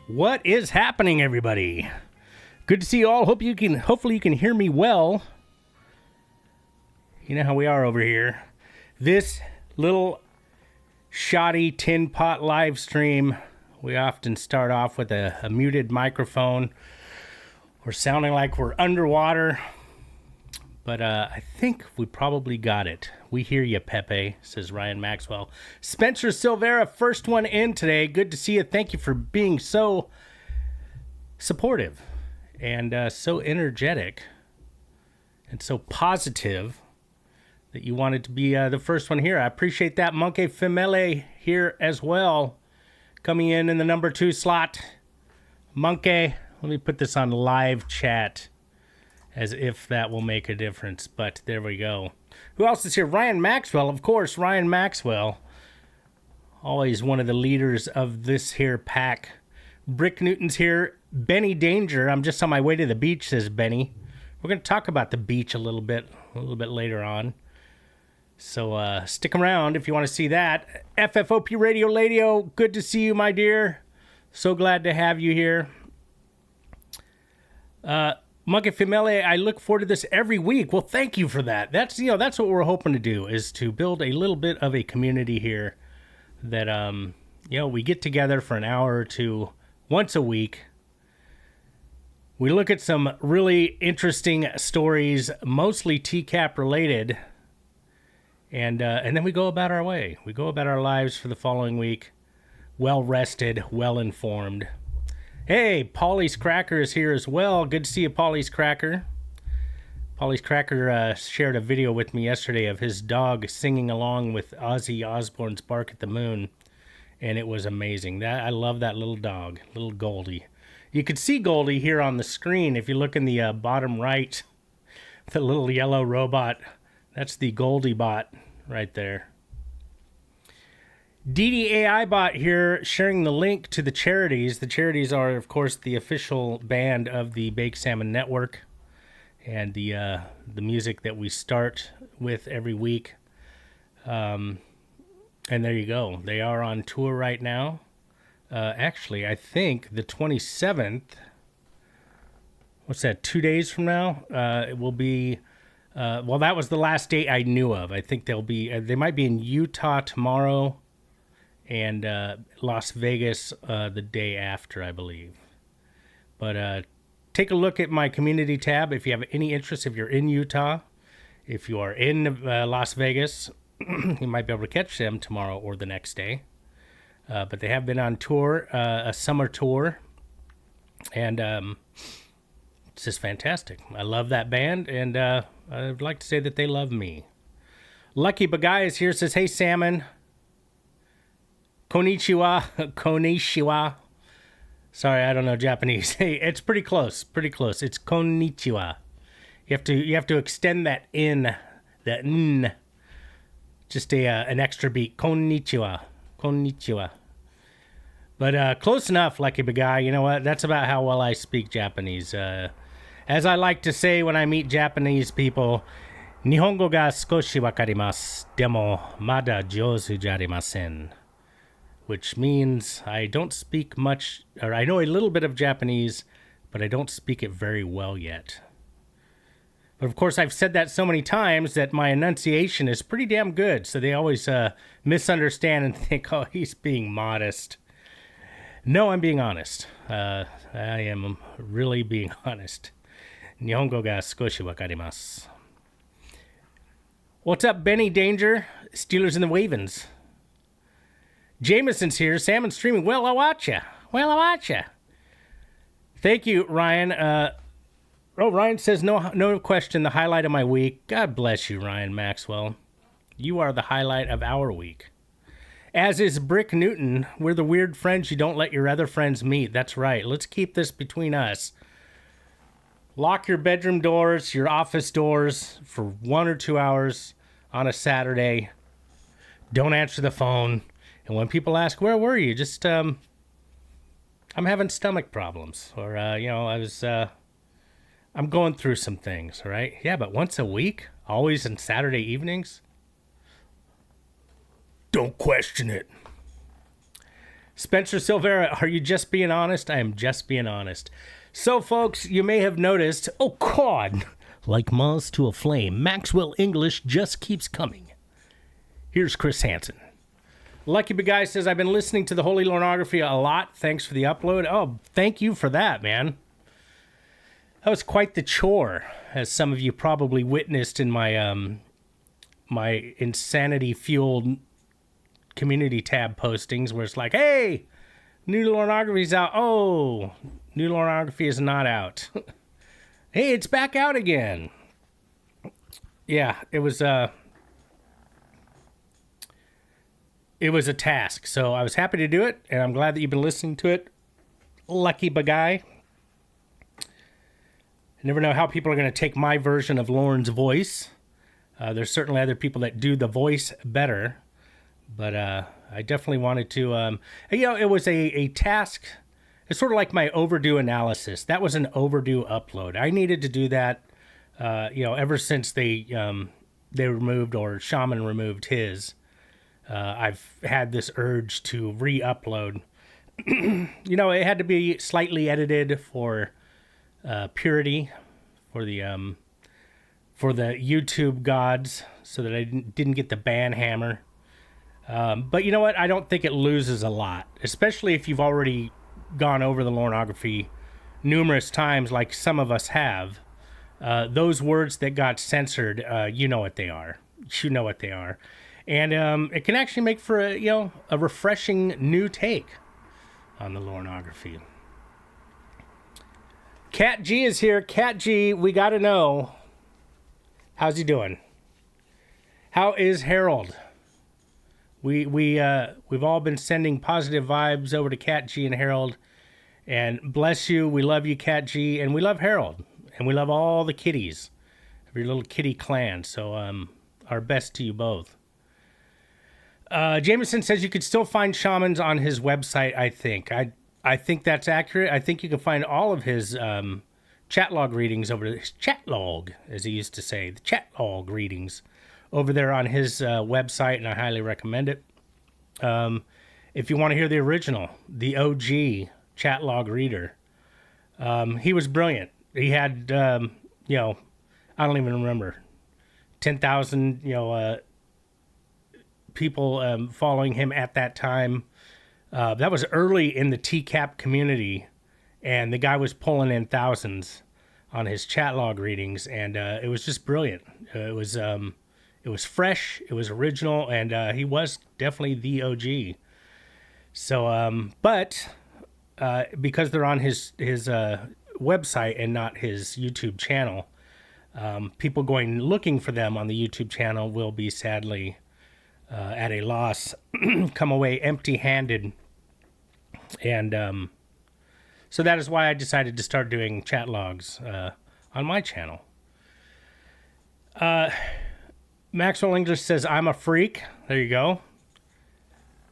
What is happening, everybody? Good to see you all. Hopefully you can hear me well. You know how we are over here. This little shoddy tin pot live stream, we often start off with a muted microphone. We're sounding like we're underwater. But I think we probably got it. We hear you, Pepe, says Ryan Maxwell. Spencer Silvera, first one in today. Good to see you. Thank you for being so supportive and so energetic and so positive that you wanted to be the first one here. I appreciate that. Monkey Femele here as well, coming in the number 2 slot. Monkey, let me put this on live chat, as if that will make a difference, but there we go. Who else is here? Ryan Maxwell, of course, Ryan Maxwell. Always one of the leaders of this here pack. Brick Newton's here. Benny Danger, I'm just on my way to the beach, says Benny. We're going to talk about the beach a little bit later on. So stick around if you want to see that. FFOP Radio, good to see you, my dear. So glad to have you here. Monkey Femele, I look forward to this every week. Well, thank you for that. That's what we're hoping to do, is to build a little bit of a community here that, we get together for an hour or two once a week. We look at some really interesting stories, mostly TCAP related, and then we go about our way. We go about our lives for the following week, well rested, well informed. Hey, Polly's Cracker is here as well. Good to see you, Polly's Cracker. Polly's Cracker shared a video with me yesterday of his dog singing along with Ozzy Osbourne's Bark at the Moon, and it was amazing. I love that little dog, little Goldie. You could see Goldie here on the screen if you look in the bottom right, the little yellow robot. That's the Goldie bot right there. DDAI bot here sharing the link to the charities. The charities are, of course, the official band of the Bake Salmon Network and the music that we start with every week. And there you go. They are on tour right now. Actually, I think the 27th, what's that, 2 days from now? It will be, that was the last date I knew of. I think they might be in Utah tomorrow, and Las Vegas the day after, I believe. But take a look at my community tab if you have any interest. If you're in Utah, if you are in Las Vegas, you might be able to catch them tomorrow or the next day. But they have been on tour, a summer tour, and it's just fantastic. I love that band, and I'd like to say that they love me. Lucky Bagay is here, says, hey, Salmon. Konnichiwa. Sorry, I don't know Japanese. Hey, it's pretty close. It's konnichiwa. You have to extend that in, that n. Just an extra beat. Konnichiwa. But close enough, Lucky Big Guy. You know what? That's about how well I speak Japanese. As I like to say when I meet Japanese people, Nihongo ga skoshi wakarimasu. Demo mada jouzu jarimasen. Which means I don't speak much, or I know a little bit of Japanese, but I don't speak it very well yet. But of course, I've said that so many times that my enunciation is pretty damn good, so they always misunderstand and think, oh, he's being modest. No, I'm being honest. I am really being honest. Nihongo ga skoshi wakarimasu. What's up, Benny Danger? Steelers and the Ravens. Jameson's here. Salmon streaming. Well, I watch ya. Thank you, Ryan. Ryan says, no question, the highlight of my week. God bless you, Ryan Maxwell. You are the highlight of our week. As is Brick Newton. We're the weird friends you don't let your other friends meet. That's right. Let's keep this between us. Lock your bedroom doors, your office doors for 1 or 2 hours on a Saturday. Don't answer the phone. And when people ask, where were you? Just, I'm having stomach problems. Or, I'm going through some things, all right? Yeah, but once a week? Always on Saturday evenings? Don't question it. Spencer Silvera, are you just being honest? I am just being honest. So, folks, you may have noticed, oh, God, like moths to a flame, Maxwell English just keeps coming. Here's Chris Hansen. Lucky Big Guy says, I've been listening to the Holy Lornography a lot. Thanks for the upload. Oh, thank you for that, man. That was quite the chore, as some of you probably witnessed in my my insanity-fueled community tab postings, where it's like, hey, new Lornography's out. Oh, new Lornography is not out. Hey, it's back out again. Yeah, it was a task, so I was happy to do it, and I'm glad that you've been listening to it. Lucky Bagay. I never know how people are going to take my version of Lauren's voice. There's certainly other people that do the voice better, but I definitely wanted to, it was a task. It's sort of like my overdue analysis. That was an overdue upload. I needed to do that, ever since they removed, or Shaman removed his. I've had this urge to re-upload. It had to be slightly edited for purity, for the YouTube gods, so that I didn't get the ban hammer. But you know what? I don't think it loses a lot, especially if you've already gone over the Lornography numerous times, like some of us have. Those words that got censored, you know what they are. You know what they are. And it can actually make for a refreshing new take on the Lornography. Cat G is here. Cat G, we got to know, how's he doing? How is Harold? We've all been sending positive vibes over to Cat G and Harold, and bless you. We love you, Cat G, and we love Harold, and we love all the kitties of your little kitty clan. So our best to you both. Jameson says you could still find shamans on his website. I think that's accurate. I think you can find all of his chat log readings over his chat log, as he used to say, the chat log readings over there on his website, and I highly recommend it. If you want to hear the original, the OG chat log reader, he was brilliant. He had, I don't even remember, 10,000, people following him at that time. That was early in the TCAP community, and the guy was pulling in thousands on his chat log readings, and it was just brilliant. It was fresh, it was original, and he was definitely the OG. So, but because they're on his website and not his YouTube channel, people going looking for them on the YouTube channel will be sadly at a loss, come away empty-handed. And so that is why I decided to start doing chat logs on my channel. Maxwell English says, I'm a freak. There you go.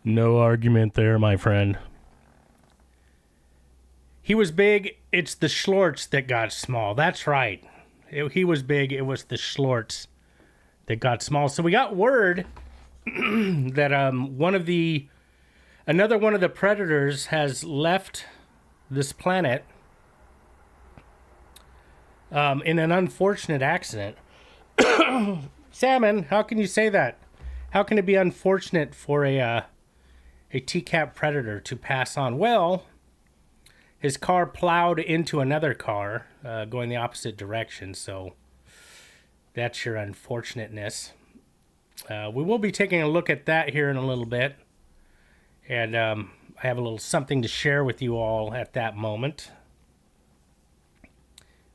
No argument there, my friend. He was big. It's the Schlorts that got small. That's right. He was big. It was the Schlorts that got small. So we got word that another one of the predators has left this planet in an unfortunate accident. Salmon, how can you say that? How can it be unfortunate for a TCAP predator to pass on? Well, his car plowed into another car going the opposite direction, so that's your unfortunateness. We will be taking a look at that here in a little bit, and I have a little something to share with you all at that moment.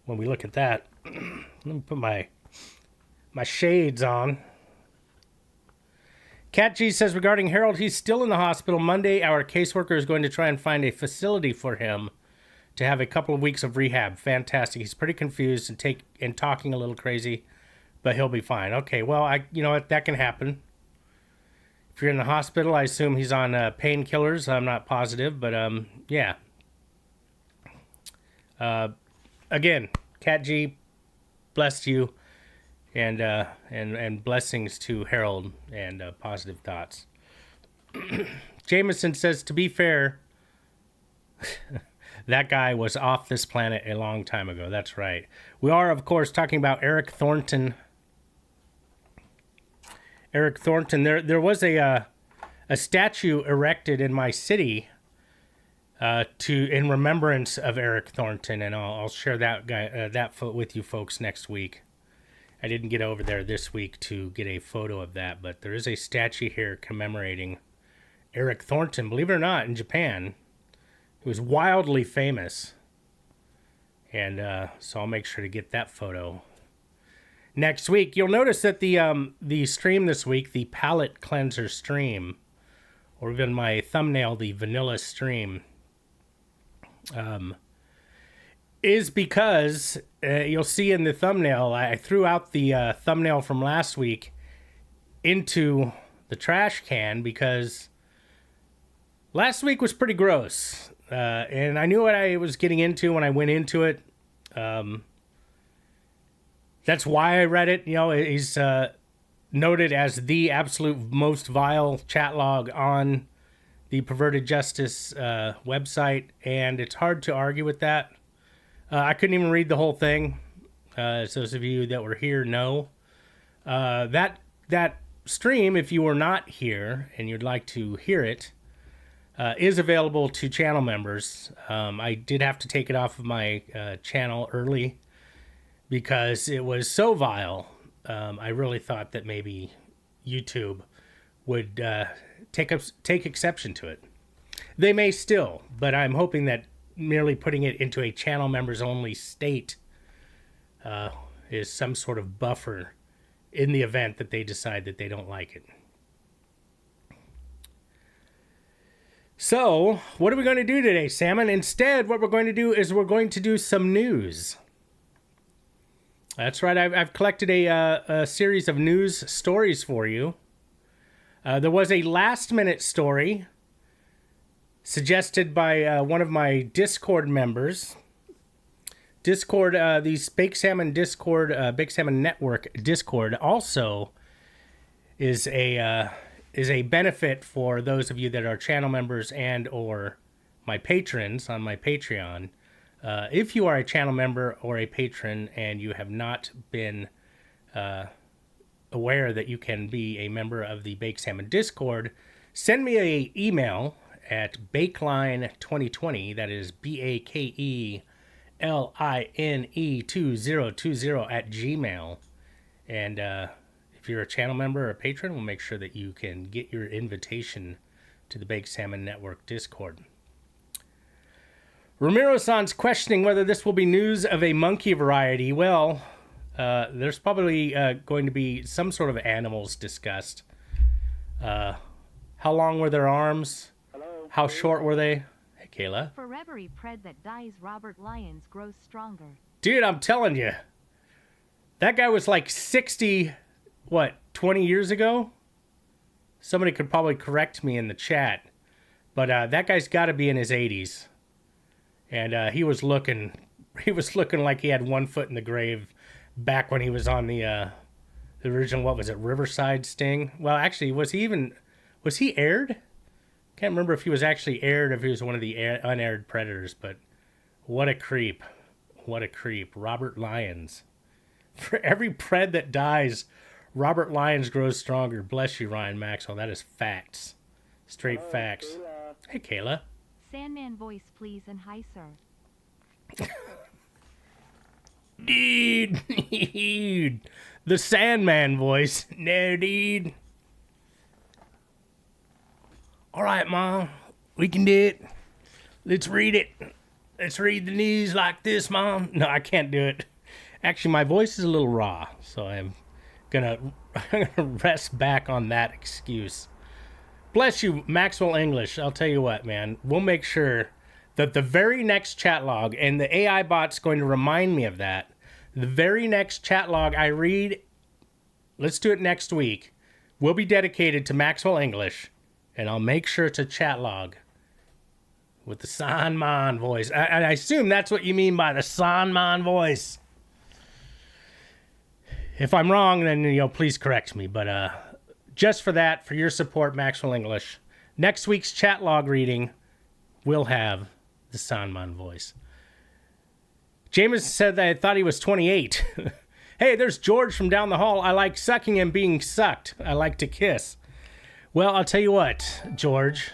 When we look at that, let me put my shades on. Cat G says, regarding Harold, he's still in the hospital. Monday, our caseworker is going to try and find a facility for him to have a couple of weeks of rehab. Fantastic. He's pretty confused and talking a little crazy, but he'll be fine. Okay, well, you know what? That can happen. If you're in the hospital, I assume he's on painkillers. I'm not positive, but yeah. Again, Cat G, bless you. And blessings to Harold, and positive thoughts. Jameson says, to be fair, that guy was off this planet a long time ago. That's right. We are, of course, talking about Eric Thornton. Eric Thornton. There was a statue erected in my city in remembrance of Eric Thornton, and I'll share that with you folks next week. I didn't get over there this week to get a photo of that, but there is a statue here commemorating Eric Thornton. Believe it or not, in Japan, he was wildly famous, and so I'll make sure to get that photo next week. You'll notice that the stream this week, the palette cleanser stream, or even my thumbnail, the vanilla stream, is because you'll see in the thumbnail, I threw out the thumbnail from last week into the trash can because last week was pretty gross. And I knew what I was getting into when I went into it. That's why I read it. You know, he's noted as the absolute most vile chat log on the Perverted Justice website, and it's hard to argue with that. I couldn't even read the whole thing. As those of you that were here know. That stream, if you were not here and you'd like to hear it, is available to channel members. I did have to take it off of my channel early because it was so vile. I really thought that maybe YouTube would take exception to it. They may still, but I'm hoping that merely putting it into a channel members only state is some sort of buffer in the event that they decide that they don't like it. So, what are we going to do today, Salmon? Instead, what we're going to do is we're going to do some news. That's right. I've collected a series of news stories for you. There was a last-minute story suggested by one of my Discord members. Discord, the Bake Salmon Discord, Bake Salmon Network Discord also is a benefit for those of you that are channel members and or my patrons on my Patreon. If you are a channel member or a patron and you have not been aware that you can be a member of the Bake Salmon Discord, send me an email at bakeline2020, that is BAKELINE2020 at Gmail. And if you're a channel member or a patron, we'll make sure that you can get your invitation to the Bake Salmon Network Discord. Ramiro-san's questioning whether this will be news of a monkey variety. Well, there's probably going to be some sort of animals discussed. How long were their arms? Hello. How short were they? Hey, Kayla. For every pred that dies, Robert Lyons grows stronger. Dude, I'm telling you. That guy was like 60, 20 years ago? Somebody could probably correct me in the chat. But that guy's got to be in his 80s. And he was looking like he had one foot in the grave back when he was on the original, what was it, Riverside Sting? Well, actually, was he aired? Can't remember if he was actually aired or if he was one of the unaired Predators, but what a creep. What a creep. Robert Lyons. For every pred that dies, Robert Lyons grows stronger. Bless you, Ryan Maxwell. That is facts. Straight facts. Kayla. Hey, Kayla. Sandman voice, please, and hi, sir. Dude. The Sandman voice. No, dude. All right, Mom. We can do it. Let's read it. Let's read the news like this, Mom. No, I can't do it. Actually, my voice is a little raw, so I'm gonna rest back on that excuse. Bless you, Maxwell English. I'll tell you what, man. We'll make sure that the very next chat log, and the AI bot's going to remind me of that, the very next chat log I read, let's do it next week, will be dedicated to Maxwell English, and I'll make sure to chat log with the Sandman voice. I assume that's what you mean by the Sandman voice. If I'm wrong, then please correct me. But just for that, for your support, Maxwell English, Next week's chat log reading will have the Sanman voice. Jameson said that I thought he was 28. Hey, there's George from down the hall. I like sucking and being sucked. I like to kiss. Well, I'll tell you what, George.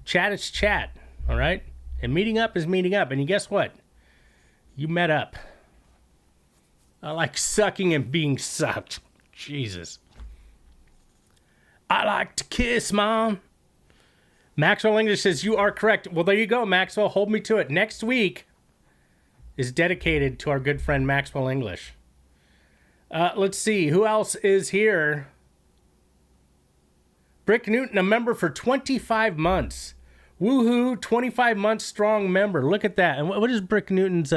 Chat is chat, all right? And meeting up is meeting up. And you guess what? You met up. I like sucking and being sucked. Jesus. I like to kiss, Mom. Maxwell English says, you are correct. Well, there you go, Maxwell. Hold me to it. Next week is dedicated to our good friend Maxwell English. Let's see. Who else is here? Brick Newton, a member for 25 months. Woohoo, 25 months strong member. Look at that. And what is Brick Newton's...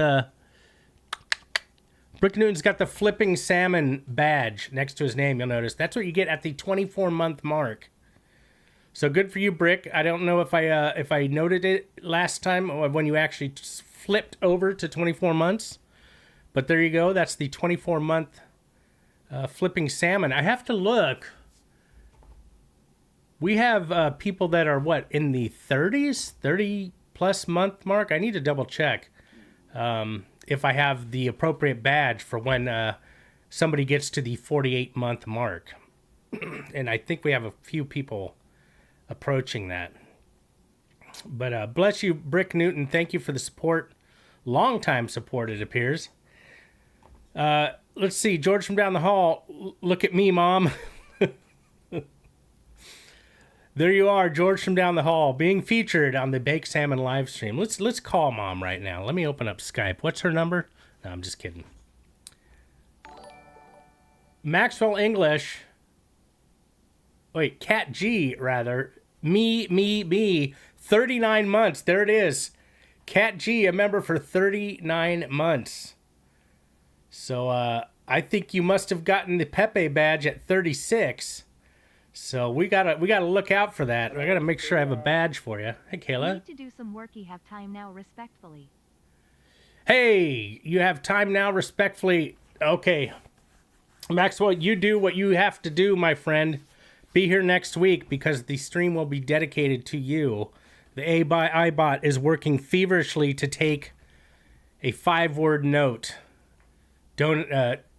Brick Newton's got the flipping salmon badge next to his name, you'll notice. That's what you get at the 24-month mark. So good for you, Brick. I don't know if I noted it last time when you actually flipped over to 24 months. But there you go. That's the 24-month flipping salmon. I have to look. We have people that are, what, in the 30s? 30-plus month mark? I need to double check if I have the appropriate badge for when somebody gets to the 48-month mark. And I think we have a few people approaching that. But bless you, Brick Newton. Thank you for the support. Long-time support, it appears. Let's see. George from down the hall. Look at me, Mom. There you are, George from down the hall, being featured on the Baked Salmon live stream. Let's call Mom right now. Let me open up Skype. What's her number? No, I'm just kidding. Maxwell English. Wait, Cat G, rather. Me. 39 months. There it is. Cat G, a member for 39 months. So I think you must have gotten the Pepe badge at 36. So we gotta look out for that. I gotta make sure I have a badge for you. Hey, Kayla. You need to do some work. You have time now, respectfully. Hey, you have time now, respectfully. Okay. Maxwell, you do what you have to do, my friend. Be here next week because the stream will be dedicated to you. The iBot is working feverishly to take a 5-word note. Don't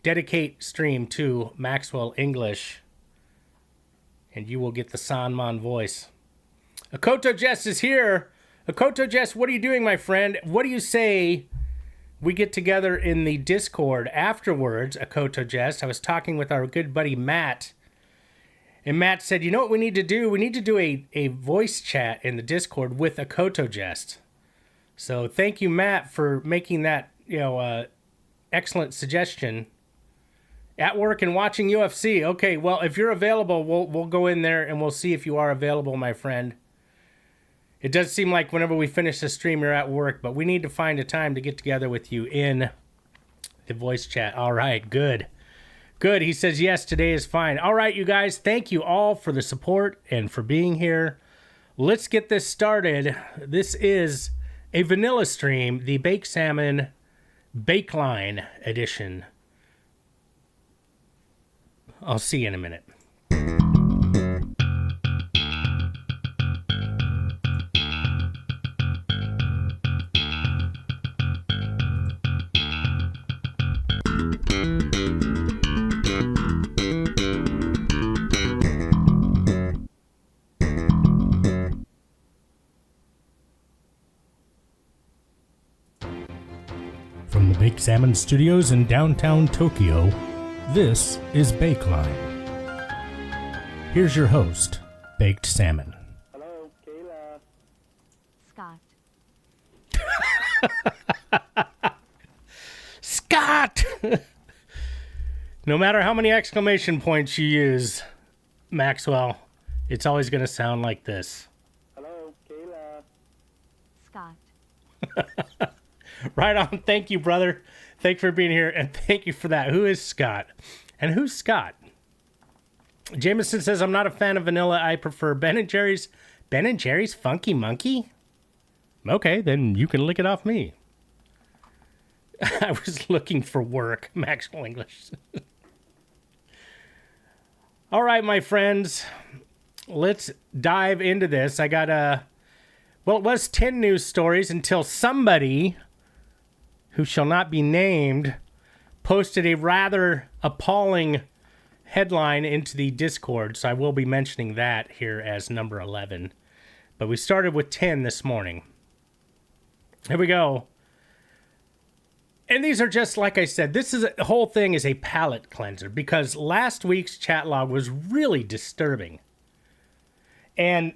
dedicate stream to Maxwell English. And you will get the Sanman voice. Akoto Jess is here. Akoto Jess, what are you doing, my friend? What do you say we get together in the Discord afterwards, Akoto Jess? I was talking with our good buddy Matt. And Matt said, you know what we need to do? We need to do a voice chat in the Discord with Akoto Jess. So thank you, Matt, for making that excellent suggestion. At work and watching UFC. Okay, well, if you're available, we'll go in there and we'll see if you are available, my friend. It does seem like whenever we finish the stream, you're at work, but we need to find a time to get together with you in the voice chat. All right, good. Good. He says, yes, today is fine. All right, you guys, thank you all for the support and for being here. Let's get this started. This is a vanilla stream, the Baked Salmon Bakeline edition. I'll see you in a minute. From the Baked Salmon Studios in downtown Tokyo, this is Bakeline. Here's your host, Baked Salmon. Hello, Kayla. Scott. Scott! No matter how many exclamation points you use, Maxwell, it's always going to sound like this. Hello, Kayla. Scott. Right on. Thank you, brother. Thank you for being here, and thank you for that. Who is Scott? And who's Scott? Jameson says, I'm not a fan of vanilla. I prefer Ben & Jerry's. Ben & Jerry's Funky Monkey? Okay, then you can lick it off me. I was looking for work, Maxwell English. All right, my friends. let's dive into this. I got well, it was 10 news stories until somebody who shall not be named posted a rather appalling headline into the Discord. So I will be mentioning that here as number 11. But we started with 10 this morning. Here we go. And these are just, like I said, the whole thing is a palate cleanser because last week's chat log was really disturbing. And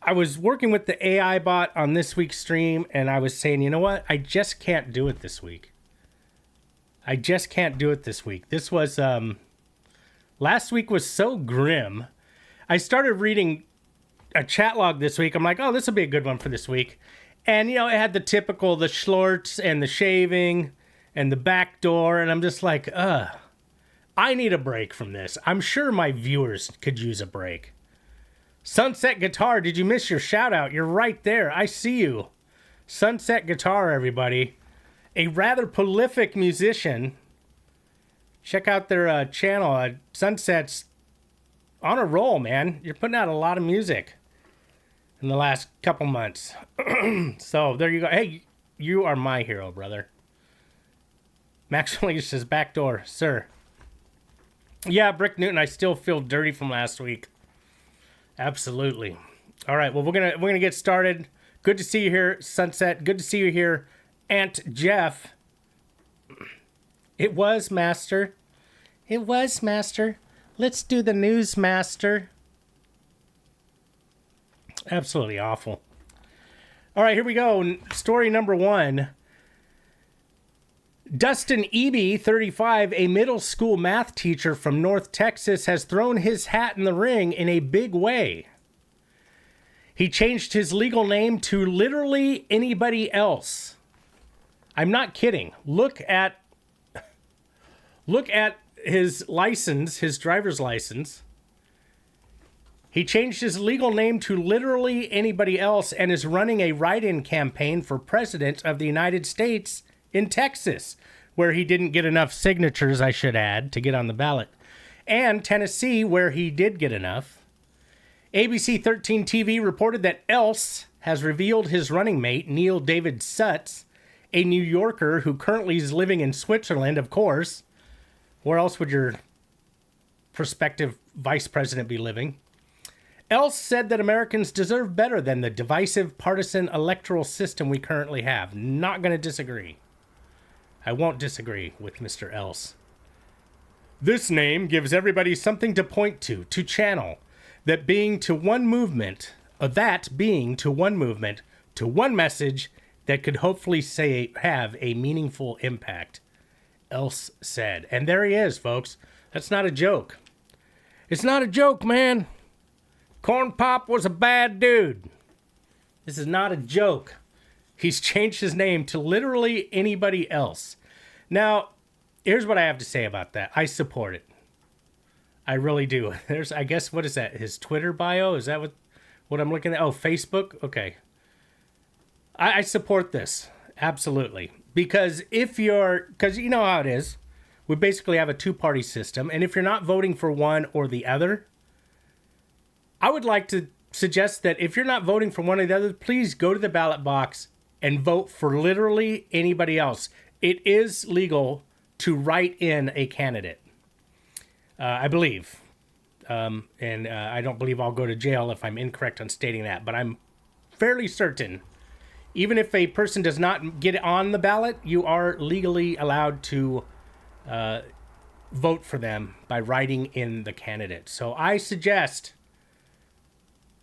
I was working with the AI bot on this week's stream, and I was saying, you know what? I just can't do it this week. I just can't do it this week. This was, last week was so grim. I started reading a chat log this week. I'm like, oh, this will be a good one for this week. And, you know, it had the typical, the schlorts and the shaving and the back door. And I'm just like, I need a break from this. I'm sure my viewers could use a break. Sunset Guitar, did you miss your shout out? You're right there. I see you. Sunset Guitar, everybody. A rather prolific musician. Check out their channel. Sunset's on a roll, man. You're putting out a lot of music in the last couple months. So there you go. Hey, you are my hero, brother. Max Williams says backdoor, sir. Yeah, Brick Newton, I still feel dirty from last week. Absolutely. All right, well, we're gonna get started. Good to see you here, Sunset. Good to see you here, Aunt Jeff. It was, Master. It was, Master. Let's do the news, Master. Absolutely awful. All right, here we go. Story number 1. Dustin Eby, 35, a middle school math teacher from North Texas, has thrown his hat in the ring in a big way. He changed his legal name to literally anybody else. I'm not kidding. Look at his license, his driver's license. He changed his legal name to literally anybody else and is running a write-in campaign for president of the United States in Texas, where he didn't get enough signatures, I should add, to get on the ballot, and Tennessee, where he did get enough. ABC 13 TV reported that Else has revealed his running mate, Neil David Sutz, a New Yorker who currently is living in Switzerland, of course. Where else would your prospective vice president be living? Else said that Americans deserve better than the divisive partisan electoral system we currently have. Not going to disagree. I won't disagree with Mr. Else. This name gives everybody something to point to channel, that being to one movement, to one message that could hopefully have a meaningful impact, Else said. And there he is, folks. That's not a joke. It's not a joke, man. Corn Pop was a bad dude. This is not a joke. He's changed his name to literally anybody else. Now, here's what I have to say about that. I support it. I really do. There's, I guess, what is that? His Twitter bio? Is that what I'm looking at? Oh, Facebook? Okay. I support this. Absolutely. Because because you know how it is. We basically have a two-party system. And if you're not voting for one or the other, I would like to suggest that if you're not voting for one or the other, please go to the ballot box and vote for literally anybody else. It is legal to write in a candidate, I believe. And I don't believe I'll go to jail if I'm incorrect on stating that. But I'm fairly certain, even if a person does not get on the ballot, you are legally allowed to vote for them by writing in the candidate. So I suggest...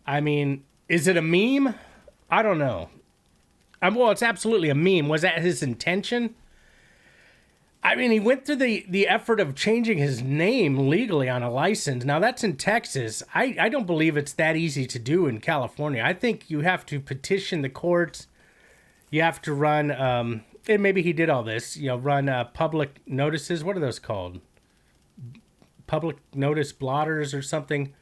I mean, is it a meme? I don't know. Well, it's absolutely a meme. Was that his intention? I mean, he went through the effort of changing his name legally on a license. Now, that's in Texas. I don't believe it's that easy to do in California. I think you have to petition the courts. You have to run, and maybe he did all this, run public notices. What are those called? Public notice blotters or something.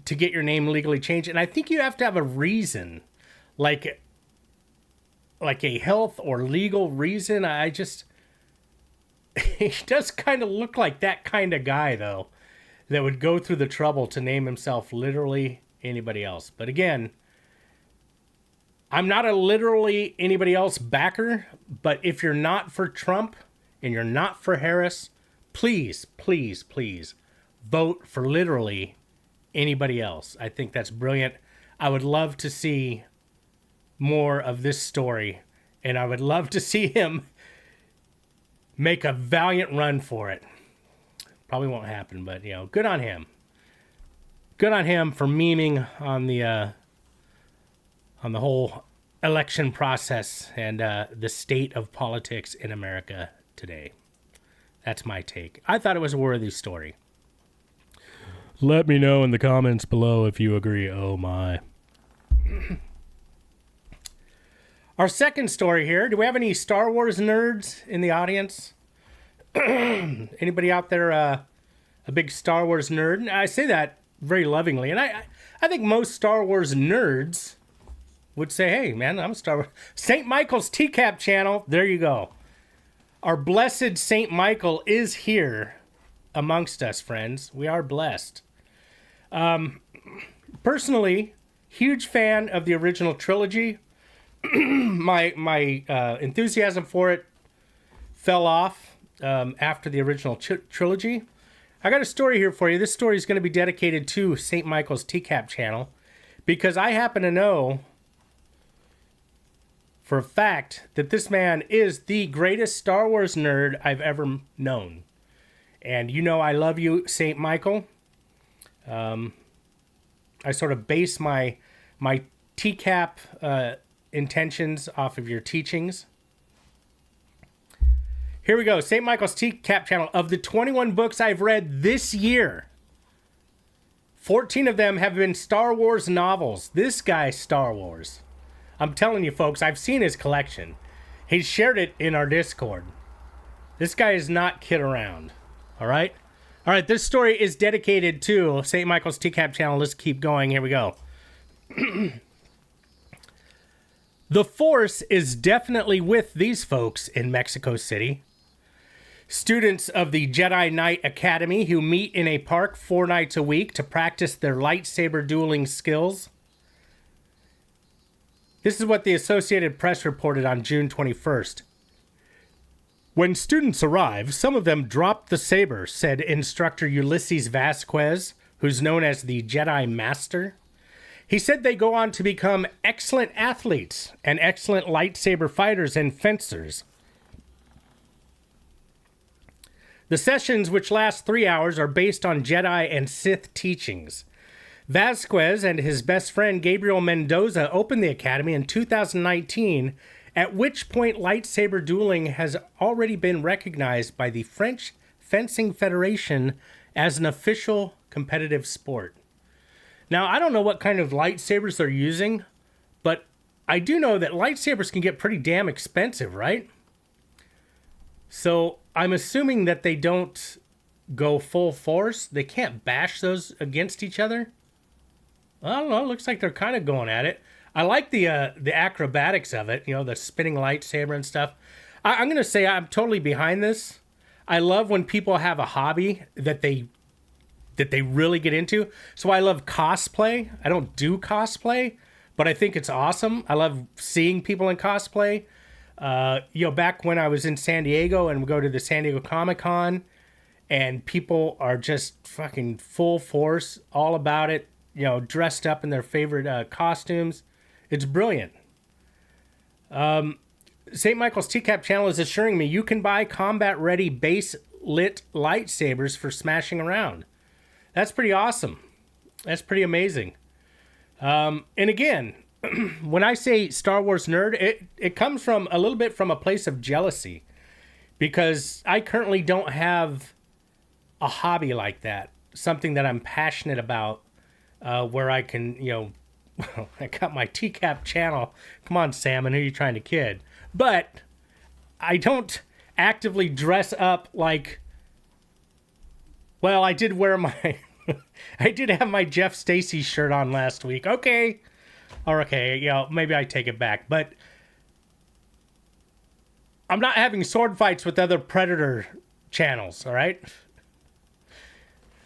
To get your name legally changed. And I think you have to have a reason, like a health or legal reason. He does kind of look like that kind of guy, though. that would go through the trouble to name himself literally anybody else. But again, I'm not a literally anybody else backer, but if you're not for Trump and you're not for Harris, please, please, please vote for literally anybody else. I think that's brilliant. I would love to see more of this story, and I would love to see him make a valiant run for it. Probably won't happen, but you know, good on him. Good on him for memeing on the whole election process and the state of politics in America today. That's my take. I thought it was a worthy story. Let me know in the comments below if you agree. Oh my. Our second story here. Do we have any Star Wars nerds in the audience? Anybody out there a big Star Wars nerd? I say that very lovingly, and I think most Star Wars nerds would say, hey, man, I'm a Star Wars. St. Michael's TCAP channel. There you go. Our blessed St. Michael is here amongst us, friends. We are blessed. Personally, huge fan of the original trilogy. my enthusiasm for it fell off after the original trilogy. I got a story here for you. This story is going to be dedicated to St. Michael's TCAP channel because I happen to know for a fact that this man is the greatest Star Wars nerd I've ever known. And you know I love you, St. Michael. I sort of base my TCAP intentions off of your teachings. Here we go. St. Michael's TCAP channel. Of the 21 books I've read this year, 14 of them have been Star Wars novels. This guy's Star Wars. I'm telling you, folks, I've seen his collection. He shared it in our Discord. This guy is not kid around. All right? All right, this story is dedicated to St. Michael's TCAP channel. Let's keep going. Here we go. The Force is definitely with these folks in Mexico City. Students of the Jedi Knight Academy who meet in a park 4 nights a week to practice their lightsaber dueling skills. This is what the Associated Press reported on June 21st. When students arrive, some of them drop the saber, said instructor Ulysses Vasquez, who's known as the Jedi Master. He said they go on to become excellent athletes and excellent lightsaber fighters and fencers. The sessions, which last 3 hours, are based on Jedi and Sith teachings. Vasquez and his best friend Gabriel Mendoza opened the academy in 2019, at which point lightsaber dueling has already been recognized by the French Fencing Federation as an official competitive sport. Now, I don't know what kind of lightsabers they're using, but I do know that lightsabers can get pretty damn expensive, right? So I'm assuming that they don't go full force. They can't bash those against each other. I don't know. It looks like they're kind of going at it. I like the acrobatics of it, you know, the spinning lightsaber and stuff. I'm going to say I'm totally behind this. I love when people have a hobby that they really get into. So I love cosplay. I don't do cosplay, but I think it's awesome. I love seeing people in cosplay. Back when I was in San Diego and we go to the San Diego Comic-Con and people are just fucking full force, all about it, you know, dressed up in their favorite costumes. It's brilliant. St. Michael's TCAP channel is assuring me you can buy combat-ready base-lit lightsabers for smashing around. That's pretty awesome. That's pretty amazing. And again, when I say Star Wars nerd, it comes from a little bit from a place of jealousy because I currently don't have a hobby like that, something that I'm passionate about, where I can, you know, I got my TCAP channel. Come on, Salmon, who are you trying to kid? But I don't actively dress up like, well, I did wear my, I did have my Jeff Stacy shirt on last week. Okay. Maybe I take it back. But I'm not having sword fights with other Predator channels, all right?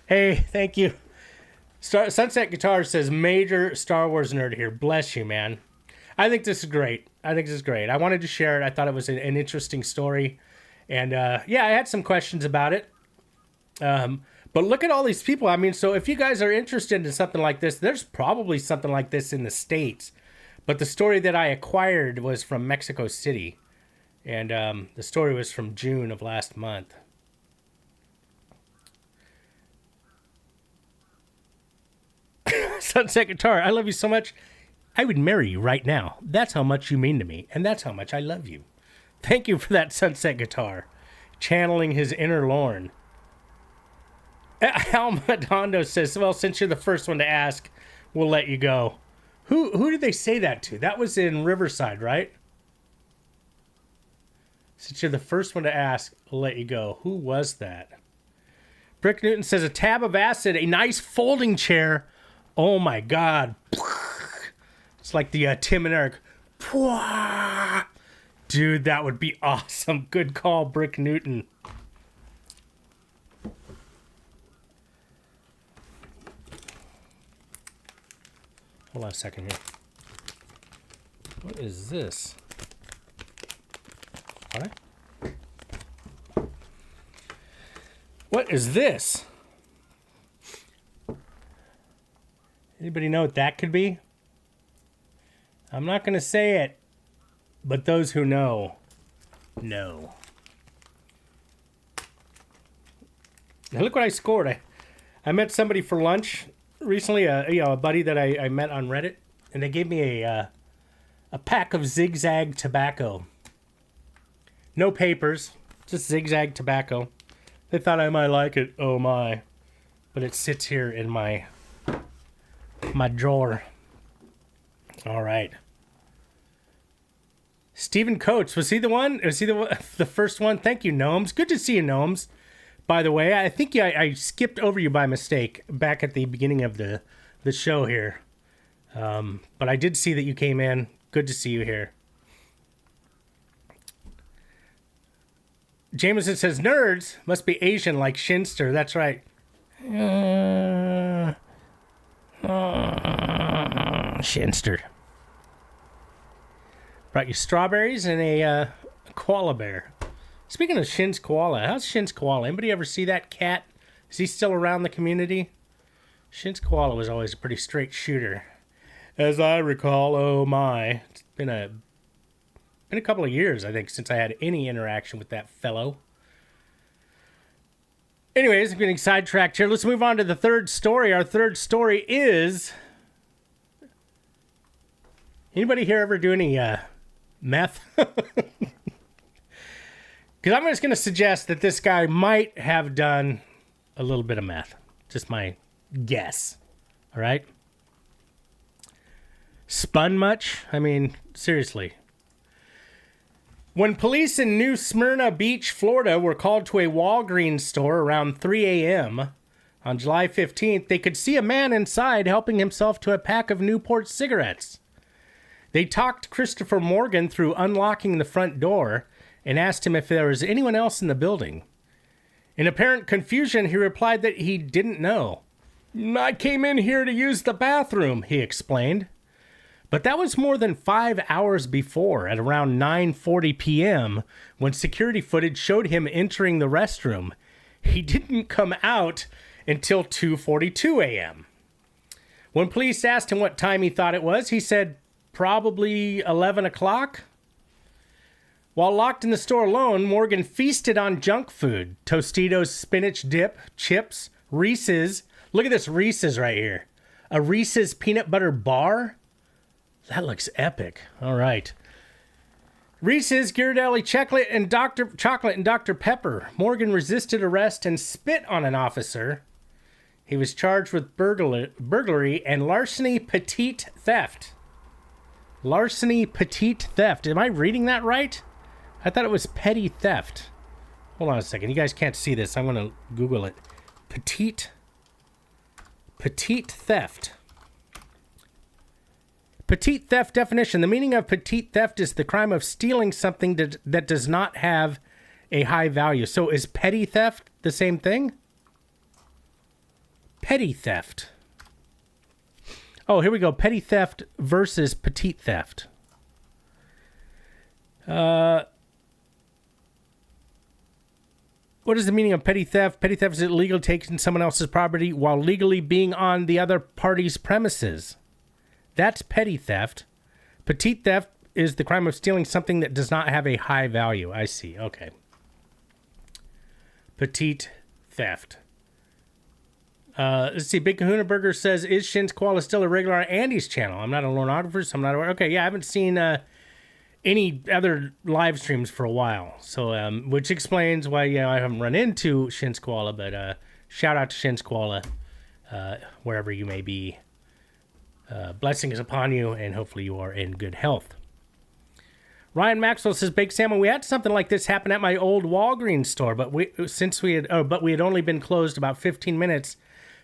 Hey, thank you. Sunset Guitar says, major Star Wars nerd here. Bless you, man. I think this is great. I wanted to share it. I thought it was an interesting story. And yeah, I had some questions about it. But look at all these people. I mean, so if you guys are interested in something like this, there's probably something like this in the States. But the story that I acquired was from Mexico City. And the story was from June of last month. Sunset Guitar, I love you so much. I would marry you right now. That's how much you mean to me. And that's how much I love you. Thank you for that, Sunset Guitar. Channeling his inner Lorne. Al Madondo says, well, since you're the first one to ask, we'll let you go. Who did they say that to? That was in Riverside, right? Since you're the first one to ask, we'll let you go. Who was that? Brick Newton says, a tab of acid, a nice folding chair. Oh my God. It's like the Tim and Eric. Dude, that would be awesome. Good call, Brick Newton. Hold on a second here. What is this? What is this? Anybody know what that could be? I'm not going to say it, but those who know. Now look what I scored. I met somebody for lunch recently, a buddy that I met on Reddit, and they gave me a pack of zigzag tobacco. No papers, just zigzag tobacco. They thought I might like it. Oh my! But it sits here in my drawer. All right. Stephen Coates, was he the one? Was he the first one? Thank you, Gnomes. Good to see you, Gnomes. By the way, I think I skipped over you by mistake back at the beginning of the show here. But I did see that you came in. Good to see you here. Jameson says, nerds must be Asian like Shinster. That's right. Shinster. Brought you strawberries and a koala bear. Speaking of Shin's koala, how's Shin's koala? Anybody ever see that cat? Is he still around the community? Shin's koala was always a pretty straight shooter. As I recall, oh my. It's been a couple of years, I think, since I had any interaction with that fellow. Anyways, I'm getting sidetracked here. Let's move on to the third story. Our third story is... Anybody here ever do any meth? Because I'm just going to suggest that this guy might have done a little bit of meth. Just my guess. All right? Spun much? I mean, seriously. When police in New Smyrna Beach, Florida, were called to a Walgreens store around 3 a.m. on July 15th, they could see a man inside helping himself to a pack of Newport cigarettes. They talked Christopher Morgan through unlocking the front door and asked him if there was anyone else in the building. In apparent confusion, he replied that he didn't know. I came in here to use the bathroom, he explained. But that was more than 5 hours before, at around 9:40 p.m., when security footage showed him entering the restroom. He didn't come out until 2:42 a.m. When police asked him what time he thought it was, he said, probably 11 o'clock. While locked in the store alone, Morgan feasted on junk food. Tostitos spinach dip, chips, Reese's. Look at this Reese's right here. A Reese's peanut butter bar. That looks epic. All right. Reese's, Ghirardelli chocolate and Dr. Pepper. Morgan resisted arrest and spit on an officer. He was charged with burglary and larceny petite theft. Larceny petite theft. Am I reading that right? I thought it was petty theft. Hold on a second. You guys can't see this. I'm going to Google it. Petite theft. Petite theft definition. The meaning of petite theft is the crime of stealing something that does not have a high value. So is petty theft the same thing? Petty theft. Oh, here we go. Petty theft versus petite theft. What is the meaning of petty theft? Petty theft is illegal taking someone else's property while legally being on the other party's premises. That's petty theft. Petite theft is the crime of stealing something that does not have a high value. I see. Okay. Petite theft. Let's see. Big Kahuna Burger says, is Shin's Koala still a regular on Andy's channel? I'm not a loanographer, so I'm not aware. Okay, yeah, I haven't seen any other live streams for a while. So, which explains why, I haven't run into Shin's Koala, but shout out to Shin's Koala, wherever you may be. Blessings upon you, and hopefully you are in good health. Ryan Maxwell says, Baked Salmon, we had something like this happen at my old Walgreens store, but we had only been closed about 15 minutes.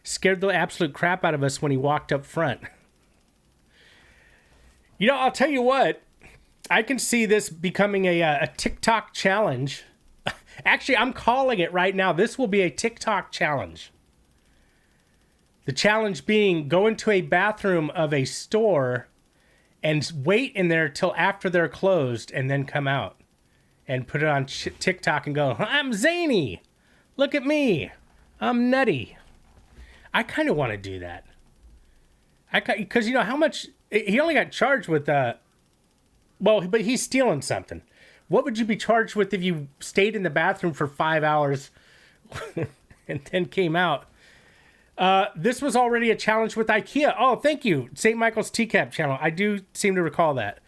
Scared the absolute crap out of us when he walked up front. I'll tell you what. I can see this becoming a TikTok challenge. Actually, I'm calling it right now. This will be a TikTok challenge. The challenge being go into a bathroom of a store and wait in there till after they're closed and then come out and put it on TikTok and go, I'm zany. Look at me. I'm nutty. I kind of want to do that. Because how much he only got charged with but he's stealing something. What would you be charged with if you stayed in the bathroom for 5 hours and then came out? This was already a challenge with IKEA. Oh, thank you, St. Michael's TCAP channel. I do seem to recall that.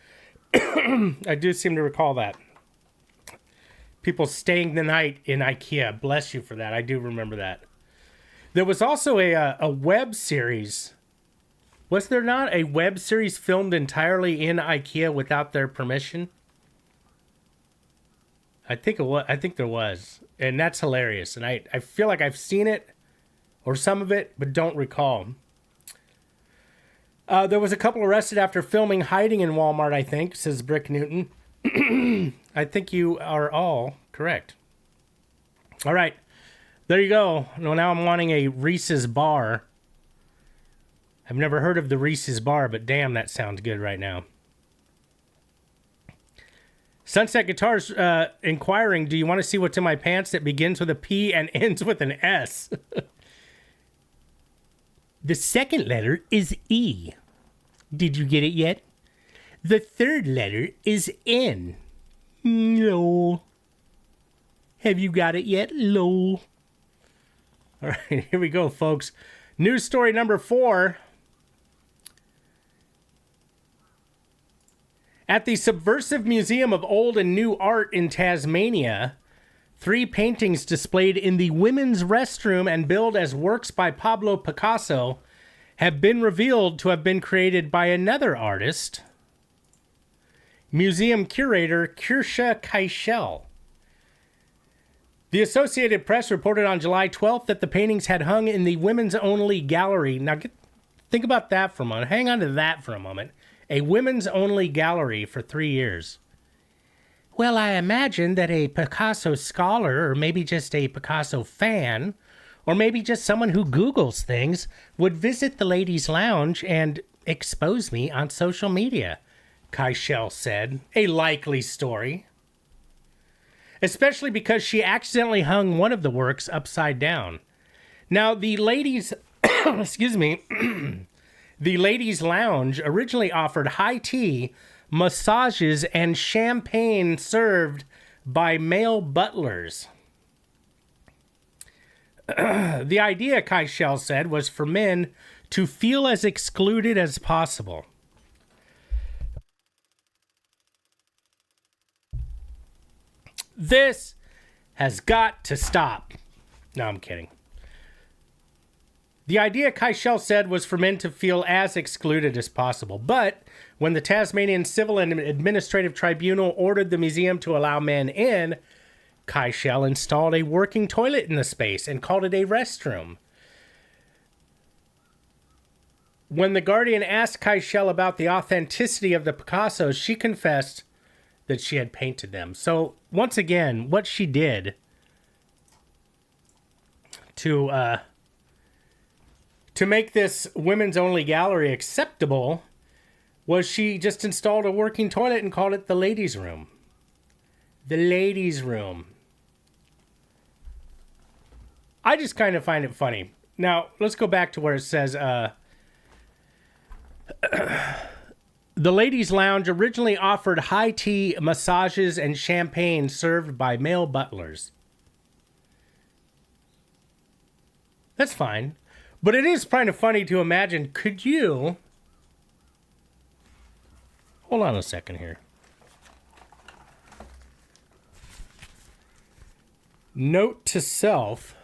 People staying the night in IKEA. Bless you for that. I do remember that. There was also a web series. Was there not a web series filmed entirely in IKEA without their permission? I think there was. And that's hilarious. And I feel like I've seen it or some of it, but don't recall. There was a couple arrested after filming hiding in Walmart, I think, says Brick Newton. I think you are all correct. All right. There you go. Well, now I'm wanting a Reese's bar. I've never heard of the Reese's bar, but damn, that sounds good right now. Sunset Guitars inquiring, do you want to see what's in my pants that begins with a P and ends with an S? The second letter is E. Did you get it yet? The third letter is N. No. Have you got it yet? Lol. All right, here we go, folks. News story number 4. At the Subversive Museum of Old and New Art in Tasmania, 3 paintings displayed in the women's restroom and billed as works by Pablo Picasso have been revealed to have been created by another artist, museum curator Kirsha Keichel. The Associated Press reported on July 12th that the paintings had hung in the women's only gallery. Now, think about that for a moment. Hang on to that for a moment. A women's only gallery for 3 years. Well, I imagine that a Picasso scholar, or maybe just a Picasso fan, or maybe just someone who Googles things, would visit the ladies' lounge and expose me on social media, Keichel said. A likely story. Especially because she accidentally hung one of the works upside down. Now, the ladies, the ladies' lounge originally offered high tea, massages, and champagne served by male butlers. The idea, Keichel said, was for men to feel as excluded as possible. This has got to stop. No, I'm kidding. The idea, Keichel said, was for men to feel as excluded as possible. But when the Tasmanian Civil and Administrative Tribunal ordered the museum to allow men in, Keichel installed a working toilet in the space and called it a restroom. When The Guardian asked Keichel about the authenticity of the Picassos, she confessed that she had painted them. So, once again, what she did to to make this women's only gallery acceptable was she just installed a working toilet and called it the ladies' room. The ladies' room. I just kind of find it funny. Now, let's go back to where it says, the ladies' lounge originally offered high tea, massages, and champagne served by male butlers. That's fine. But it is kind of funny to imagine, could you... Hold on a second here. Note to self.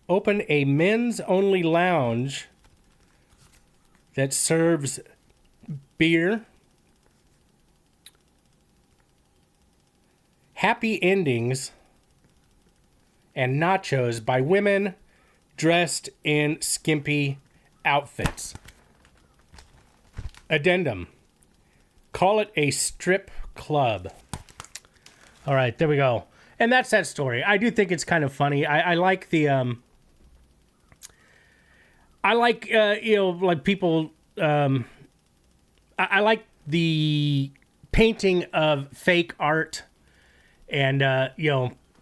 Open a men's only lounge that serves beer, happy endings, and nachos by women dressed in skimpy outfits. Addendum. Call it a strip club. All right, there we go. And that's that story. I do think it's kind of funny. I like the... I like, like people... I like the painting of fake art and,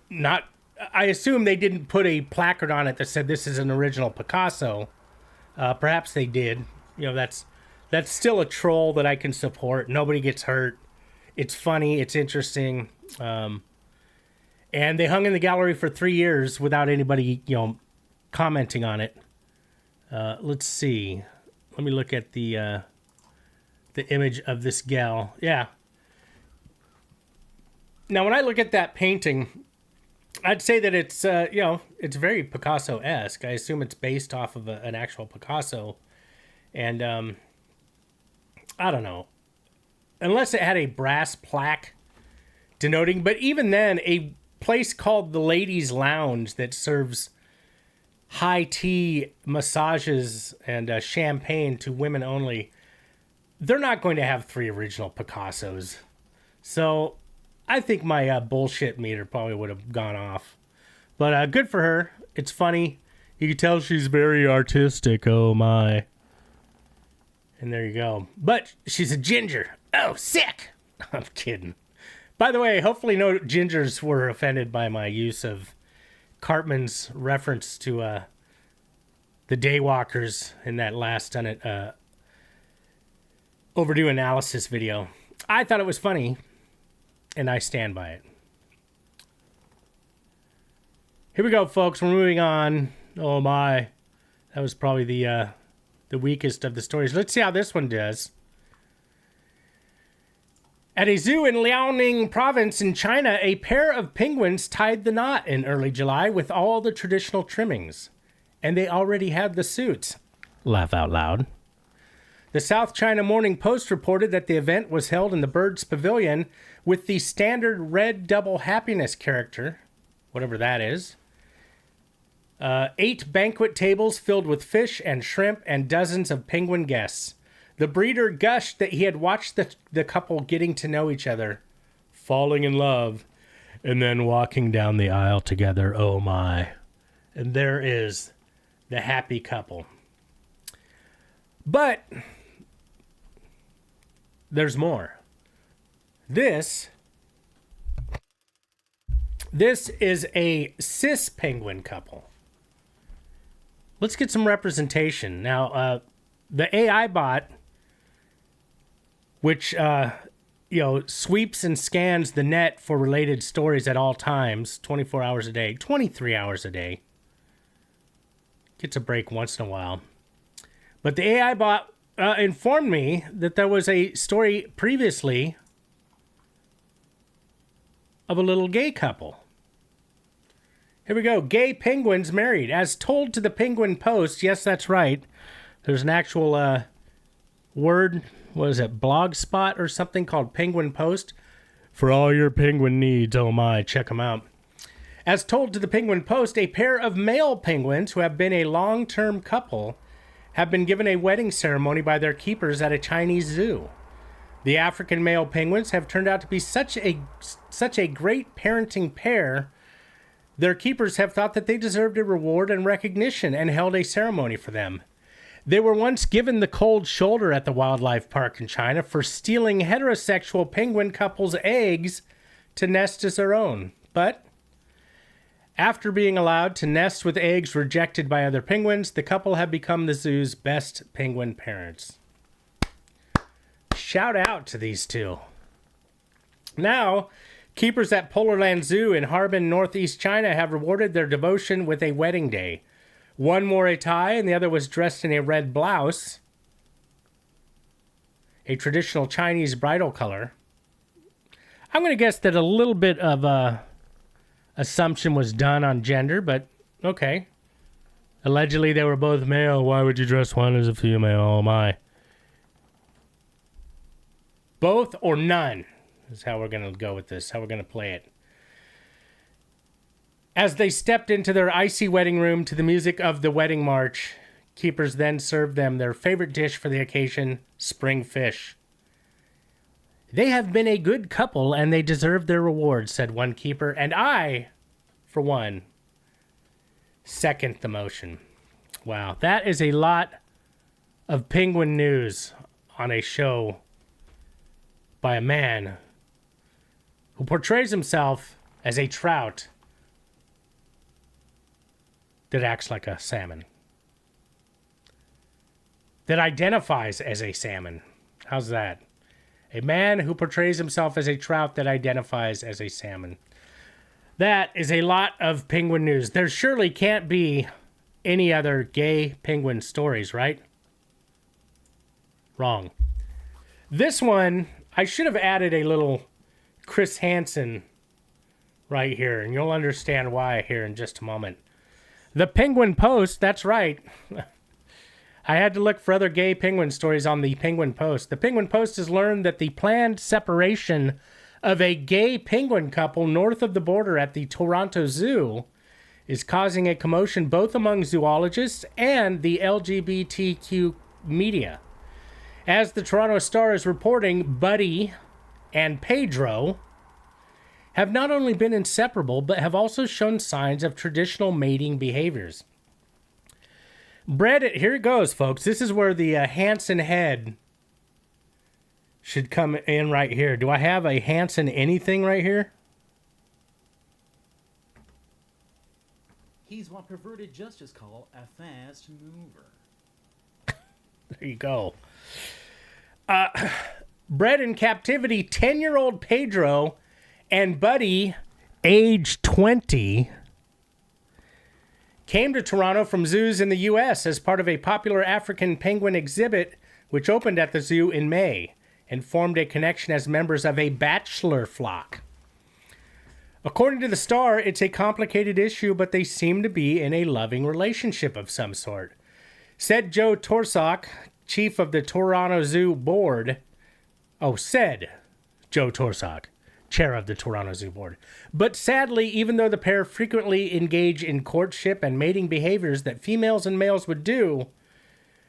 not... I assume they didn't put a placard on it that said this is an original Picasso. Perhaps they did. That's still a troll that I can support. Nobody gets hurt. It's funny. It's interesting. And they hung in the gallery for 3 years without anybody, commenting on it. Let's see. Let me look at the image of this gal. Yeah. Now, when I look at that painting, I'd say that it's, it's very Picasso-esque. I assume it's based off of an actual Picasso. And, I don't know. Unless it had a brass plaque denoting, but even then, a place called the Ladies' Lounge that serves high tea, massages, and champagne to women only, they're not going to have 3 original Picassos. So I think my bullshit meter probably would have gone off. But good for her. It's funny. You can tell she's very artistic. Oh, my. And there you go. But she's a ginger. Oh, sick. I'm kidding. By the way, hopefully no gingers were offended by my use of Cartman's reference to the Daywalkers in that last overdue analysis video. I thought it was funny, and I stand by it. Here we go, folks. We're moving on. Oh, my. That was probably the weakest of the stories. Let's see how this one does. At a zoo in Liaoning province in China, a pair of penguins tied the knot in early July with all the traditional trimmings. And they already had the suits. Laugh out loud. The South China Morning Post reported that the event was held in the Birds Pavilion with the standard red double happiness character, whatever that is. 8 banquet tables filled with fish and shrimp and dozens of penguin guests. The breeder gushed that he had watched the couple getting to know each other, falling in love, and then walking down the aisle together. Oh, my. And there is the happy couple. But there's more. This is a cis penguin couple. Let's get some representation. Now, the AI bot, which, sweeps and scans the net for related stories at all times, 24 hours a day, 23 hours a day. Gets a break once in a while. But the AI bot informed me that there was a story previously of a little gay couple. Here we go. Gay penguins married. As told to the Penguin Post, yes, that's right. There's an actual word, what is it, blog spot or something called Penguin Post. For all your penguin needs, oh my, check them out. As told to the Penguin Post, a pair of male penguins who have been a long-term couple have been given a wedding ceremony by their keepers at a Chinese zoo. The African male penguins have turned out to be such a great parenting pair Their keepers have thought that they deserved a reward and recognition and held a ceremony for them. They were once given the cold shoulder at the wildlife park in China for stealing heterosexual penguin couples' eggs to nest as their own. But after being allowed to nest with eggs rejected by other penguins, the couple have become the zoo's best penguin parents. Shout out to these two. Now, keepers at Polarland Zoo in Harbin, Northeast China have rewarded their devotion with a wedding day. One wore a tie and the other was dressed in a red blouse, a traditional Chinese bridal color. I'm going to guess that a little bit of assumption was done on gender, but okay. Allegedly, they were both male. Why would you dress one as a female? Oh, my. Both or none is how we're going to go with this, how we're going to play it. As they stepped into their icy wedding room to the music of the wedding march, keepers then served them their favorite dish for the occasion, spring fish. They have been a good couple and they deserve their reward, said one keeper, and I, for one, second the motion. Wow, that is a lot of penguin news on a show by a man who portrays himself as a trout that acts like a salmon. That identifies as a salmon. How's that? A man who portrays himself as a trout that identifies as a salmon. That is a lot of penguin news. There surely can't be any other gay penguin stories, right? Wrong. This one, I should have added a little Chris Hansen right here, and you'll understand why here in just a moment. The Penguin Post, that's right. I had to look for other gay penguin stories on the Penguin Post. The Penguin Post has learned that the planned separation of a gay penguin couple north of the border at the Toronto Zoo is causing a commotion both among zoologists and the LGBTQ media. As the Toronto Star is reporting, Buddy and Pedro have not only been inseparable, but have also shown signs of traditional mating behaviors. Here it goes, folks. This is where the Hansen head should come in right here. Do I have a Hansen anything right here? He's what perverted justice call a fast mover. There you go. Bred in captivity, 10-year-old Pedro and Buddy, age 20, came to Toronto from zoos in the U.S. as part of a popular African penguin exhibit which opened at the zoo in May and formed a connection as members of a bachelor flock. According to the Star, it's a complicated issue, but they seem to be in a loving relationship of some sort. Said Joe Torsak, chief of the Toronto Zoo board. Said Joe Torsak, chair of the Toronto Zoo board. But sadly, even though the pair frequently engage in courtship and mating behaviors that females and males would do,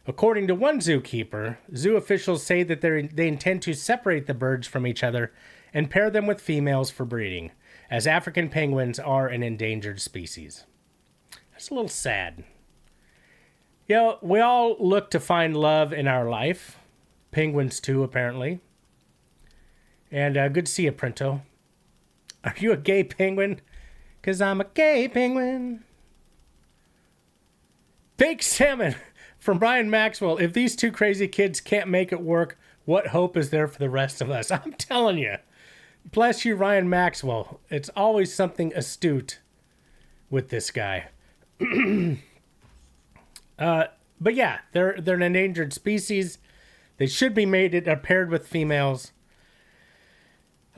according to one zookeeper, zoo officials say that they intend to separate the birds from each other and pair them with females for breeding, as African penguins are an endangered species. That's a little sad. You know, we all look to find love in our life. Penguins too, apparently. And good to see you, Printo. Are you a gay penguin? 'Cause I'm a gay penguin. Fake salmon from Brian Maxwell. If these two crazy kids can't make it work, what hope is there for the rest of us? I'm telling you. Bless you, Ryan Maxwell. It's always something astute with this guy. But yeah, they're an endangered species. They should be mated or paired with females.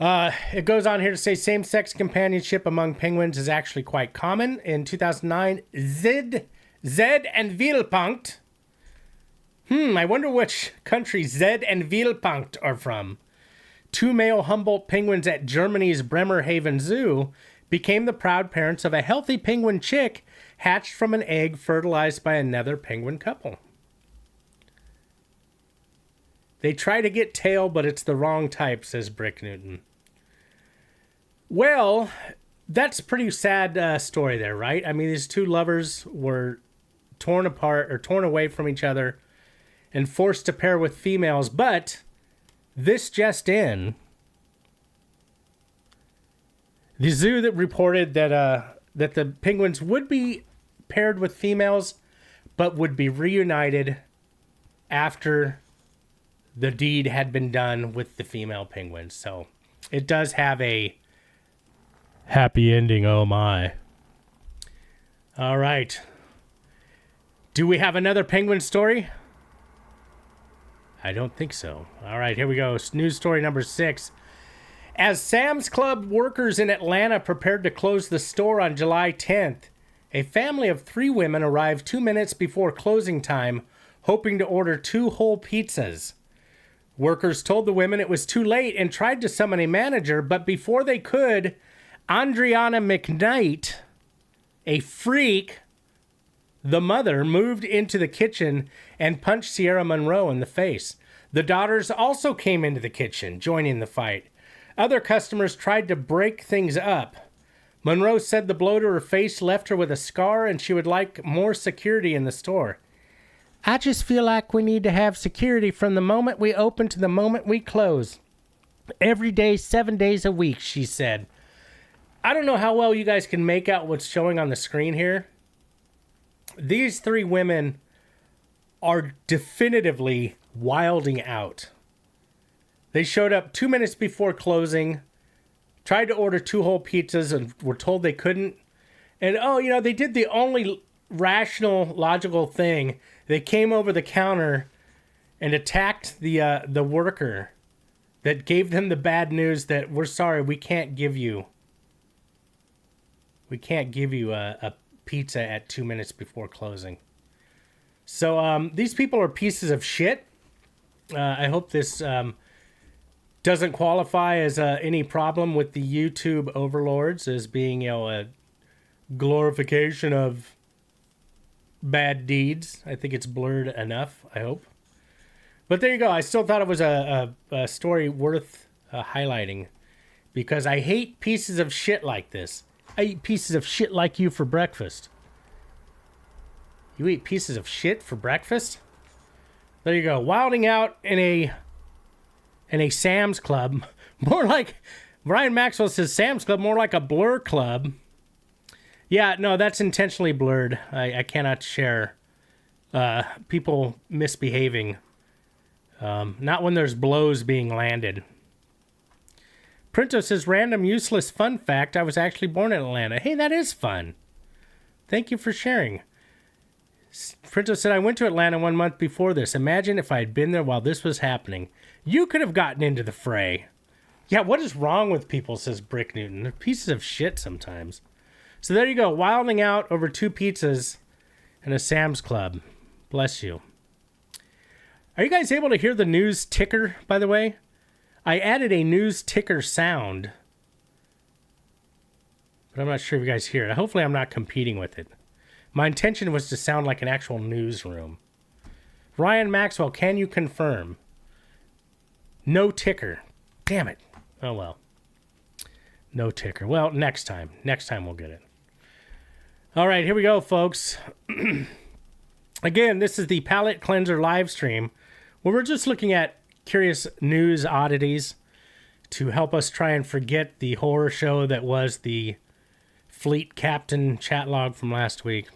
It goes on here to say same-sex companionship among penguins is actually quite common. In 2009, Zed and Vielpunkt. I wonder which country Zed and Vielpunkt are from. Two male Humboldt penguins at Germany's Bremerhaven Zoo became the proud parents of a healthy penguin chick hatched from an egg fertilized by another penguin couple. They try to get tail, but it's the wrong type, says Brick Newton. Well, that's a pretty sad story there, right? I mean, these two lovers were torn apart or torn away from each other and forced to pair with females. But this just in, the zoo that reported that that the penguins would be paired with females, but would be reunited after the deed had been done with the female penguins. So it does have a happy ending, oh my. All right. Do we have another penguin story? I don't think so. All right, here we go. News story number 6. As Sam's Club workers in Atlanta prepared to close the store on July 10th, a family of 3 women arrived 2 minutes before closing time, hoping to order 2 whole pizzas. Workers told the women it was too late and tried to summon a manager, but before they could, Andriana McKnight, a freak, the mother, moved into the kitchen and punched Sierra Monroe in the face. The daughters also came into the kitchen, joining the fight. Other customers tried to break things up. Monroe said the blow to her face left her with a scar and she would like more security in the store. I just feel like we need to have security from the moment we open to the moment we close. Every day, 7 days a week, she said. I don't know how well you guys can make out what's showing on the screen here. These 3 women are definitively wilding out. They showed up 2 minutes before closing, tried to order 2 whole pizzas and were told they couldn't. And, they did the only rational, logical thing. They came over the counter and attacked the worker that gave them the bad news that we're sorry, we can't give you a pizza at 2 minutes before closing. So these people are pieces of shit. I hope this doesn't qualify as any problem with the YouTube overlords as being, a glorification of bad deeds. I think it's blurred enough, I hope. But there you go. I still thought it was a story worth highlighting because I hate pieces of shit like this. I eat pieces of shit like you for breakfast. You eat pieces of shit for breakfast? There you go. Wilding out in a Sam's Club. More like, Brian Maxwell says Sam's Club, more like a blur club. Yeah, no, that's intentionally blurred. I cannot share people misbehaving. Not when there's blows being landed. Printo says, random useless fun fact, I was actually born in Atlanta. Hey, that is fun. Thank you for sharing. Printo said, I went to Atlanta 1 month before this. Imagine if I had been there while this was happening. You could have gotten into the fray. Yeah, what is wrong with people, says Brick Newton. They're pieces of shit sometimes. So there you go, wilding out over 2 pizzas and a Sam's Club. Bless you. Are you guys able to hear the news ticker, by the way? I added a news ticker sound, but I'm not sure if you guys hear it. Hopefully I'm not competing with it. My intention was to sound like an actual newsroom. Ryan Maxwell, can you confirm? No ticker. Damn it. Oh, well. No ticker. Well, next time. Next time we'll get it. All right, here we go, folks. Again, this is the Palate Cleanser live stream where we're just looking at curious news oddities to help us try and forget the horror show that was the Fleet Captain chat log from last week.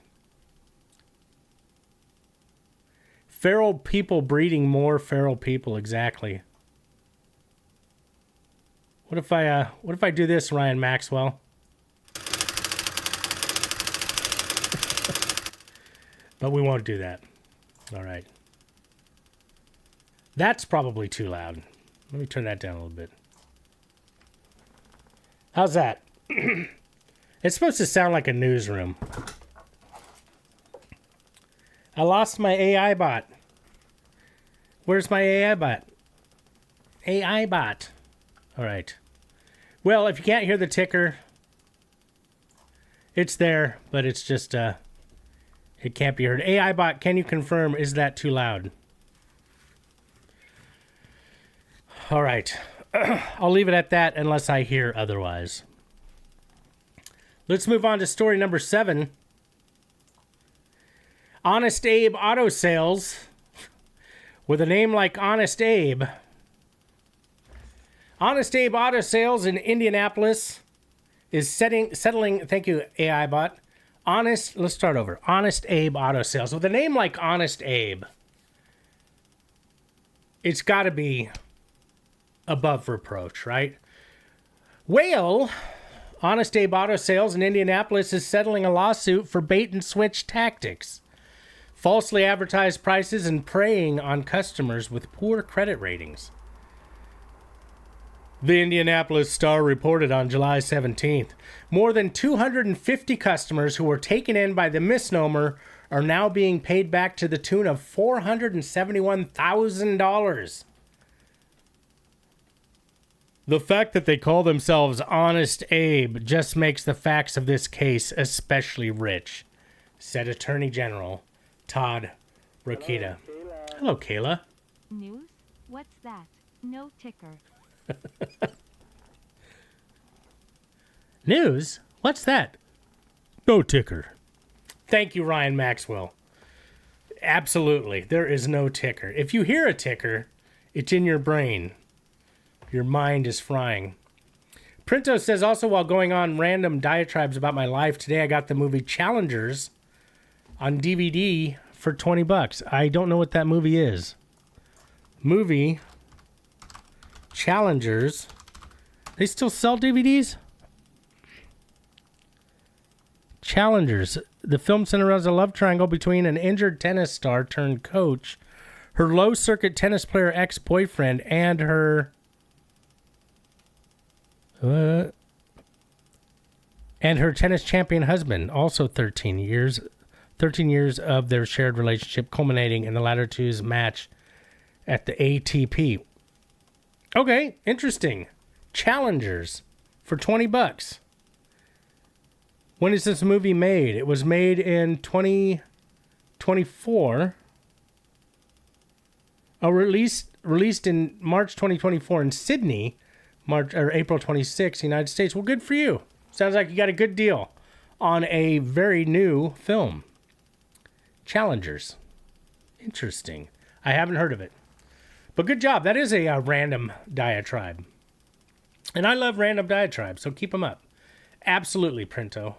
Feral people breeding more feral people, exactly. What if I do this, Ryan Maxwell? But we won't do that. All right. That's probably too loud. Let me turn that down a little bit. How's that? It's supposed to sound like a newsroom. I lost my AI bot. Where's my AI bot? AI bot. All right. Well, if you can't hear the ticker, it's there, but it's just, it can't be heard. AI bot, can you confirm, is that too loud? All right. I'll leave it at that unless I hear otherwise. Let's move on to story number 7. Honest Abe Auto Sales. With a name like Honest Abe. Honest Abe Auto Sales in Indianapolis is settling, thank you, AI bot. Let's start over. Honest Abe Auto Sales. With a name like Honest Abe, it's got to be above reproach, right? Well, Honest Abe Auto Sales in Indianapolis is settling a lawsuit for bait and switch tactics, falsely advertised prices, and preying on customers with poor credit ratings. The Indianapolis Star reported on July 17th, more than 250 customers who were taken in by the misnomer are now being paid back to the tune of $471,000. The fact that they call themselves Honest Abe just makes the facts of this case especially rich, said Attorney General Todd Rokita. Hello, Kayla. News? What's that? No ticker. News? What's that? No ticker. Thank you, Ryan Maxwell. Absolutely. There is no ticker. If you hear a ticker, it's in your brain. Your mind is frying. Printo says, also while going on random diatribes about my life, today I got the movie Challengers on DVD for $20. I don't know what that movie is. Movie Challengers. They still sell DVDs? Challengers. The film centers around a love triangle between an injured tennis star turned coach, her low-circuit tennis player ex-boyfriend, and her tennis champion husband. Also 13 years of their shared relationship, culminating in the latter two's match at the ATP. Okay, interesting. Challengers for $20. When is this movie made? It was made in 2024. Released in March 2024 in Sydney, April 26, United States. Well, good for you. Sounds like you got a good deal on a very new film. Challengers. Interesting. I haven't heard of it. But good job. That is a random diatribe. And I love random diatribes, so keep them up. Absolutely, Printo.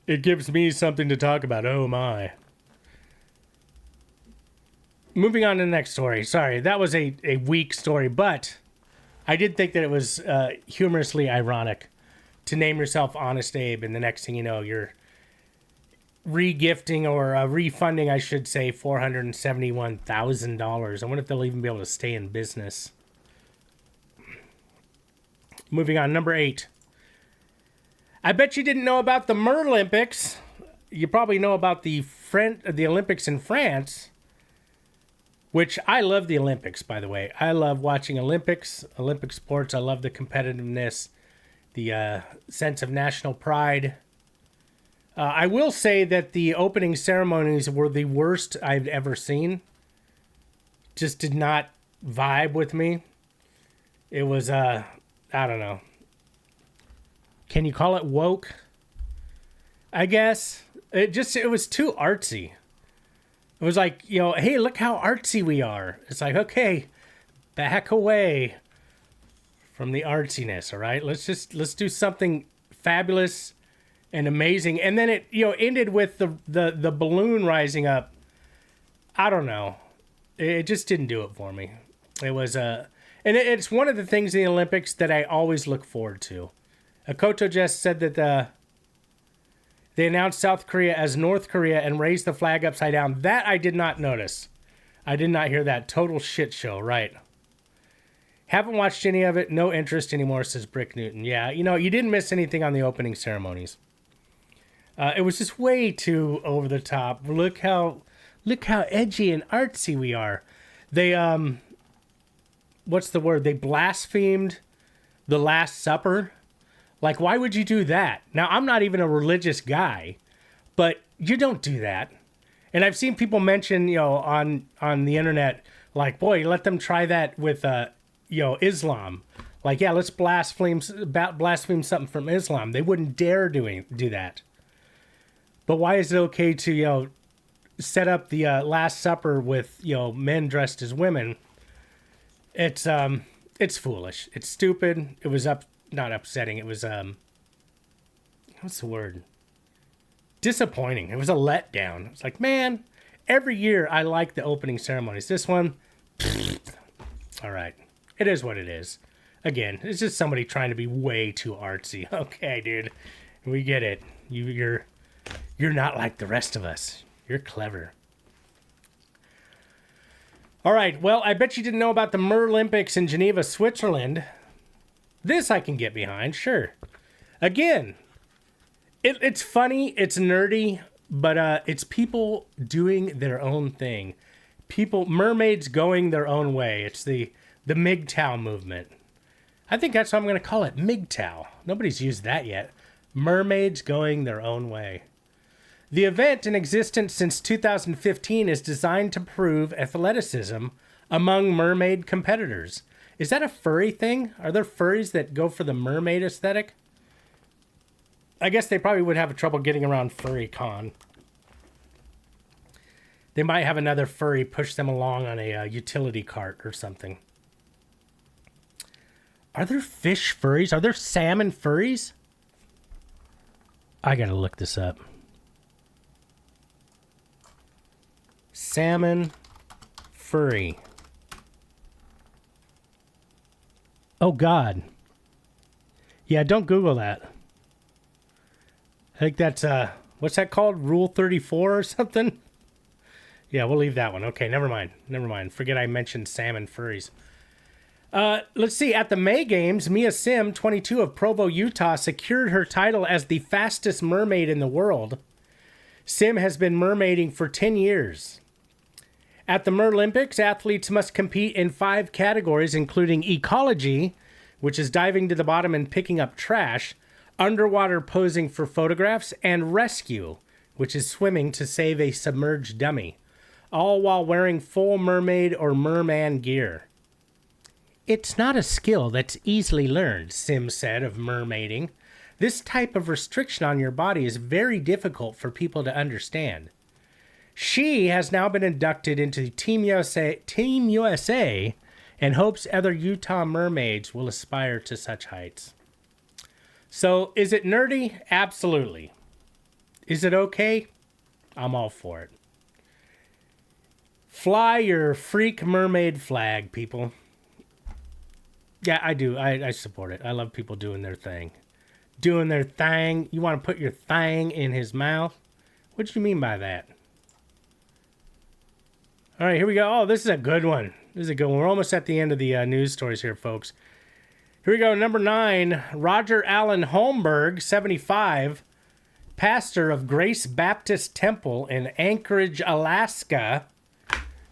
It gives me something to talk about. Oh, my. Moving on to the next story. Sorry, that was a weak story, but I did think that it was humorously ironic to name yourself Honest Abe, and the next thing you know, you're re-gifting or refunding, I should say, $471,000. I wonder if they'll even be able to stay in business. Moving on, number 8. I bet you didn't know about the Merlympics. You probably know about the Olympics in France, which I love the Olympics, by the way. I love watching Olympic sports. I love the competitiveness, the sense of national pride. I will say that the opening ceremonies were the worst I've ever seen. Just did not vibe with me. It was, I don't know. Can you call it woke? I guess. It was too artsy. It was like, hey, look how artsy we are. It's like, okay, back away from the artsiness, all right? Let's do something fabulous and amazing. And then it, ended with the balloon rising up. I don't know. It just didn't do it for me. It was and it's one of the things in the Olympics that I always look forward to. Akoto just said that they announced South Korea as North Korea and raised the flag upside down. That I did not notice. I did not hear that. Total shit show, right? Haven't watched any of it. No interest anymore, says Brick Newton. Yeah, you didn't miss anything on the opening ceremonies. It was just way too over the top. Look how edgy and artsy we are. They what's the word? They blasphemed the Last Supper. Like, why would you do that? Now, I'm not even a religious guy, but you don't do that. And I've seen people mention, on the internet, like, boy, let them try that with, Islam. Like, yeah, let's blaspheme something from Islam. They wouldn't dare do that. But why is it okay to, set up the Last Supper with, men dressed as women? It's foolish. It's stupid. It was not upsetting. It was, what's the word? Disappointing. It was a letdown. It was like, man, every year I like the opening ceremonies. This one, all right. It is what it is. Again, it's just somebody trying to be way too artsy. Okay, dude, we get it. You're not like the rest of us. You're clever. All right, well, I bet you didn't know about the Merlympics in Geneva, Switzerland. This I can get behind, sure. Again, it's funny, it's nerdy, but it's people doing their own thing. Mermaids going their own way. It's the MGTOW movement. I think that's what I'm going to call it, MGTOW. Nobody's used that yet. Mermaids going their own way. The event, in existence since 2015, is designed to prove athleticism among mermaid competitors. Is that a furry thing? Are there furries that go for the mermaid aesthetic? I guess they probably would have trouble getting around Furry Con. They might have another furry push them along on a utility cart or something. Are there fish furries? Are there salmon furries? I gotta look this up. Salmon furry. Oh, God. Yeah, don't Google that. I think that's, what's that called? Rule 34 or something? Yeah, we'll leave that one. Okay, never mind. Forget I mentioned salmon furries. Let's see. At the May Games, Mia Sim, 22 of Provo, Utah, secured her title as the fastest mermaid in the world. Sim has been mermaiding for 10 years. At the Merlympics, athletes must compete in 5 categories, including ecology, which is diving to the bottom and picking up trash, underwater posing for photographs, and rescue, which is swimming to save a submerged dummy, all while wearing full mermaid or merman gear. It's not a skill that's easily learned, Sim said of mermaiding. This type of restriction on your body is very difficult for people to understand. She has now been inducted into Team USA and hopes other Utah mermaids will aspire to such heights. So, is it nerdy? Absolutely. Is it okay? I'm all for it. Fly your freak mermaid flag, people. Yeah, I do. I support it. I love people doing their thing. Doing their thing. You want to put your thing in his mouth? What do you mean by that? All right, here we go. Oh, this is a good one. We're almost at the end of the news stories here, folks. Here we go. Number 9, Roger Allen Holmberg, 75, pastor of Grace Baptist Temple in Anchorage, Alaska.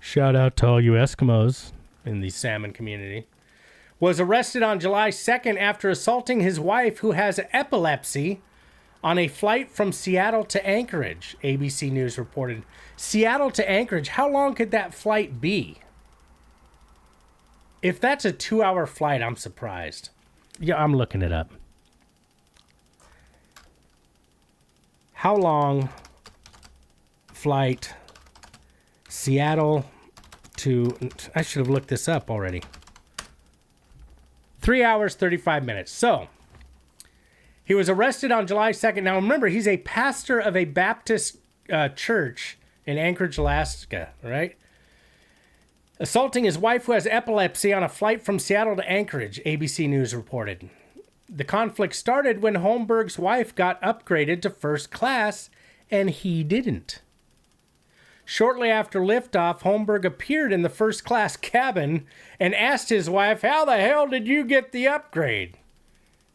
Shout out to all you Eskimos in the salmon community. Was arrested on July 2nd after assaulting his wife, who has epilepsy, on a flight from Seattle to Anchorage, ABC News reported. Seattle to Anchorage, how long could that flight be? If that's a 2-hour flight, I'm surprised. Yeah, I'm looking it up. How long flight Seattle to... I should have looked this up already. 3 hours, 35 minutes. So, he was arrested on July 2nd. Now, remember, he's a pastor of a Baptist church in Anchorage, Alaska, right? Assaulting his wife, who has epilepsy, on a flight from Seattle to Anchorage, ABC News reported. The conflict started when Holmberg's wife got upgraded to first class, and he didn't. Shortly after liftoff, Holmberg appeared in the first class cabin and asked his wife, "How the hell did you get the upgrade?"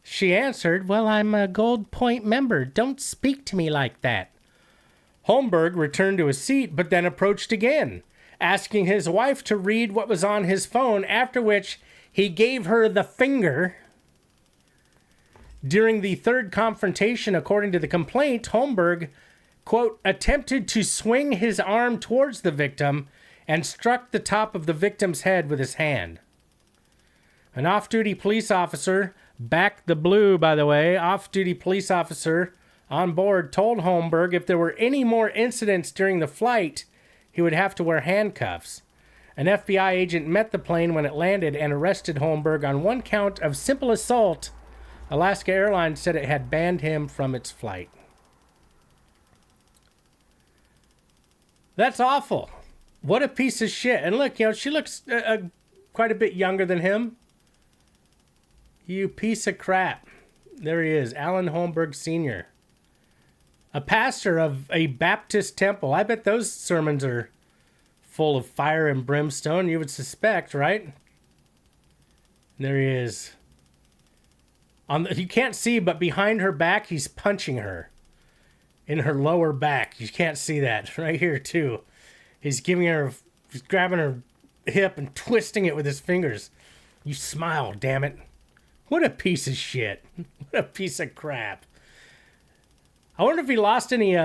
She answered, "Well, I'm a Gold Point member. Don't speak to me like that." Holmberg returned to his seat, but then approached again, asking his wife to read what was on his phone, after which he gave her the finger. During the third confrontation, according to the complaint, Holmberg, quote, attempted to swing his arm towards the victim and struck the top of the victim's head with his hand. An off-duty police officer, back the blue, by the way, off-duty police officer on board told Holmberg if there were any more incidents during the flight, he would have to wear handcuffs. An FBI agent met the plane when it landed and arrested Holmberg on one count of simple assault. Alaska Airlines said it had banned him from its flight. That's awful. What a piece of shit. And look, she looks quite a bit younger than him. You piece of crap. There he is, Alan Holmberg Sr. A pastor of a Baptist temple. I bet those sermons are full of fire and brimstone, you would suspect, right? There he is. You can't see, but behind her back, he's punching her. In her lower back. You can't see that. Right here, too. He's grabbing her hip and twisting it with his fingers. You smile, damn it. What a piece of shit. What a piece of crap. I wonder if he lost any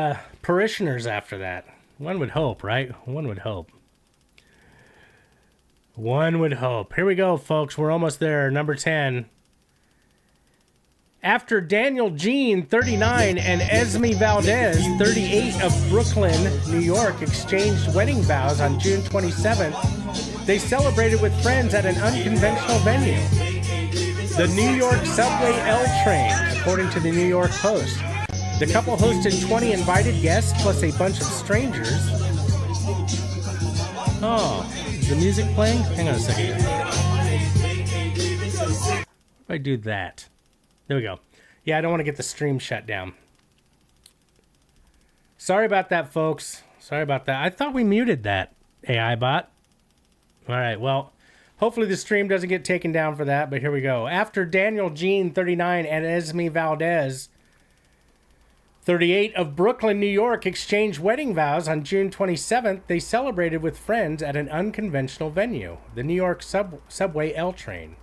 parishioners after that. One would hope, right? One would hope. One would hope. Here we go, folks. We're almost there. Number 10. After Daniel Jean, 39, and Esme Valdez, 38, of Brooklyn, New York, exchanged wedding vows on June 27th, they celebrated with friends at an unconventional venue. The New York subway L train, according to the New York Post. The couple hosted 20 invited guests plus a bunch of strangers. Oh, is the music playing? Hang on a second. How do I do that? There we go. Yeah, I don't want to get the stream shut down. Sorry about that, folks. Sorry about that. I thought we muted that AI bot. All right, well, hopefully the stream doesn't get taken down for that, but here we go. After Daniel Jean, 39, and Esme Valdez, 38, of Brooklyn, New York, exchanged wedding vows on June 27th, they celebrated with friends at an unconventional venue, the New York subway L train,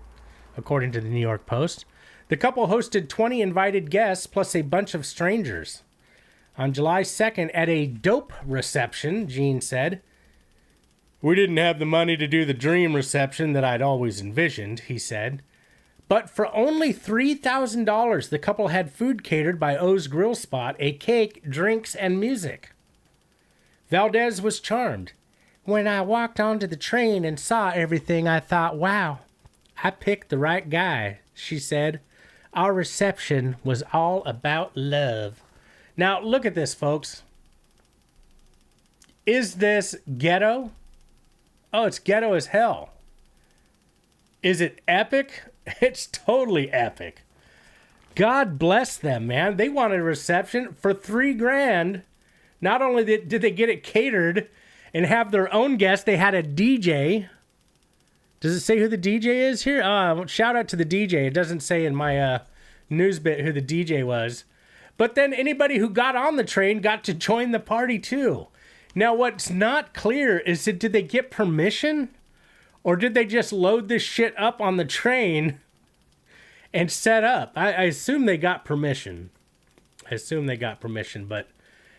according to the New York Post. The couple hosted 20 invited guests plus a bunch of strangers. On July 2nd, at a dope reception, Jean said, "We didn't have the money to do the dream reception that I'd always envisioned," he said. But for only $3,000, the couple had food catered by O's Grill Spot, a cake, drinks, and music. Valdez was charmed. "When I walked onto the train and saw everything, I thought, wow, I picked the right guy," she said. "Our reception was all about love." Now, look at this, folks. Is this ghetto? Oh, it's ghetto as hell. Is it epic? It's totally epic. God bless them, man. They wanted a reception for $3,000. Not only did they get it catered and have their own guests, they had a DJ. Does it say who the DJ is here? Shout out to the DJ. It doesn't say in my news bit who the DJ was. But then anybody who got on the train got to join the party too. Now, what's not clear is did they get permission? Or did they just load this shit up on the train and set up? I assume they got permission. But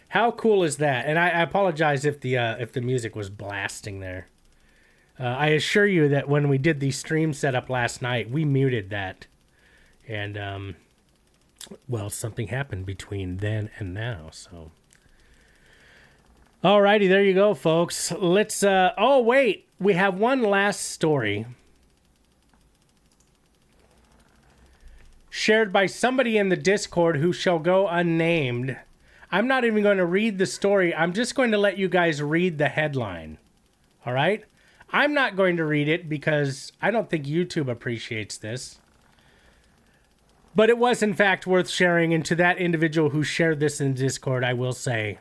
how cool is that? And I apologize if the music was blasting there. I assure you that when we did the stream setup last night, we muted that. And, well, something happened between then and now, so. Alrighty, there you go, folks. Let's, oh, wait. We have one last story. Shared by somebody in the Discord who shall go unnamed. I'm not even going to read the story. I'm just going to let you guys read the headline. All right? I'm not going to read it because I don't think YouTube appreciates this. But it was, in fact, worth sharing. And to that individual who shared this in Discord, I will say,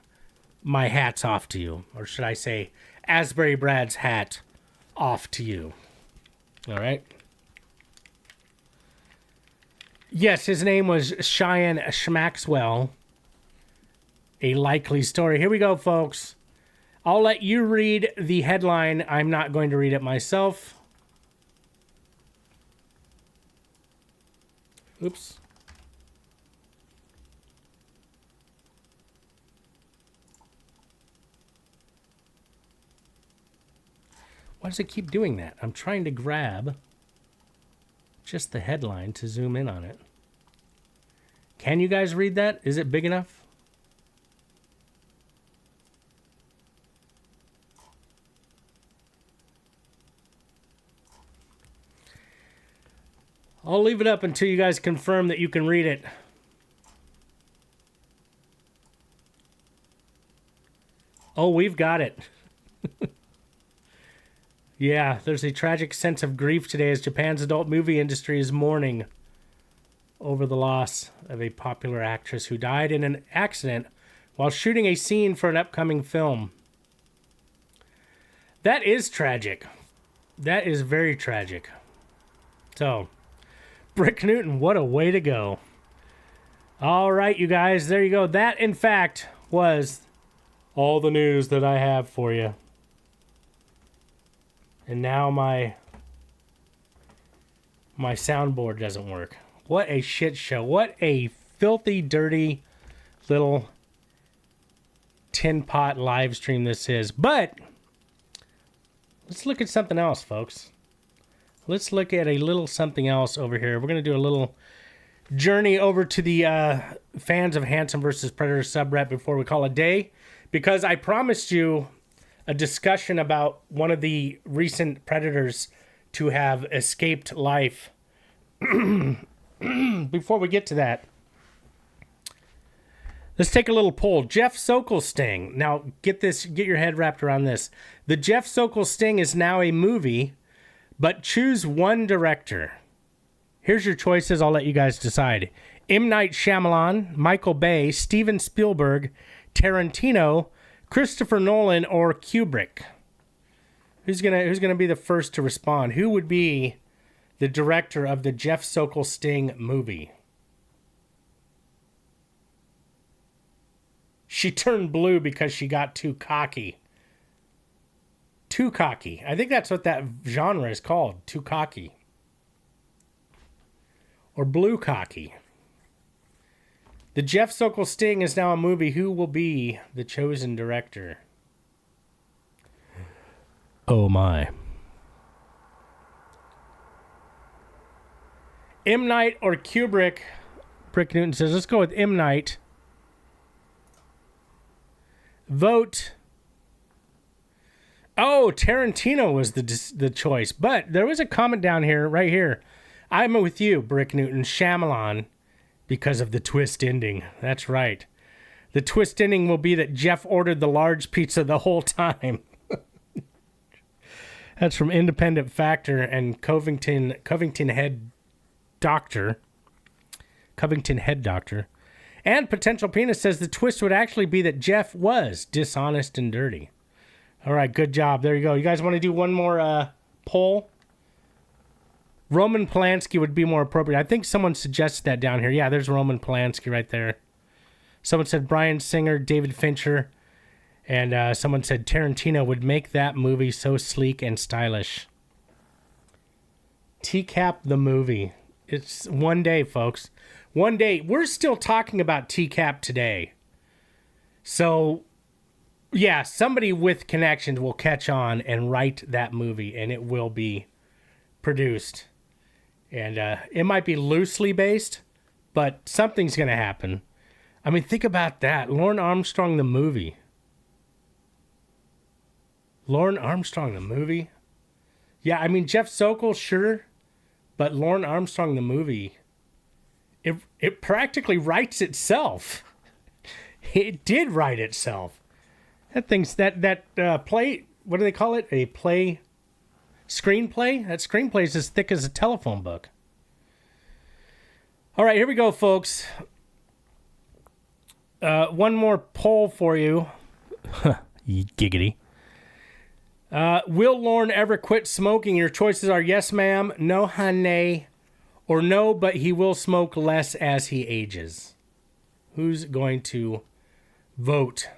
my hat's off to you. Or should I say, Asbury Brad's hat off to you. All right? Yes, his name was Cheyenne Schmaxwell. A likely story. Here we go, folks. I'll let you read the headline. I'm not going to read it myself. Oops. Why does it keep doing that? I'm trying to grab. just the headline to zoom in on it. Can you guys read that? Is it big enough? I'll leave it up until you guys confirm that you can read it. Oh, we've got it. Yeah, there's a tragic sense of grief today as Japan's adult movie industry is mourning over the loss of a popular actress who died in an accident while shooting a scene for an upcoming film. That is tragic. That is very tragic. So, Brick Newton, what a way to go. All right, you guys, there you go. That, in fact, was all the news that I have for you. And now my soundboard doesn't work. What a shit show. What a filthy, dirty little tin pot live stream this is. But let's look at something else, folks. Let's look at a little something else over here. We're going to do a little journey over to the fans of Handsome vs. Predator subreddit before we call it a day. Because I promised you a discussion about one of the recent predators to have escaped life. Before we get to that, let's take a little poll. Jeff Sokol's Sting. Now, get your head wrapped around this. The Jeff Sokol Sting is now a movie, but choose one director. Here's your choices. I'll let you guys decide. M. Night Shyamalan, Michael Bay, Steven Spielberg, Tarantino, Christopher Nolan, or Kubrick. Who's gonna be the first to respond? Who would be the director of the Jeff Sokol Sting movie? She turned blue because she got too cocky. Too cocky. I think that's what that genre is called. Too cocky. Or blue cocky. The Jeff Sokol Sting is now a movie. Who will be the chosen director? Oh my. M. Night or Kubrick? Brick Newton says, let's go with M. Night. Vote. Oh, Tarantino was the choice. But there was a comment down here, right here. I'm with you, Brick Newton. Shyamalan. Because of the twist ending. That's right. The twist ending will be that Jeff ordered the large pizza the whole time. That's from Independent Factor and Covington Head Doctor. Covington Head Doctor. And Potential Penis says the twist would actually be that Jeff was dishonest and dirty. All right, good job. There you go. You guys want to do one more poll? Roman Polanski would be more appropriate. I think someone suggested that down here. Yeah, there's Roman Polanski right there. Someone said Bryan Singer, David Fincher, and someone said Tarantino would make that movie so sleek and stylish. TCAP the movie. It's one day, folks. One day. We're still talking about TCAP today. So, yeah, somebody with connections will catch on and write that movie, and it will be produced. And it might be loosely based, but something's going to happen. I mean, think about that. Lauren Armstrong, the movie. Lauren Armstrong, the movie? Yeah, I mean, Jeff Sokol, sure. But Lauren Armstrong, the movie, it practically writes itself. It did write itself. That thing's, that play, what do they call it? A play... Screenplay? That screenplay is as thick as a telephone book. All right, here we go, folks. One more poll for you. Giggity. Will Lorne ever quit smoking? Your choices are yes, ma'am, no, honey, or no, but he will smoke less as he ages. Who's going to vote?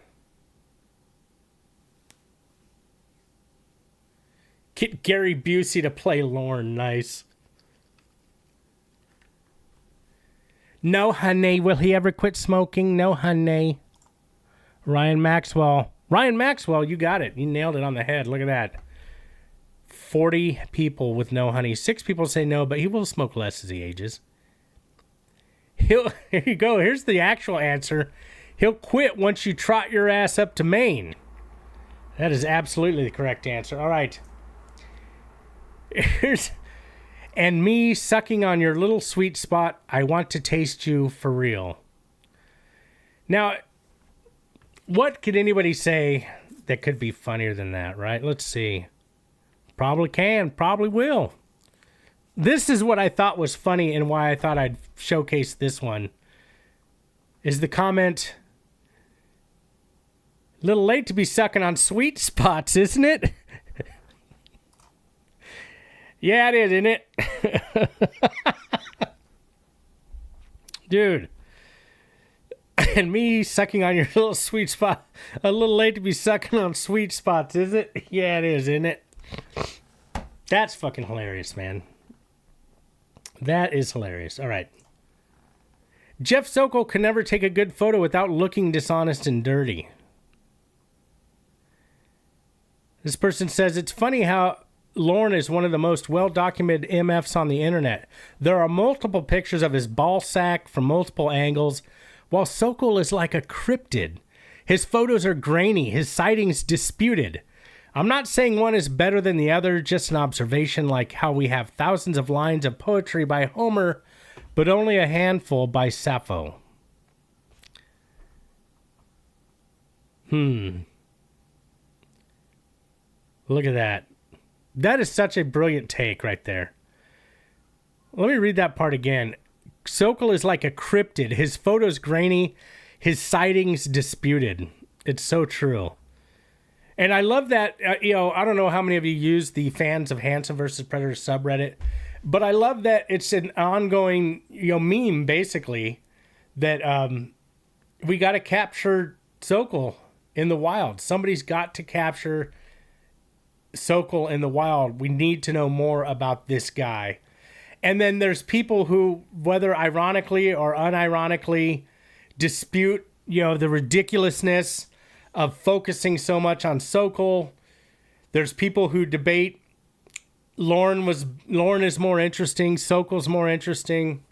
Get Gary Busey to play Lorne. Nice. No, honey. Will he ever quit smoking? No, honey. Ryan Maxwell. Ryan Maxwell, you got it. You nailed it on the head. Look at that. 40 people with no honey. 6 people say no, but he will smoke less as he ages. Here you go. Here's the actual answer. He'll quit once you trot your ass up to Maine. That is absolutely the correct answer. All right. And me sucking on your little sweet spot. I want to taste you for real. Now, what could anybody say that could be funnier than that, right? Let's see. Probably can, probably will. This is what I thought was funny and why I thought I'd showcase this one. Is the comment, a little late to be sucking on sweet spots, isn't it? Yeah, it is, isn't it? Dude. And me sucking on your little sweet spot. A little late to be sucking on sweet spots, is it? Yeah, it is, isn't it? That's fucking hilarious, man. That is hilarious. All right. Jeff Sokol can never take a good photo without looking dishonest and dirty. This person says, it's funny how Lorne is one of the most well-documented MFs on the internet. There are multiple pictures of his ball sack from multiple angles, while Sokol is like a cryptid. His photos are grainy, his sightings disputed. I'm not saying one is better than the other, just an observation like how we have thousands of lines of poetry by Homer, but only a handful by Sappho. Look at that. That is such a brilliant take right there. Let me read that part again. Sokol is like a cryptid. His photos grainy, his sightings disputed. It's so true. And I love that, I don't know how many of you use the Fans of Hansen versus Predator subreddit, but I love that it's an ongoing, meme, basically, that we got to capture Sokol in the wild. Somebody's got to capture Sokol in the wild. We need to know more about this guy. And then there's people who, whether ironically or unironically, dispute, the ridiculousness of focusing so much on Sokol. There's people who debate Lorne is more interesting, Sokol's more interesting.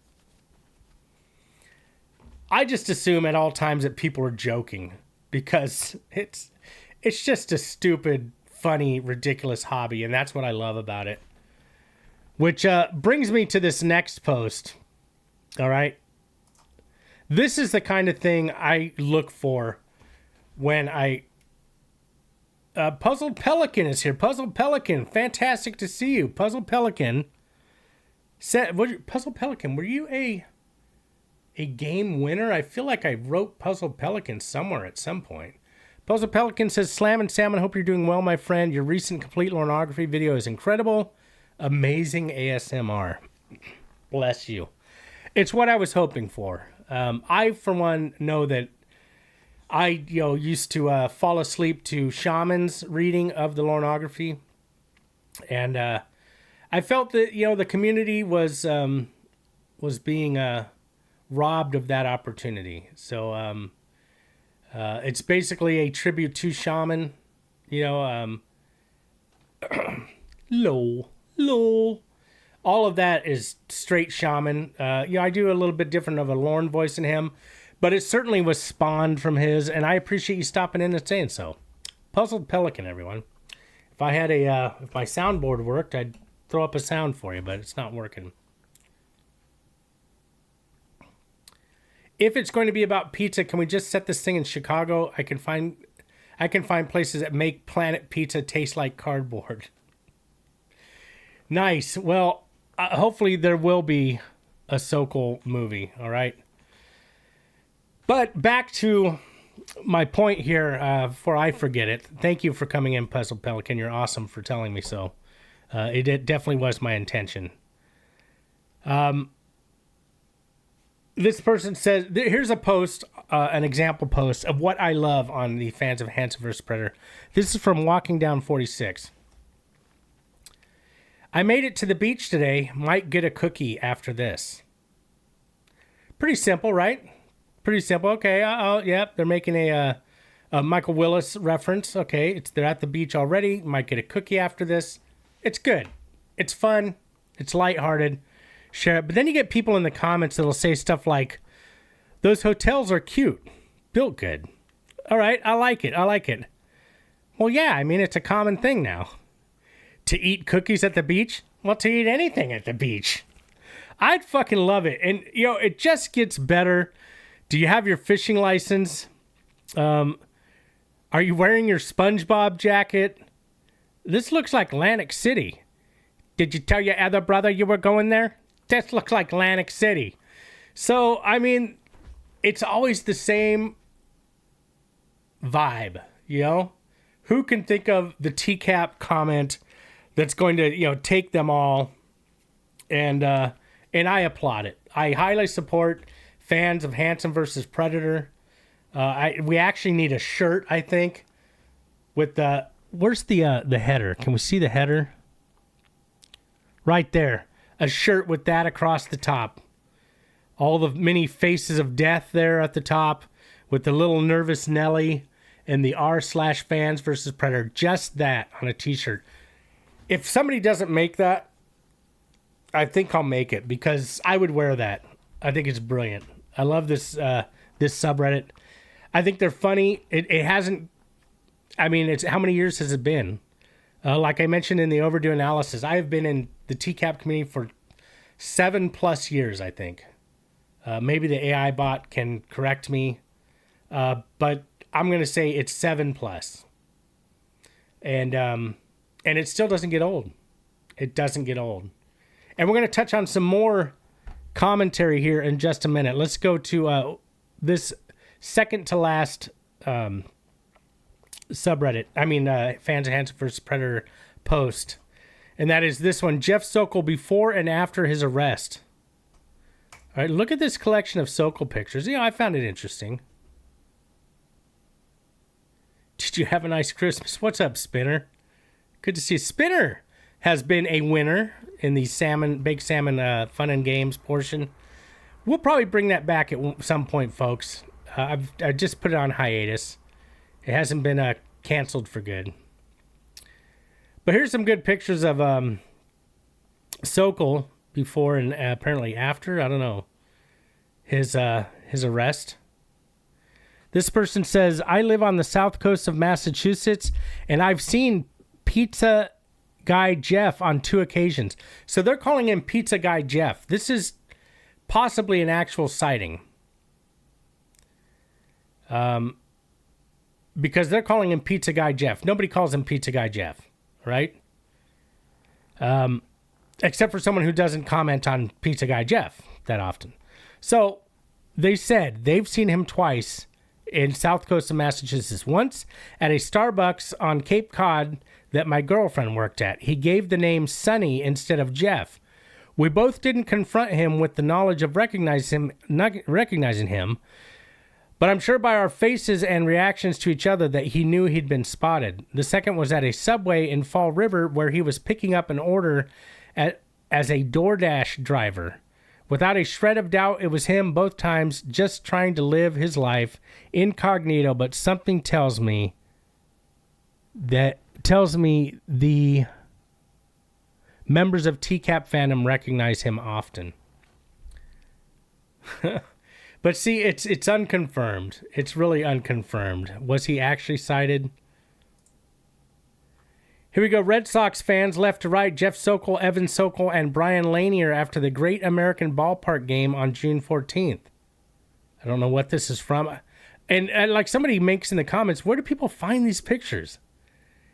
I just assume at all times that people are joking because it's just a stupid, funny, ridiculous hobby, and that's what I love about it. Which brings me to this next post. All right. This is the kind of thing I look for when Puzzled Pelican is here. Puzzled Pelican, fantastic to see you. Puzzled Pelican. Puzzled Pelican, were you a game winner? I feel like I wrote Puzzled Pelican somewhere at some point. Puzzled Pelican says, Slam and Salmon, hope you're doing well, my friend. Your recent complete lornography video is incredible. Amazing ASMR. Bless you. It's what I was hoping for. I, for one, know that I used to fall asleep to Shaman's reading of the lornography. And I felt that, the community was being robbed of that opportunity. So it's basically a tribute to Shaman. Lol. All of that is straight Shaman. I do a little bit different of a Lorne voice in him, but it certainly was spawned from his, and I appreciate you stopping in and saying so. Puzzled Pelican, everyone. If I had if my soundboard worked, I'd throw up a sound for you, but it's not working. If it's going to be about pizza, can we just set this thing in Chicago? I can find places that make Planet Pizza taste like cardboard. Nice. Well, hopefully there will be a Sokol movie, all right? But back to my point here, before I forget it. Thank you for coming in, Puzzle Pelican. You're awesome for telling me so. It definitely was my intention. This person says, here's a post, an example post of what I love on the Fans of Hansen vs. Predator. This is from Walking Down 46. I made it to the beach today. Might get a cookie after this. Pretty simple, right? Pretty simple. Okay. Yep. They're making a Michael Willis reference. Okay. They're at the beach already. Might get a cookie after this. It's good. It's fun. It's lighthearted. Share it. But then you get people in the comments that'll say stuff like, those hotels are cute. Built good. All right, I like it. I like it. Well, yeah, I mean, it's a common thing now. To eat cookies at the beach? Well, to eat anything at the beach. I'd fucking love it. And, you know, it just gets better. Do you have your fishing license? Are you wearing your SpongeBob jacket? This looks like Atlantic City. Did you tell your other brother you were going there? This looks like Atlantic City. So, I mean, it's always the same vibe, you know? Who can think of the TCAP comment that's going to, you know, take them all? And I applaud it. I highly support fans of Handsome versus Predator. We actually need a shirt, I think, with the... Where's the header? Can we see the header? Right there. A shirt with that across the top. All the many faces of death there at the top with the little nervous Nelly and the r/fans versus Predator. Just that on a t-shirt. If somebody doesn't make that, I think I'll make it because I would wear that. I think it's brilliant. I love this subreddit. I think they're funny. It hasn't... I mean, it's how many years has it been? Like I mentioned in the overdue analysis, I have been in the TCAP community for 7+ years, I think. Maybe the AI bot can correct me, but I'm going to say it's 7+. And it still doesn't get old. It doesn't get old. And we're going to touch on some more commentary here in just a minute. Let's go to this second to last subreddit. I mean, fans of Handsome vs. Predator post. And that is this one, Jeff Sokol before and after his arrest. All right, look at this collection of Sokol pictures. You know, I found it interesting. Did you have a nice Christmas? What's up, Spinner? Good to see you. Spinner has been a winner in the baked salmon fun and games portion. We'll probably bring that back at some point, folks. I just put it on hiatus. It hasn't been canceled for good. But here's some good pictures of Sokol before and apparently after. I don't know. His arrest. This person says, I live on the south coast of Massachusetts, and I've seen Pizza Guy Jeff on 2 occasions. So they're calling him Pizza Guy Jeff. This is possibly an actual sighting. Because they're calling him Pizza Guy Jeff. Nobody calls him Pizza Guy Jeff, right? Except for someone who doesn't comment on Pizza Guy Jeff that often. So they said they've seen him twice in south coast of Massachusetts. Once at a Starbucks on Cape Cod that my girlfriend worked at. He gave the name Sonny instead of Jeff. We both didn't confront him with the knowledge of recognizing him, but I'm sure by our faces and reactions to each other that he knew he'd been spotted. The second was at a Subway in Fall River where he was picking up an order as a DoorDash driver. Without a shred of doubt, it was him both times, just trying to live his life incognito, but something tells me the members of TCAP fandom recognize him often. But see, it's unconfirmed. It's really unconfirmed. Was he actually sighted? Here we go. Red Sox fans left to right. Jeff Sokol, Evan Sokol, and Brian Lanier after the Great American Ballpark game on June 14th. I don't know what this is from. And like somebody makes in the comments, where do people find these pictures?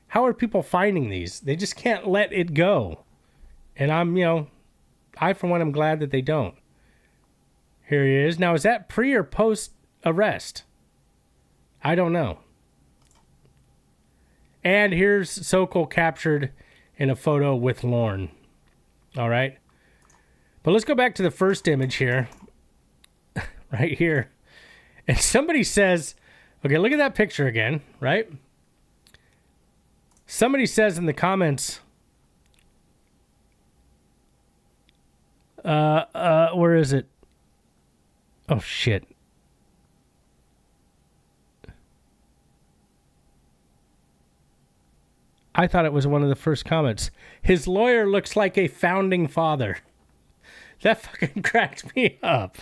How are people finding these? They just can't let it go. And I for one am glad that they don't. Here he is. Now, is that pre or post arrest? I don't know. And here's Sokol captured in a photo with Lorne. All right. But let's go back to the first image here. Right here. And somebody says, okay, look at that picture again, right? Somebody says in the comments, where is it? Oh, shit. I thought it was one of the first comments. His lawyer looks like a founding father. That fucking cracked me up.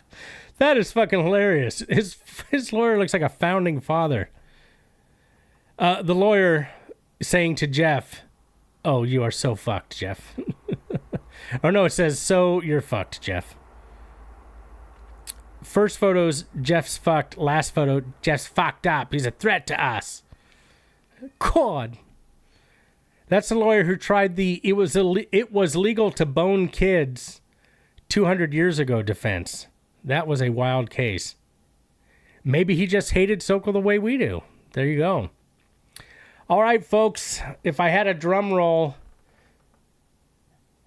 That is fucking hilarious. His lawyer looks like a founding father. The lawyer saying to Jeff, "Oh, you are so fucked, Jeff." Or no, it says, "So you're fucked, Jeff." First photos, Jeff's fucked. Last photo, Jeff's fucked up. He's a threat to us. God. That's the lawyer who tried the it was legal to bone kids 200 years ago defense. That was a wild case. Maybe he just hated Sokol the way we do. There you go. All right, folks. If I had a drum roll,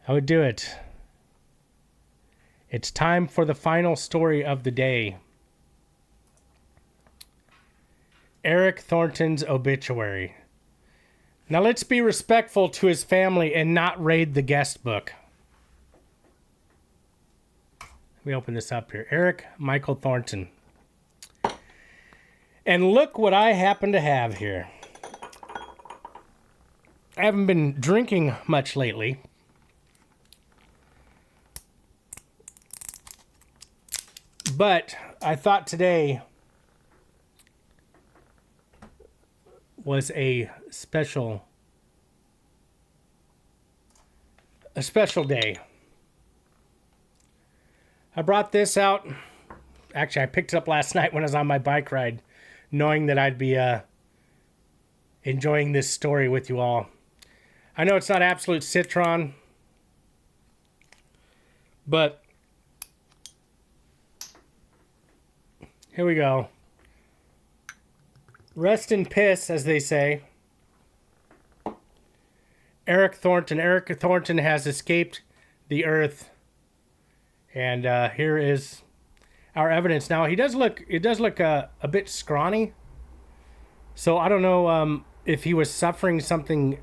I would do it. It's time for the final story of the day. Eric Thornton's obituary. Now let's be respectful to his family and not raid the guest book. Let me open this up here. Eric Michael Thornton. And look what I happen to have here. I haven't been drinking much lately. But I thought today was a special day. I brought this out. Actually, I picked it up last night when I was on my bike ride, knowing that I'd be enjoying this story with you all. I know it's not Absolute Citron, but here we go. Rest in piss, as they say. Eric Thornton. Eric Thornton has escaped the earth. And here is our evidence. Now, it does look a bit scrawny. So I don't know if he was suffering something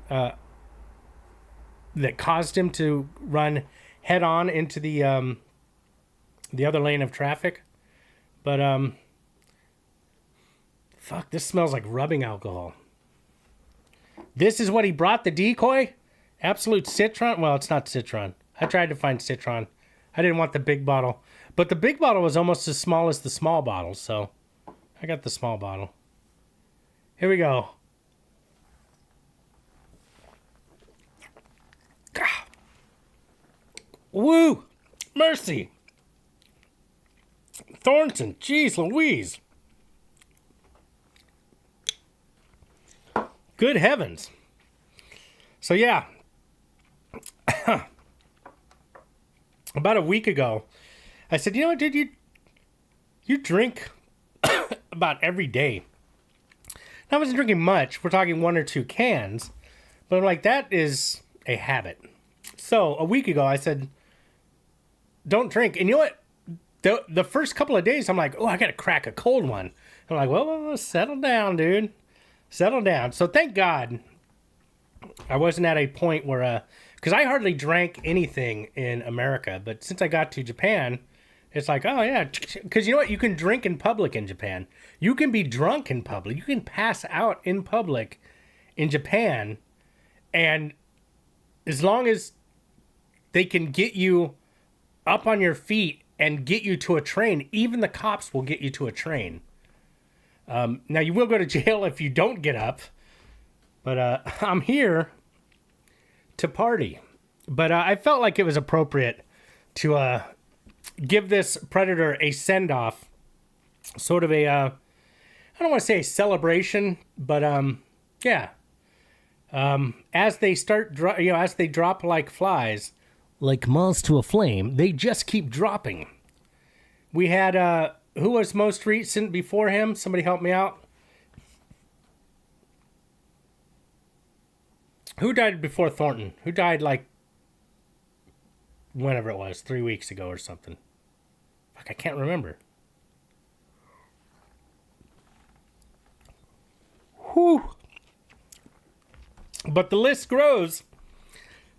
that caused him to run head on into the other lane of traffic. But fuck, this smells like rubbing alcohol. This is what he brought, the decoy? Absolute Citron? Well, it's not Citron. I tried to find Citron. I didn't want the big bottle. But the big bottle was almost as small as the small bottle, so I got the small bottle. Here we go. Ah. Woo! Mercy! Thornton, jeez Louise. Good heavens. So yeah, about a week ago, I said, you know what, dude, you drink about every day. I wasn't drinking much. We're talking 1 or 2 cans. But I'm like, that is a habit. So a week ago, I said, don't drink. And you know what? The first couple of days, I'm like, oh, I got to crack a cold one. I'm like, well, settle down, dude. Settle down. So thank God I wasn't at a point where, because I hardly drank anything in America. But since I got to Japan, it's like, oh, yeah. Because you know what? You can drink in public in Japan. You can be drunk in public. You can pass out in public in Japan. And as long as they can get you up on your feet and get you to a train, even the cops will get you to a train. Now, you will go to jail if you don't get up. But I'm here to party. But I felt like it was appropriate to give this predator a send-off. Sort of a, I don't want to say a celebration, but yeah. As they start, as they drop like flies, like moths to a flame, they just keep dropping. We had, who was most recent before him? Somebody help me out. Who died before Thornton? Who died like, whenever it was, 3 weeks ago or something? Fuck, I can't remember. Whew. But the list grows.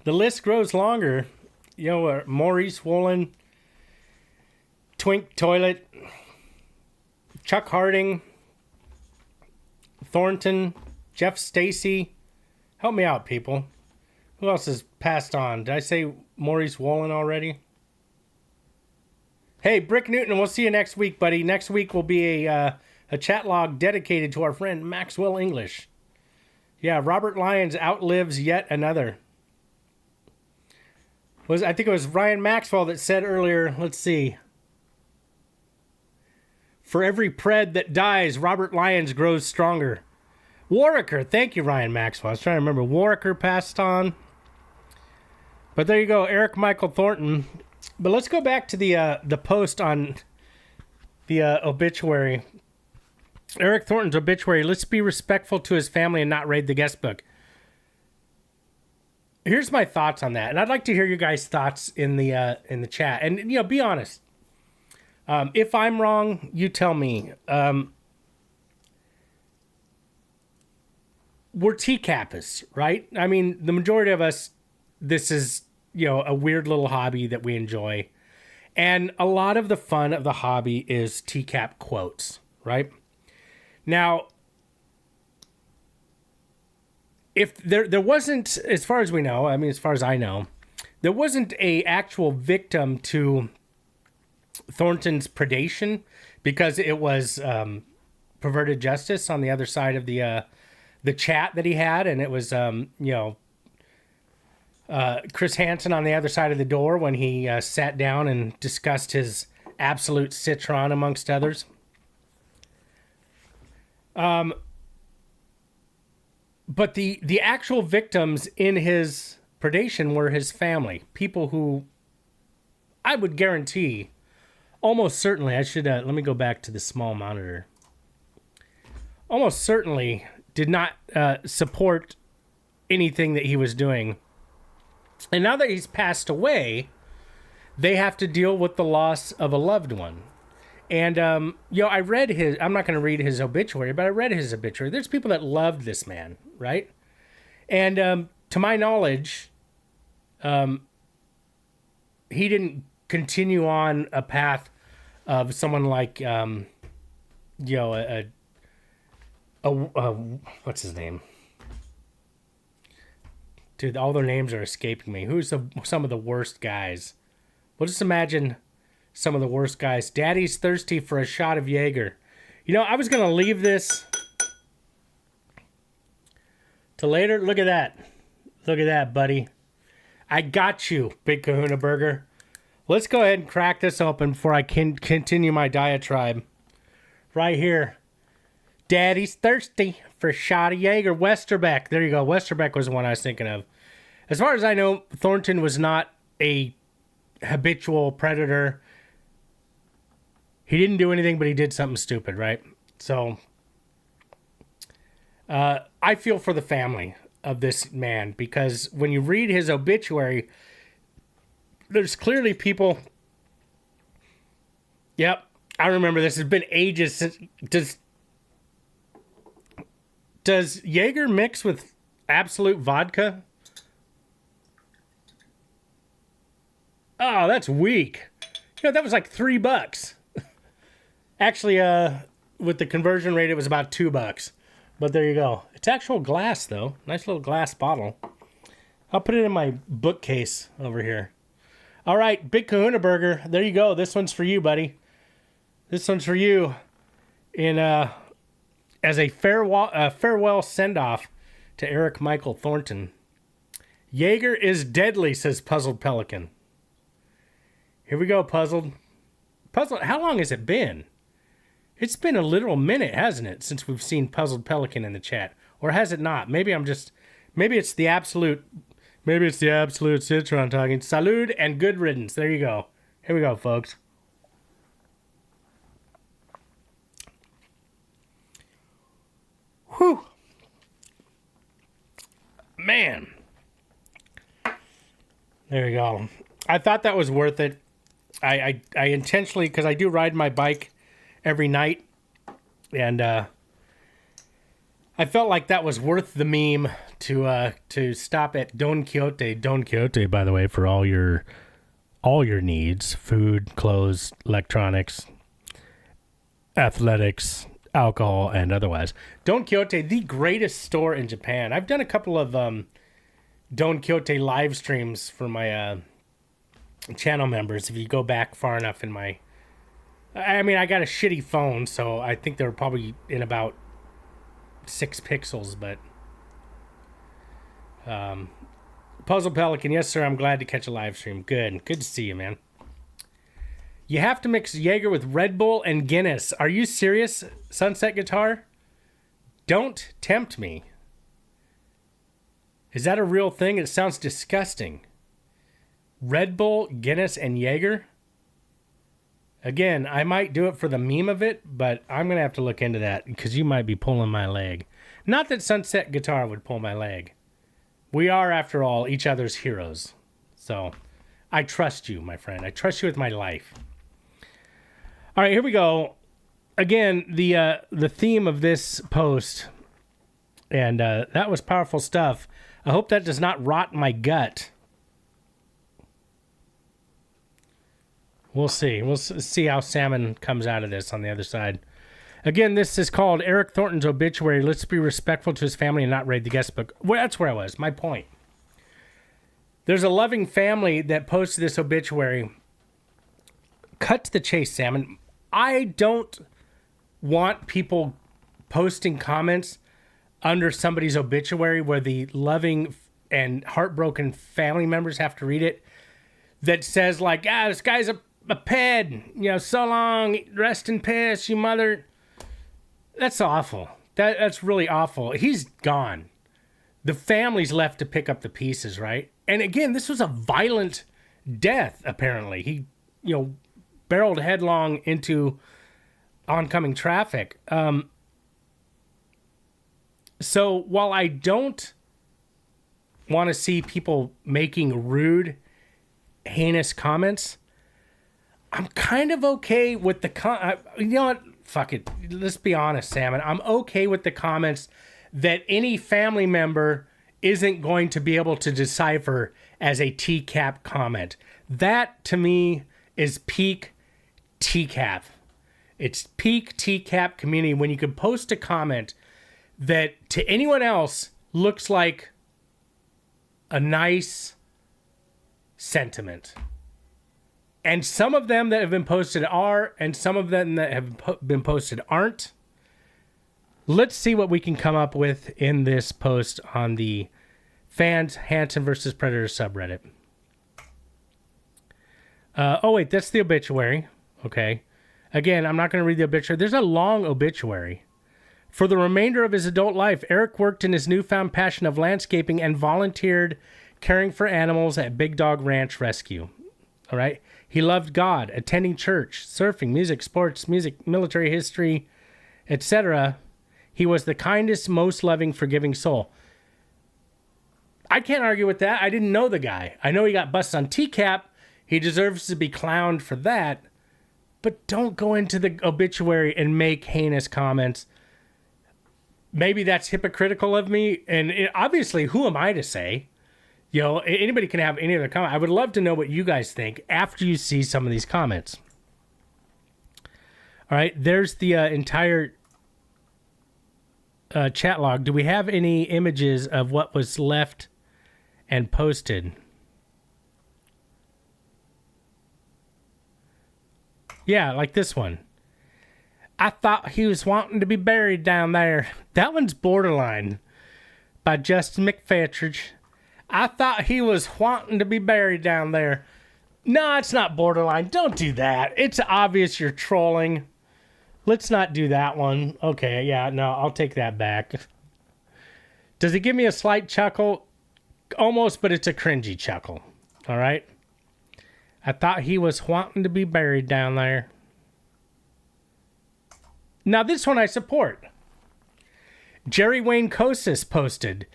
The list grows longer. You know, Maurice Woolen, Twink Toilet, Chuck Harding, Thornton, Jeff Stacy. Help me out, people. Who else has passed on? Did I say Maurice Wolin already? Hey, Brick Newton, we'll see you next week, buddy. Next week will be a chat log dedicated to our friend Maxwell English. Yeah, Robert Lyons outlives yet another. I think it was Ryan Maxwell that said earlier, let's see. For every pred that dies, Robert Lyons grows stronger. Warwicker, thank you, Ryan Maxwell. I was trying to remember. Warwicker passed on. But there you go, Eric Michael Thornton. But let's go back to the post on the obituary. Eric Thornton's obituary. Let's be respectful to his family and not raid the guest book. Here's my thoughts on that, and I'd like to hear you guys' thoughts in the chat. And be honest. If I'm wrong, you tell me. We're TCAPists, right? I mean, the majority of us, this is, a weird little hobby that we enjoy. And a lot of the fun of the hobby is TCAP quotes, right? Now, if there wasn't, as far as we know, as far as I know, there wasn't a actual victim to Thornton's predation because it was perverted justice on the other side of the chat that he had, and it was Chris Hansen on the other side of the door when he sat down and discussed his absolute citron amongst others. But the actual victims in his predation were his family, people who I would guarantee, almost certainly, let me go back to the small monitor. Almost certainly did not support anything that he was doing. And now that he's passed away, they have to deal with the loss of a loved one. And, I read I'm not going to read his obituary, but I read his obituary. There's people that loved this man, right? And to my knowledge, he didn't continue on a path of someone like, what's his name? Dude, all their names are escaping me. Who's some of the worst guys? Well, just imagine some of the worst guys. Daddy's thirsty for a shot of Jaeger. I was going to leave this to later. Look at that. Look at that, buddy. I got you, Big Kahuna Burger. Let's go ahead and crack this open before I can continue my diatribe. Right here. Daddy's thirsty for a shot of Jaeger. Westerbeck. There you go. Westerbeck was the one I was thinking of. As far as I know, Thornton was not a habitual predator. He didn't do anything, but he did something stupid, right? So, I feel for the family of this man, because when you read his obituary, there's clearly people... Yep, I remember this. It's been ages since... Does Jaeger mix with Absolute vodka? Oh, that's weak. That was like $3. Actually, with the conversion rate, it was about $2. But there you go. It's actual glass, though. Nice little glass bottle. I'll put it in my bookcase over here. All right, Big Kahuna Burger. There you go. This one's for you, buddy. This one's for you. As a farewell send-off to Eric Michael Thornton. Jaeger is deadly, says Puzzled Pelican. Here we go, Puzzled. Puzzled, how long has it been? It's been a literal minute, hasn't it, since we've seen Puzzled Pelican in the chat? Or has it not? Maybe it's the absolute citron talking. Salud and good riddance. There you go. Here we go, folks. Whew. Man. There you go. I thought that was worth it. I intentionally, because I do ride my bike every night, and I felt like that was worth the meme to stop at Don Quixote. Don Quixote, by the way, for all your needs: food, clothes, electronics, athletics, alcohol and otherwise. Don Quixote, the greatest store in Japan. I've done a couple of Don Quixote live streams for my channel members. If you go back far enough in my... I mean, I got a shitty phone, so I think they were probably in about 6 pixels, but... Puzzle Pelican, yes, sir, I'm glad to catch a live stream. Good to see you, man. You have to mix Jaeger with Red Bull and Guinness. Are you serious, Sunset Guitar? Don't tempt me. Is that a real thing? It sounds disgusting. Red Bull, Guinness, and Jaeger? Again, I might do it for the meme of it, but I'm going to have to look into that because you might be pulling my leg. Not that Sunset Guitar would pull my leg. We are, after all, each other's heroes. So, I trust you, my friend. I trust you with my life. All right, here we go. Again, the theme of this post, and that was powerful stuff. I hope that does not rot my gut. We'll see. We'll see how Salmon comes out of this on the other side. Again, this is called Eric Thornton's Obituary. Let's be respectful to his family and not raid the guest book. Well, that's where I was. My point. There's a loving family that posted this obituary. Cut to the chase, Salmon. I don't want people posting comments under somebody's obituary where the loving and heartbroken family members have to read it that says like, this guy's a ped, so long, rest in piss, you mother. That's awful. That's really awful. He's gone. The family's left to pick up the pieces, right? And again, this was a violent death, apparently. He, barreled headlong into oncoming traffic. So while I don't want to see people making rude, heinous comments, I'm kind of okay with the... you know what? Fuck it. Let's be honest, Salmon. I'm okay with the comments that any family member isn't going to be able to decipher as a TCAP comment. That, to me, is peak TCAP. It's peak TCAP community when you can post a comment that to anyone else looks like a nice sentiment. And some of them that have been posted are, and some of them that have been posted aren't. Let's see what we can come up with in this post on the Fans Hansen versus Predator subreddit. Wait, that's the obituary. Okay. Again, I'm not going to read the obituary. There's a long obituary. For the remainder of his adult life, Eric worked in his newfound passion of landscaping and volunteered caring for animals at Big Dog Ranch Rescue. All right. He loved God, attending church, surfing, music, sports, military history, etc. He was the kindest, most loving, forgiving soul. I can't argue with that. I didn't know the guy. I know he got busted on TCAP. He deserves to be clowned for that. But don't go into the obituary and make heinous comments. Maybe that's hypocritical of me. And obviously, who am I to say? Anybody can have any other comment. I would love to know what you guys think after you see some of these comments. All right, there's the entire chat log. Do we have any images of what was left and posted? Yeah, like this one. I thought he was wanting to be buried down there. That one's borderline. By Justin McFetridge. I thought he was wanting to be buried down there. No, it's not borderline. Don't do that. It's obvious you're trolling. Let's not do that one. Okay, yeah, no, I'll take that back. Does it give me a slight chuckle? Almost, but it's a cringy chuckle. All right? I thought he was wanting to be buried down there. Now, this one I support. Jerry Wayne Kosis posted,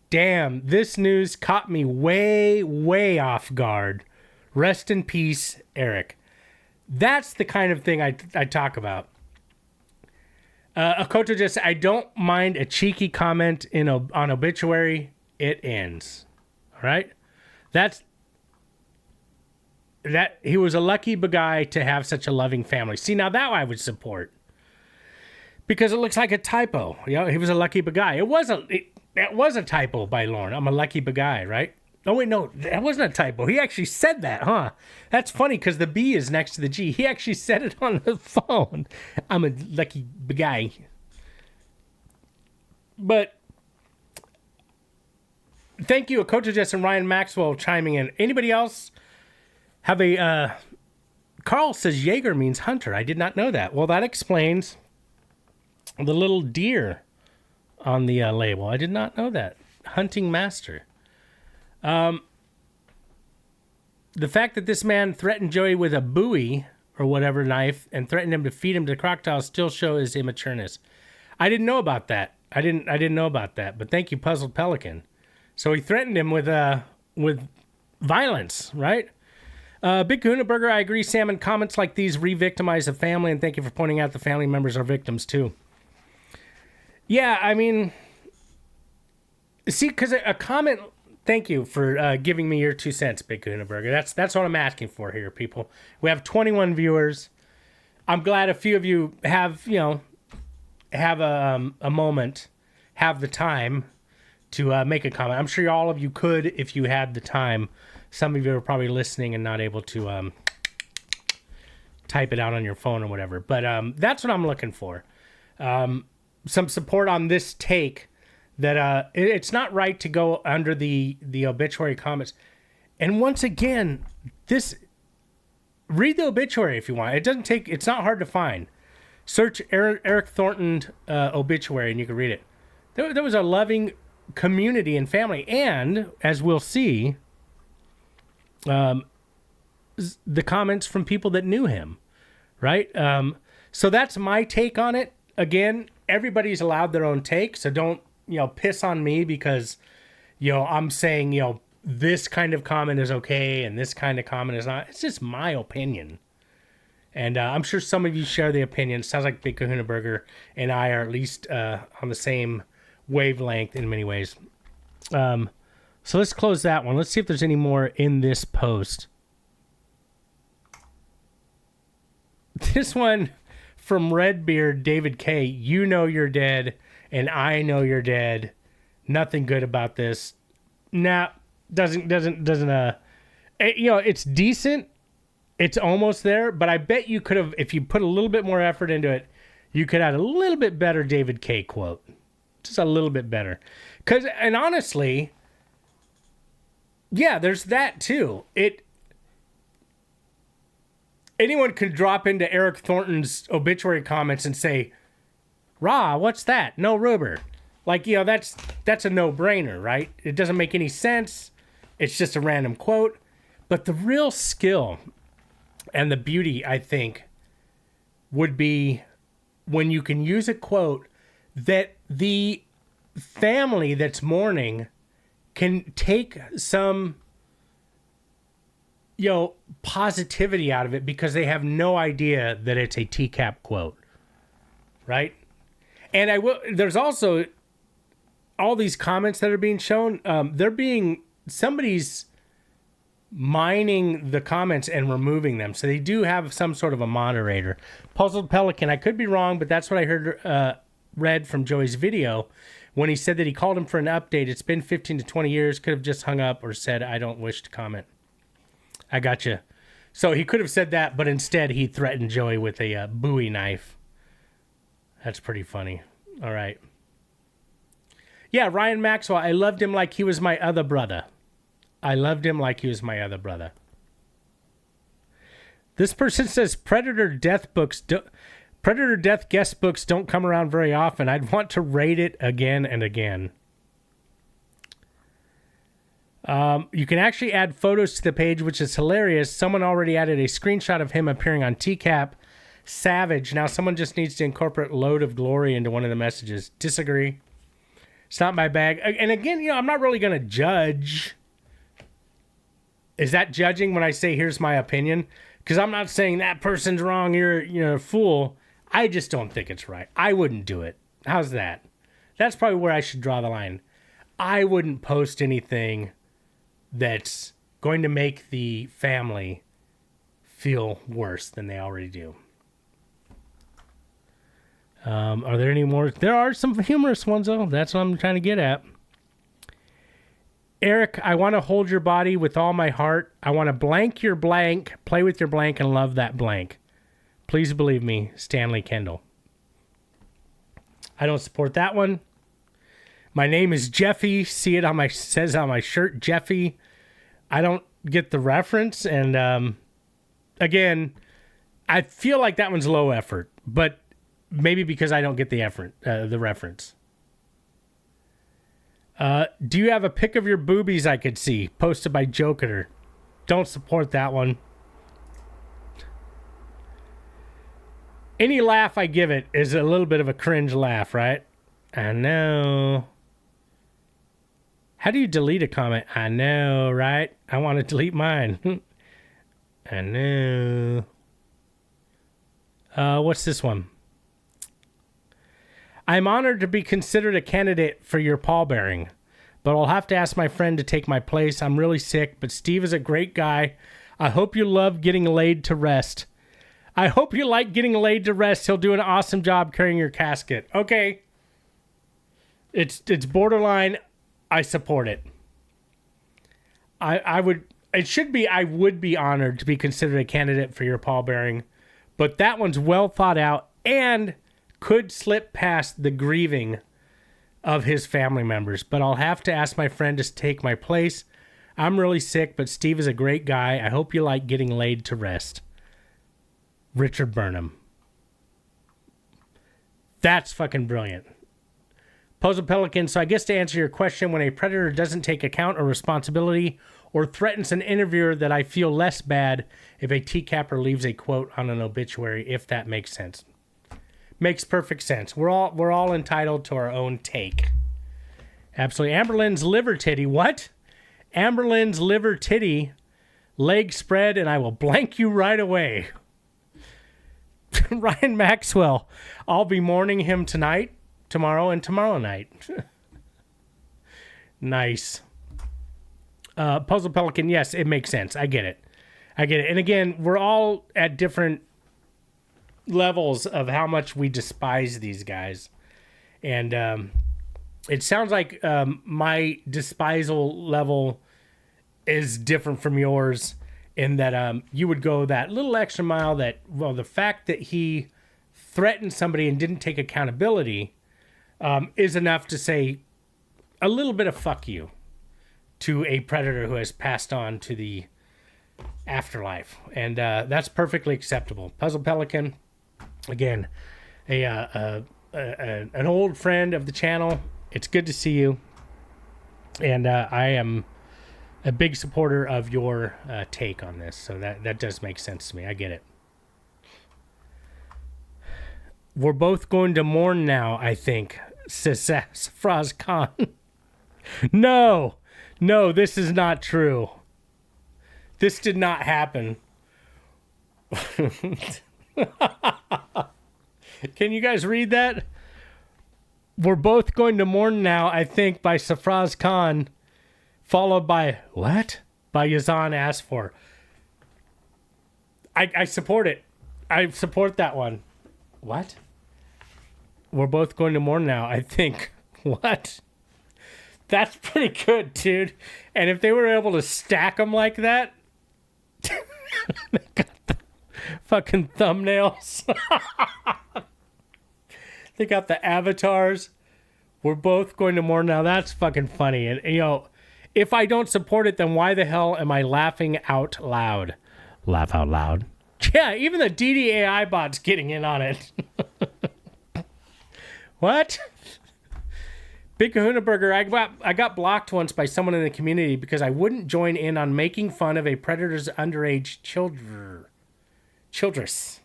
damn, this news caught me way, way off guard. Rest in peace, Eric. That's the kind of thing I talk about. Akoto just said, I don't mind a cheeky comment on obituary. It ends. All right? He was a lucky guy to have such a loving family. See, now that I would support. because it looks like a typo. You know, he was a lucky guy. That was a typo by Lauren. I'm a lucky guy, right? Oh, wait, no, that wasn't a typo. He actually said that, huh? That's funny because the B is next to the G. He actually said it on the phone. I'm a lucky guy. But thank you, Coach Jess and Ryan Maxwell chiming in. Anybody else have a... Carl says Jaeger means hunter. I did not know that. Well, that explains the little deer on the label. I did not know that. Hunting master. The fact that this man threatened Joey with a Bowie or whatever knife and threatened him to feed him to crocodiles still show his immatureness. I didn't know about that. I didn't know about that. But thank you, Puzzled Pelican. So he threatened him with violence, right? Big Kahuna Burger, I agree, Sam, and comments like these re-victimize a family, and thank you for pointing out the family members are victims too. Yeah, I mean, see, because a comment, thank you for giving me your 2 cents, Big Kahuna Burger. That's what I'm asking for here, people. We have 21 viewers. I'm glad a few of you have, have a moment, have the time to make a comment. I'm sure all of you could if you had the time. Some of you are probably listening and not able to type it out on your phone or whatever. But that's what I'm looking for. Some support on this take that it's not right to go under the obituary comments. And once again, read the obituary if you want. It's not hard to find. Search Eric Thornton obituary and you can read it. There was a loving community and family. And as we'll see, the comments from people that knew him, right? So that's my take on it. Again, everybody's allowed their own take, so don't, piss on me because, I'm saying, this kind of comment is okay and this kind of comment is not. It's just my opinion. And I'm sure some of you share the opinion. It sounds like Big Kahuna Burger and I are at least on the same wavelength in many ways. So let's close that one. Let's see if there's any more in this post. This one from Redbeard David K. You know you're dead, and I know you're dead. Nothing good about this. Nah, doesn't. It's decent. It's almost there, but I bet you could have, if you put a little bit more effort into it, you could add a little bit better David K. quote. Just a little bit better. And honestly, yeah, there's that too. Anyone could drop into Eric Thornton's obituary comments and say, "Rah, what's that? No rubber." Like, that's a no-brainer, right? It doesn't make any sense. It's just a random quote. But the real skill and the beauty, I think, would be when you can use a quote that the family that's mourning can take some, positivity out of it because they have no idea that it's a TCAP quote, right? And there's also all these comments that are being shown. Somebody's mining the comments and removing them. So they do have some sort of a moderator. Puzzled Pelican, I could be wrong, but that's what I heard read from Joey's video when he said that he called him for an update. It's been 15 to 20 years. Could have just hung up or said, "I don't wish to comment." I gotcha. So he could have said that, but instead he threatened Joey with a Bowie knife. That's pretty funny. All right. Yeah, Ryan Maxwell, I loved him like he was my other brother. This person says Predator Death guest books don't come around very often. I'd want to rate it again and again. You can actually add photos to the page, which is hilarious. Someone already added a screenshot of him appearing on TCAP. Savage. Now someone just needs to incorporate Load of Glory into one of the messages. Disagree. It's not my bag. And again, I'm not really going to judge. Is that judging when I say here's my opinion? Because I'm not saying that person's wrong, you're a fool. I just don't think it's right. I wouldn't do it. How's that? That's probably where I should draw the line. I wouldn't post anything that's going to make the family feel worse than they already do. Are there any more? There are some humorous ones, though. That's what I'm trying to get at. Eric, I want to hold your body with all my heart. I want to blank your blank, play with your blank, and love that blank. Please believe me, Stanley Kendall. I don't support that one. My name is Jeffy. See it on my says on my shirt, Jeffy. I don't get the reference, and again, I feel like that one's low effort, but maybe because I don't get the effort, the reference. Do you have a pic of your boobies I could see? Posted by Joker. Don't support that one. Any laugh I give it is a little bit of a cringe laugh, right? I know. How do you delete a comment? I know, right? I want to delete mine. I know. What's this one? I'm honored to be considered a candidate for your pallbearing, but I'll have to ask my friend to take my place. I'm really sick, but Steve is a great guy. I hope you love getting laid to rest. I hope you like getting laid to rest. He'll do an awesome job carrying your casket. Okay. It's borderline. I support it. I would be honored to be considered a candidate for your pallbearing, but that one's well thought out and could slip past the grieving of his family members. But I'll have to ask my friend to take my place. I'm really sick, but Steve is a great guy. I hope you like getting laid to rest. Richard Burnham. That's fucking brilliant. Puzzle Pelican, so I guess to answer your question, when a predator doesn't take account or responsibility or threatens an interviewer, that I feel less bad if a TCAPper leaves a quote on an obituary, if that makes sense. Makes perfect sense. We're all entitled to our own take. Absolutely. Amberlynn's liver titty. What? Amberlynn's liver titty, leg spread, and I will blank you right away. Ryan Maxwell. I'll be mourning him tonight, tomorrow, and tomorrow night. Nice. Puzzle Pelican, yes, it makes sense. I get it. And again, we're all at different levels of how much we despise these guys. And it sounds like my despisal level is different from yours, in that you would go that little extra mile that, well, the fact that he threatened somebody and didn't take accountability is enough to say a little bit of fuck you to a predator who has passed on to the afterlife. And that's perfectly acceptable. Puzzle Pelican, again, an old friend of the channel. It's good to see you. And I am a big supporter of your take on this. So that does make sense to me. I get it. We're both going to mourn now, I think, says Fraz Khan. No, this is not true. This did not happen. Can you guys read that? We're both going to mourn now, I think, by Safraz Khan, followed by what? By Yazan Asfor. I support it. I support that one. What? We're both going to mourn now, I think. What? That's pretty good, dude. And if they were able to stack them like that, they got the fucking thumbnails. They got the avatars. We're both going to mourn now. That's fucking funny. And, you know, if I don't support it, then why the hell am I laughing out loud? Laugh out loud. Yeah, even the DDAI bot's getting in on it. What? Big Kahuna Burger, I got blocked once by someone in the community because I wouldn't join in on making fun of a predator's underage childress.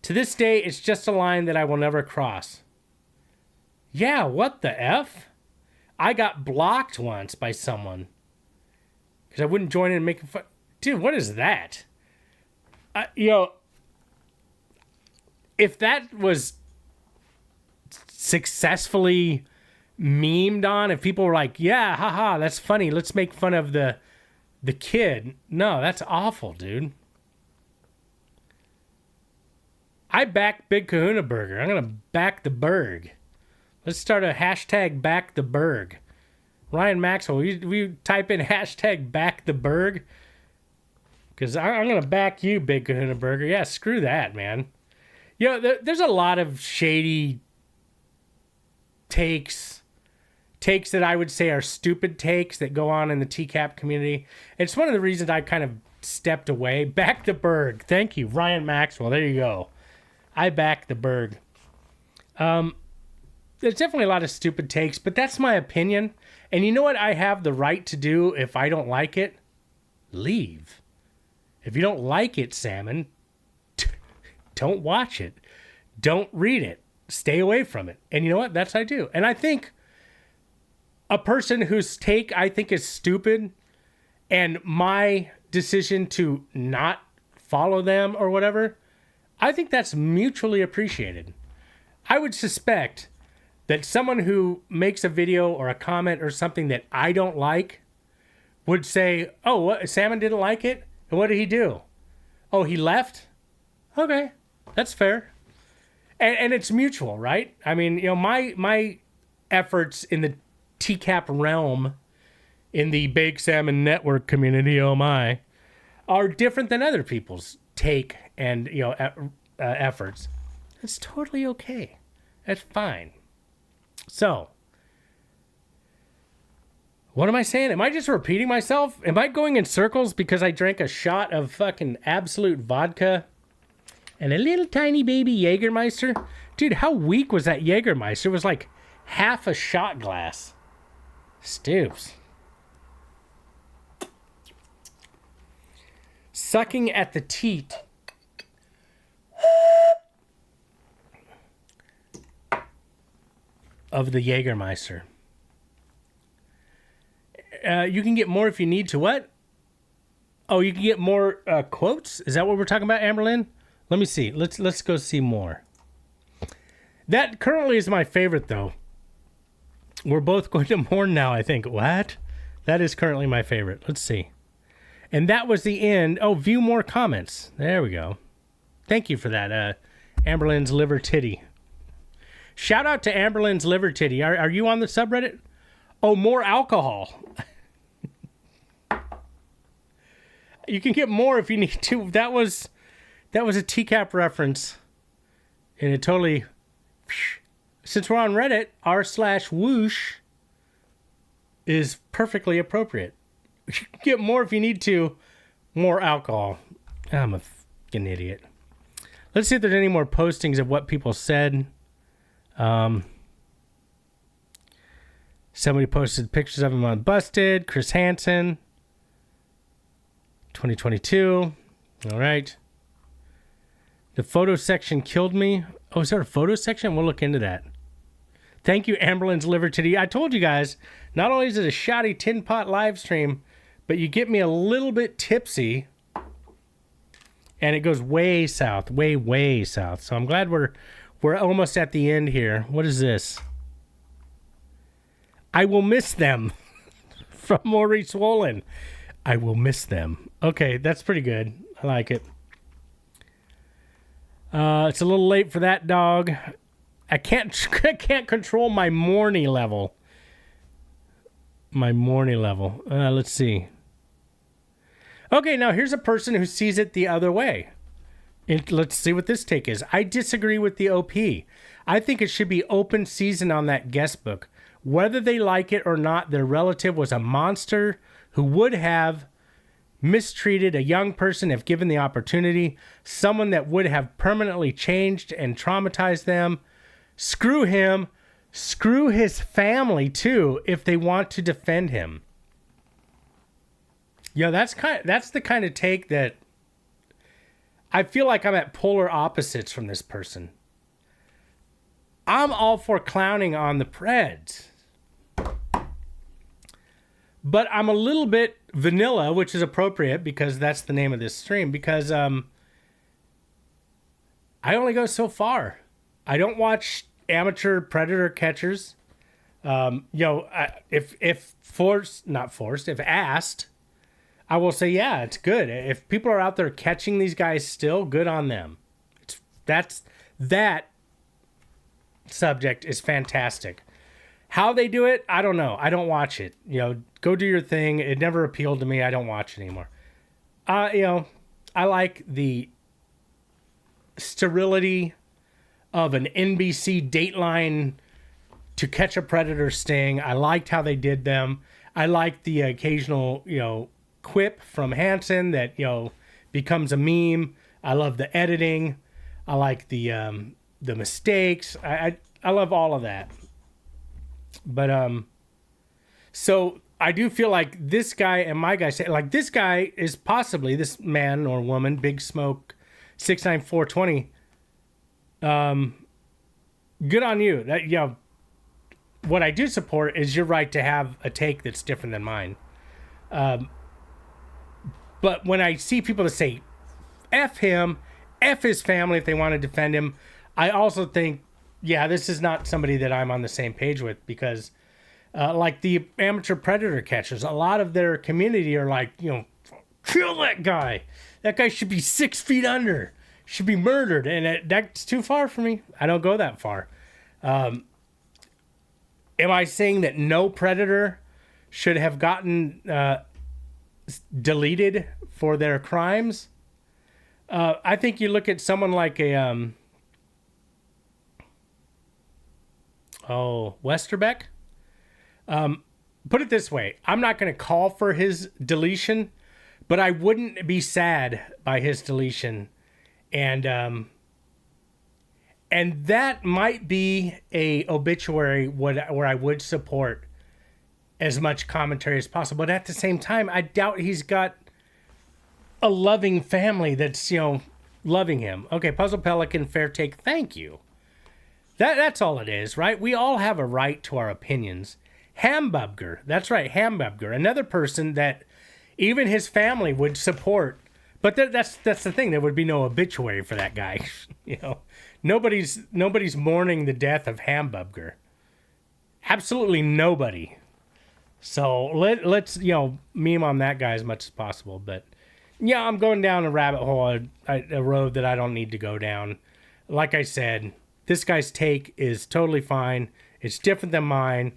To this day, it's just a line that I will never cross. Yeah, what the F? I got blocked once by someone because I wouldn't join in making fun. Dude, what is that? You know, if that was successfully memed on, if people were like, yeah, haha, that's funny, let's make fun of the kid. No, that's awful, dude. I back Big Kahuna Burger. I'm going to back the Berg. Let's start a hashtag back the Berg. Ryan Maxwell, will you type in hashtag back the Berg? Because I'm going to back you, Big Kahuna Burger. Yeah, screw that, man. You know, there's a lot of shady takes that I would say are stupid takes that go on in the TCAP community. It's one of the reasons I kind of stepped away. Back the Berg. Thank you, Ryan Maxwell. There you go. I back the Berg. There's definitely a lot of stupid takes, but that's my opinion. And you know what I have the right to do if I don't like it? Leave. If you don't like it, Salmon, don't watch it. Don't read it. Stay away from it. And you know what? That's what I do. And I think a person whose take I think is stupid and my decision to not follow them or whatever, I think that's mutually appreciated. I would suspect that someone who makes a video or a comment or something that I don't like would say, oh, what, Salmon didn't like it? And what did he do? Oh, he left? Okay, that's fair. And it's mutual, right? I mean, you know, my efforts in the TCAP realm, in the Bake Salmon Network community, oh my, are different than other people's take and, you know, efforts. It's totally okay. That's fine. So, what am I saying? Am I just repeating myself? Am I going in circles because I drank a shot of fucking absolute vodka and a little tiny baby Jägermeister? Dude, how weak was that Jägermeister? It was like half a shot glass. Stoops. Sucking at the teat. Of the Jägermeister. You can get more if you need to. What? Oh, you can get more quotes? Is that what we're talking about, Amberlynn? Let me see. Let's go see more. That currently is my favorite, though. We're both going to mourn now, I think. What? That is currently my favorite. Let's see. And that was the end. Oh, view more comments. There we go. Thank you for that, Amberlynn's Liver Titty. Shout out to Amberlynn's Liver Titty. Are you on the subreddit? Oh, more alcohol. You can get more if you need to. That was a TCAP reference. And it totally... Since we're on Reddit, r/whoosh is perfectly appropriate. You can get more if you need to. More alcohol. I'm a fucking idiot. Let's see if there's any more postings of what people said. Somebody posted pictures of him on Busted. Chris Hansen. 2022. All right. The photo section killed me. Oh, is there a photo section? We'll look into that. Thank you, Amberlynn's Liver Titty. I told you guys, not only is it a shoddy tin pot live stream, but you get me a little bit tipsy, and it goes way south, way south. So I'm glad we're almost at the end here. What is this? I will miss them. From Maurice Swollen. I will miss them. Okay, that's pretty good. I like it. It's a little late for that, dog. I can't control my morning level. Let's see. Okay, now here's a person who sees it the other way. Let's see what this take is. I disagree with the OP. I think it should be open season on that guest book. Whether they like it or not, their relative was a monster who would have mistreated a young person if given the opportunity. Someone that would have permanently changed and traumatized them. Screw him. Screw his family, too, if they want to defend him. Yeah, that's the kind of take that I feel like I'm at polar opposites from this person. I'm all for clowning on the Preds. But I'm a little bit vanilla, which is appropriate because that's the name of this stream. Because I only go so far. I don't watch amateur predator catchers. If asked, I will say, yeah, it's good. If people are out there catching these guys still, good on them. It's that subject is fantastic. How they do it, I don't know. I don't watch it. Go do your thing. It never appealed to me. I don't watch it anymore. I like the sterility of an NBC Dateline To Catch a Predator sting. I liked how they did them. I liked the occasional, quip from Hansen that, becomes a meme. I love the editing. I like the mistakes. I love all of that. But so I do feel like this guy and my guy say, like, this guy is possibly, this man or woman, Big Smoke 69420. Good on you. That what I do support is your right to have a take that's different than mine. But when I see people that say F him, F his family if they want to defend him, I also think, yeah, this is not somebody that I'm on the same page with, because like the amateur predator catchers, a lot of their community are like, kill that guy. That guy should be 6 feet under, should be murdered. And that's too far for me. I don't go that far. Am I saying that no predator should have gotten deleted for their crimes? I think you look at someone like a Westerbeck. Put it this way, I'm not going to call for his deletion, but I wouldn't be sad by his deletion. And that might be a obituary where I would support as much commentary as possible. But at the same time, I doubt he's got a loving family that's, loving him. Okay, Puzzle Pelican, fair take. Thank you. That's all it is, right? We all have a right to our opinions. Hambubger, that's right, Hambubger, another person that even his family would support. But that's the thing. There would be no obituary for that guy. Nobody's mourning the death of Hambubger. Absolutely nobody. So let's meme on that guy as much as possible. But yeah, I'm going down a rabbit hole, a road that I don't need to go down. Like I said, this guy's take is totally fine. It's different than mine.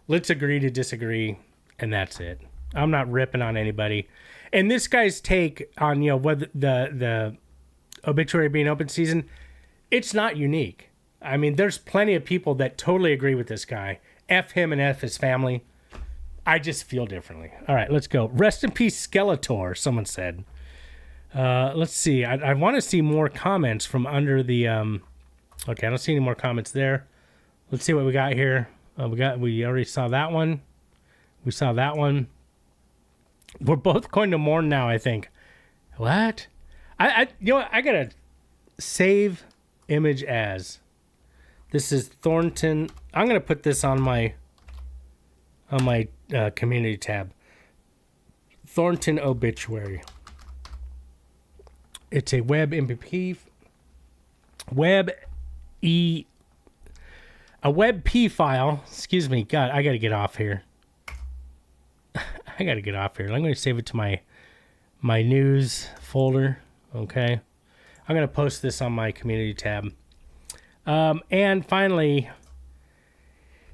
Let's agree to disagree, and that's it. I'm not ripping on anybody. And this guy's take on whether the obituary being open season, it's not unique. I mean, there's plenty of people that totally agree with this guy. F him and F his family. I just feel differently. All right, let's go. Rest in peace, Skeletor, someone said. Let's see. I want to see more comments from under the... Okay, I don't see any more comments there. Let's see what we got here. We already saw that one. We saw that one. We're both going to mourn now, I think. What? I gotta save image as. This is Thornton. I'm gonna put this on my community tab. Thornton obituary. It's a web MP, a WebP file. Excuse me. God, I gotta get off here. I'm going to save it to my news folder. Okay. I'm going to post this on my community tab. And finally,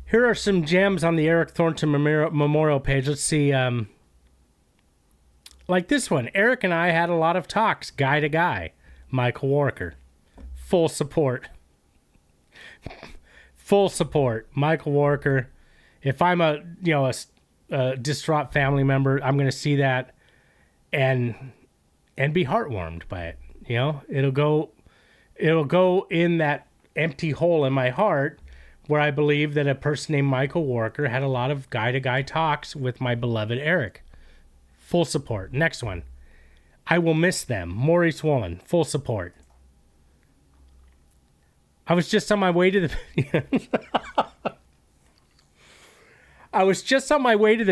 here are some gems on the Eric Thornton Memorial page. Let's see. Like this one. Eric and I had a lot of talks, guy to guy. Michael Walker. Full support. Full support. Michael Walker. If I'm a distraught family member, I'm going to see that and be heartwarmed by it. It'll go in that empty hole in my heart where I believe that a person named Michael Walker had a lot of guy-to-guy talks with my beloved Eric. Full support. Next one. I will miss them. Maurice Woolen. Full support. I was just on my way to the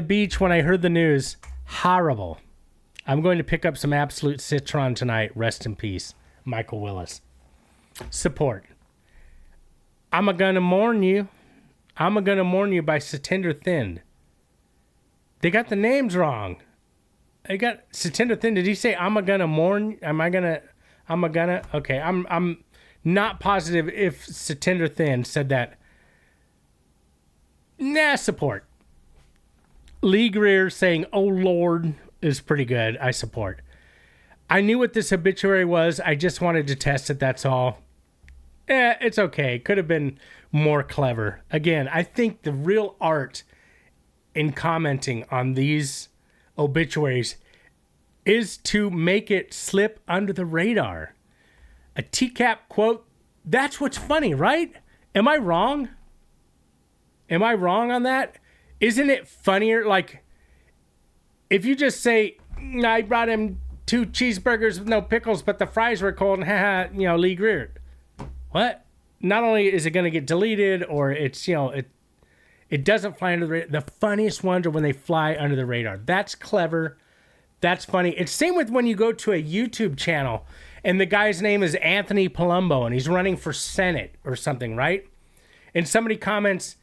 beach when I heard the news. Horrible. I'm going to pick up some Absolute Citron tonight. Rest in peace. Michael Willis. Support. I'm gonna mourn you. by Satinder Thind. They got the names wrong. They got Satinder Thind. Did he say I'm gonna mourn? Okay, I'm not positive if Satinder Thin said that. Nah, support. Lee Greer saying, "Oh Lord," is pretty good. I support. I knew what this obituary was. I just wanted to test it. That's all. It's okay. Could have been more clever. Again, I think the real art in commenting on these obituaries is to make it slip under the radar. A TCAP quote, that's what's funny, right? Am I wrong? Am I wrong on that? Isn't it funnier? Like, if you just say, I brought him 2 cheeseburgers with no pickles, but the fries were cold, and haha, Lee Greer. What? Not only is it going to get deleted, or it's, it doesn't fly under the radar. The funniest ones are when they fly under the radar. That's clever. That's funny. It's same with when you go to a YouTube channel and the guy's name is Anthony Palumbo and he's running for Senate or something, right? And somebody comments,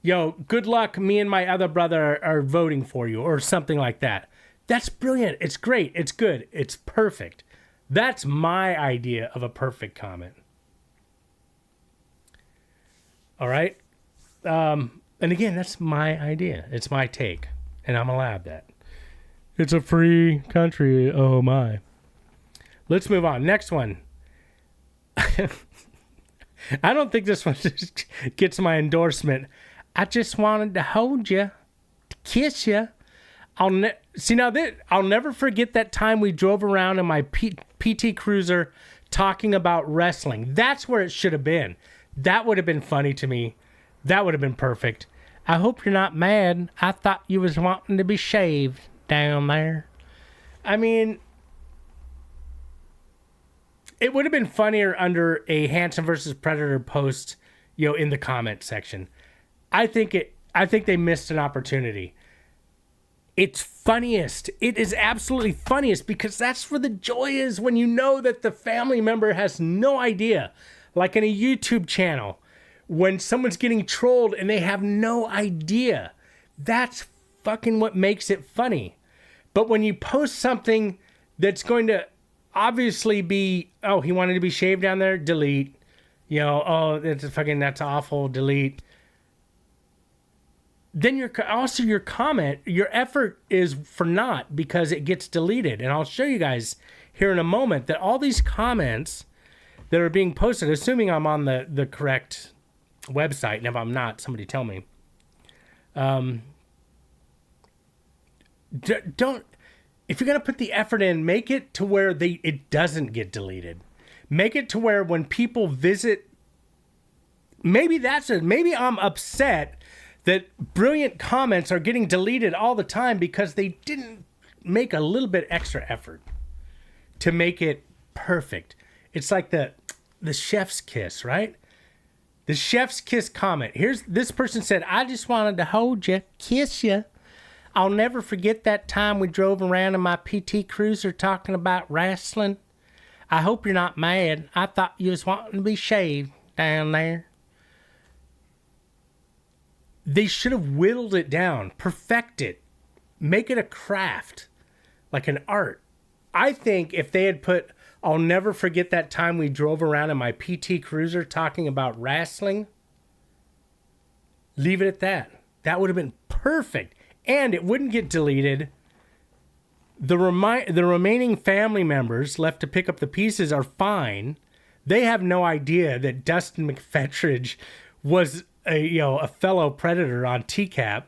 good luck, me and my other brother are voting for you, or something like that. That's brilliant. It's great. It's good. It's perfect. That's my idea of a perfect comment. All right? And again, that's my idea. It's my take. And I'm allowed that. It's a free country. Oh, my. Let's move on. Next one. I don't think this one gets my endorsement. I just wanted to hold you, to kiss you. I'll never forget that time we drove around in my PT Cruiser talking about wrestling. That's where it should have been. That would have been funny to me. That would have been perfect. I hope you're not mad. I thought you was wanting to be shaved down there. I mean, it would have been funnier under a Hanson versus Predator post, in the comment section. I think they missed an opportunity. It's funniest. It is absolutely funniest because that's where the joy is, when you know that the family member has no idea. Like in a YouTube channel, when someone's getting trolled and they have no idea. That's fucking what makes it funny. But when you post something that's going to obviously be, oh, he wanted to be shaved down there, delete. That's awful, delete. Then your comment, your effort is for naught because it gets deleted. And I'll show you guys here in a moment that all these comments that are being posted, assuming I'm on the correct website, and if I'm not, somebody tell me. Don't, if you're going to put the effort in, make it to where it doesn't get deleted. Make it to where when people visit, maybe I'm upset that brilliant comments are getting deleted all the time because they didn't make a little bit extra effort to make it perfect. It's like the chef's kiss, right? The chef's kiss comment. This person said, I just wanted to hold you, kiss you. I'll never forget that time we drove around in my PT Cruiser talking about wrestling. I hope you're not mad. I thought you was wanting to be shaved down there. They should have whittled it down, perfect it, make it a craft, like an art. I think if they had put, I'll never forget that time we drove around in my PT Cruiser talking about wrestling, leave it at that. That would have been perfect. And it wouldn't get deleted. The remaining family members left to pick up the pieces are fine. They have no idea that Dustin McFetridge was a fellow Predator on TCAP.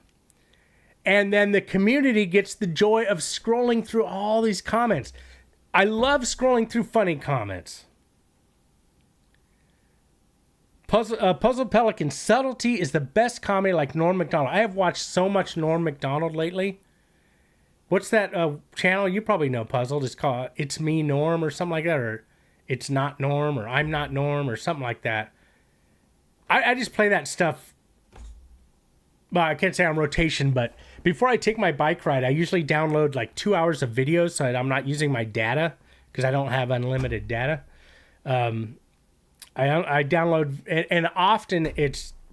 And then the community gets the joy of scrolling through all these comments. I love scrolling through funny comments. Puzzle Pelican, subtlety is the best comedy, like Norm Macdonald. I have watched so much Norm Macdonald lately. What's that channel? You probably know, Puzzle. It's called It's Me Norm or something like that, or It's Not Norm, or I'm Not Norm, or something like that. I just play that stuff. Well, I can't say on rotation, but before I take my bike ride, I usually download like 2 hours of videos so that I'm not using my data because I don't have unlimited data. I download, and often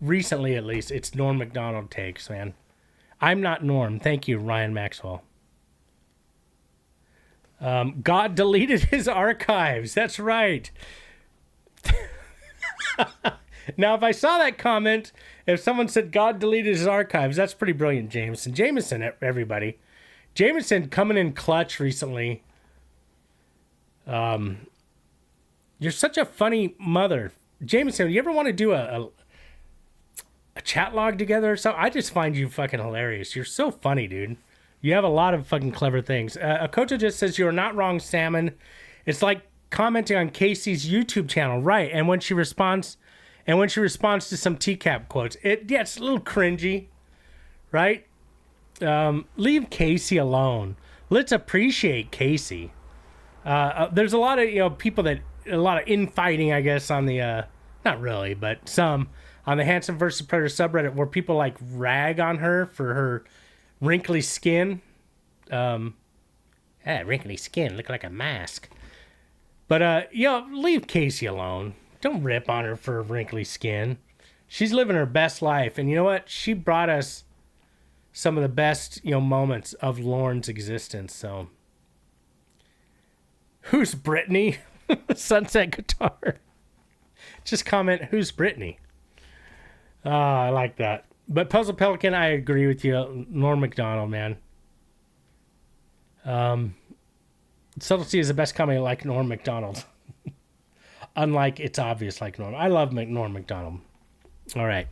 recently at least, it's Norm Macdonald takes, man. I'm Not Norm. Thank you, Ryan Maxwell. God deleted his archives. That's right. Now, if I saw that comment, if someone said God deleted his archives, that's pretty brilliant, Jameson. Jameson, everybody. Jameson coming in clutch recently. You're such a funny mother. Jameson, you ever want to do a chat log together or something? I just find you fucking hilarious. You're so funny, dude. You have a lot of fucking clever things. Akoto just says, you're not wrong, Salmon. It's like commenting on Casey's YouTube channel. Right. And when she responds to some TCAP quotes, it's a little cringy, right? Leave Casey alone. Let's appreciate Casey. There's a lot of, people a lot of infighting, I guess, on the, not really, but some on the Handsome vs. Predator subreddit where people like rag on her for her wrinkly skin. Wrinkly skin, look like a mask. But, leave Casey alone. Don't rip on her for wrinkly skin. She's living her best life. And you know what? She brought us some of the best, moments of Lauren's existence. So, who's Brittany? Sunset Guitar. Just comment, who's Brittany? I like that. But Puzzle Pelican, I agree with you. Norm MacDonald, man. Subtlety is the best comedy like Norm MacDonald. Unlike It's Obvious like Norm. I love Norm MacDonald. All right.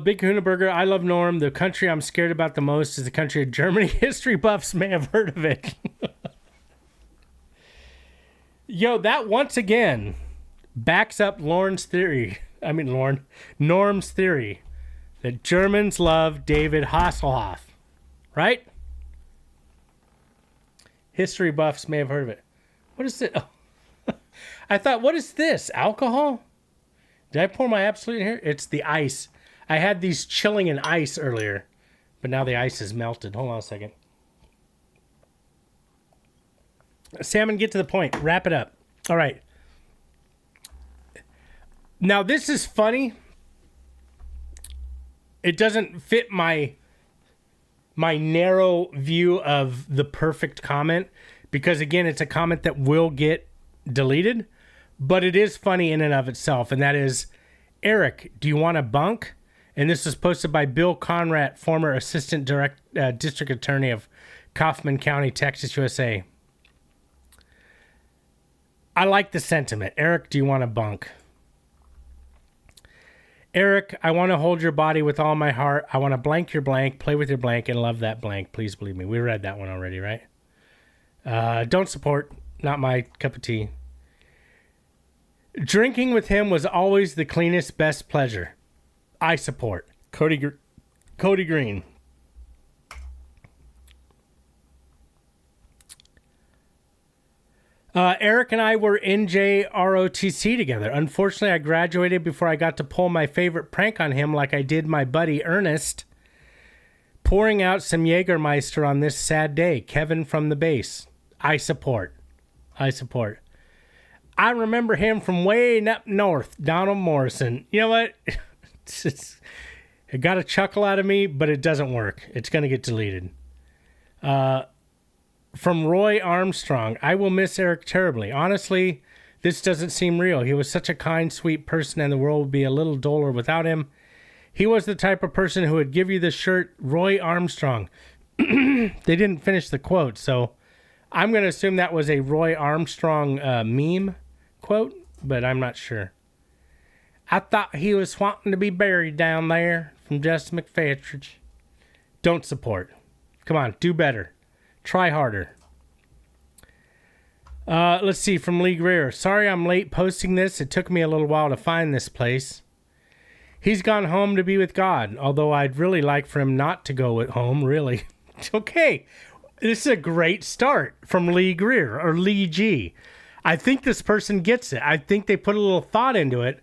Big Kahuna Burger, I love Norm. The country I'm scared about the most is the country of Germany. History buffs may have heard of it. That once again backs up Norm's theory that Germans love David Hasselhoff. Right? History buffs may have heard of it. What is it? Oh. I thought, what is this? Alcohol? Did I pour my Absolute in here? It's the ice. I had these chilling in ice earlier, but now the ice is melted. Hold on a second. Salmon, get to the point. Wrap it up. All right. Now, this is funny. It doesn't fit my narrow view of the perfect comment because, again, it's a comment that will get deleted, but it is funny in and of itself, and that is, Eric, do you want a bunk? And this is posted by Bill Conrad, former assistant district attorney of Kaufman County, Texas, USA. I like the sentiment. Eric, do you want a bunk? Eric, I want to hold your body with all my heart. I want to blank your blank, play with your blank, and love that blank. Please believe me. We read that one already, right? Don't support. Not my cup of tea. Drinking with him was always the cleanest, best pleasure. I support. Cody Green. Eric and I were in JROTC together. Unfortunately, I graduated before I got to pull my favorite prank on him like I did my buddy Ernest, pouring out some Jägermeister on this sad day. Kevin from the base. I support. I remember him from way up north, Donald Morrison. You know what? It got a chuckle out of me, but it doesn't work. It's going to get deleted. From Roy Armstrong, I will miss Eric terribly. Honestly, this doesn't seem real. He was such a kind, sweet person, and the world would be a little duller without him. He was the type of person who would give you the shirt, Roy Armstrong. They didn't finish the quote, so I'm going to assume that was a Roy Armstrong meme quote, but I'm not sure. I thought he was wanting to be buried down there, from Justin McFetridge. Don't support. Come on, do better. Try harder. Let's see, from Lee Greer. Sorry I'm late posting this. It took me a little while to find this place. He's gone home to be with God, although I'd really like for him not to go at home, really. Okay, this is a great start from Lee Greer, or Lee G. I think this person gets it. I think they put a little thought into it,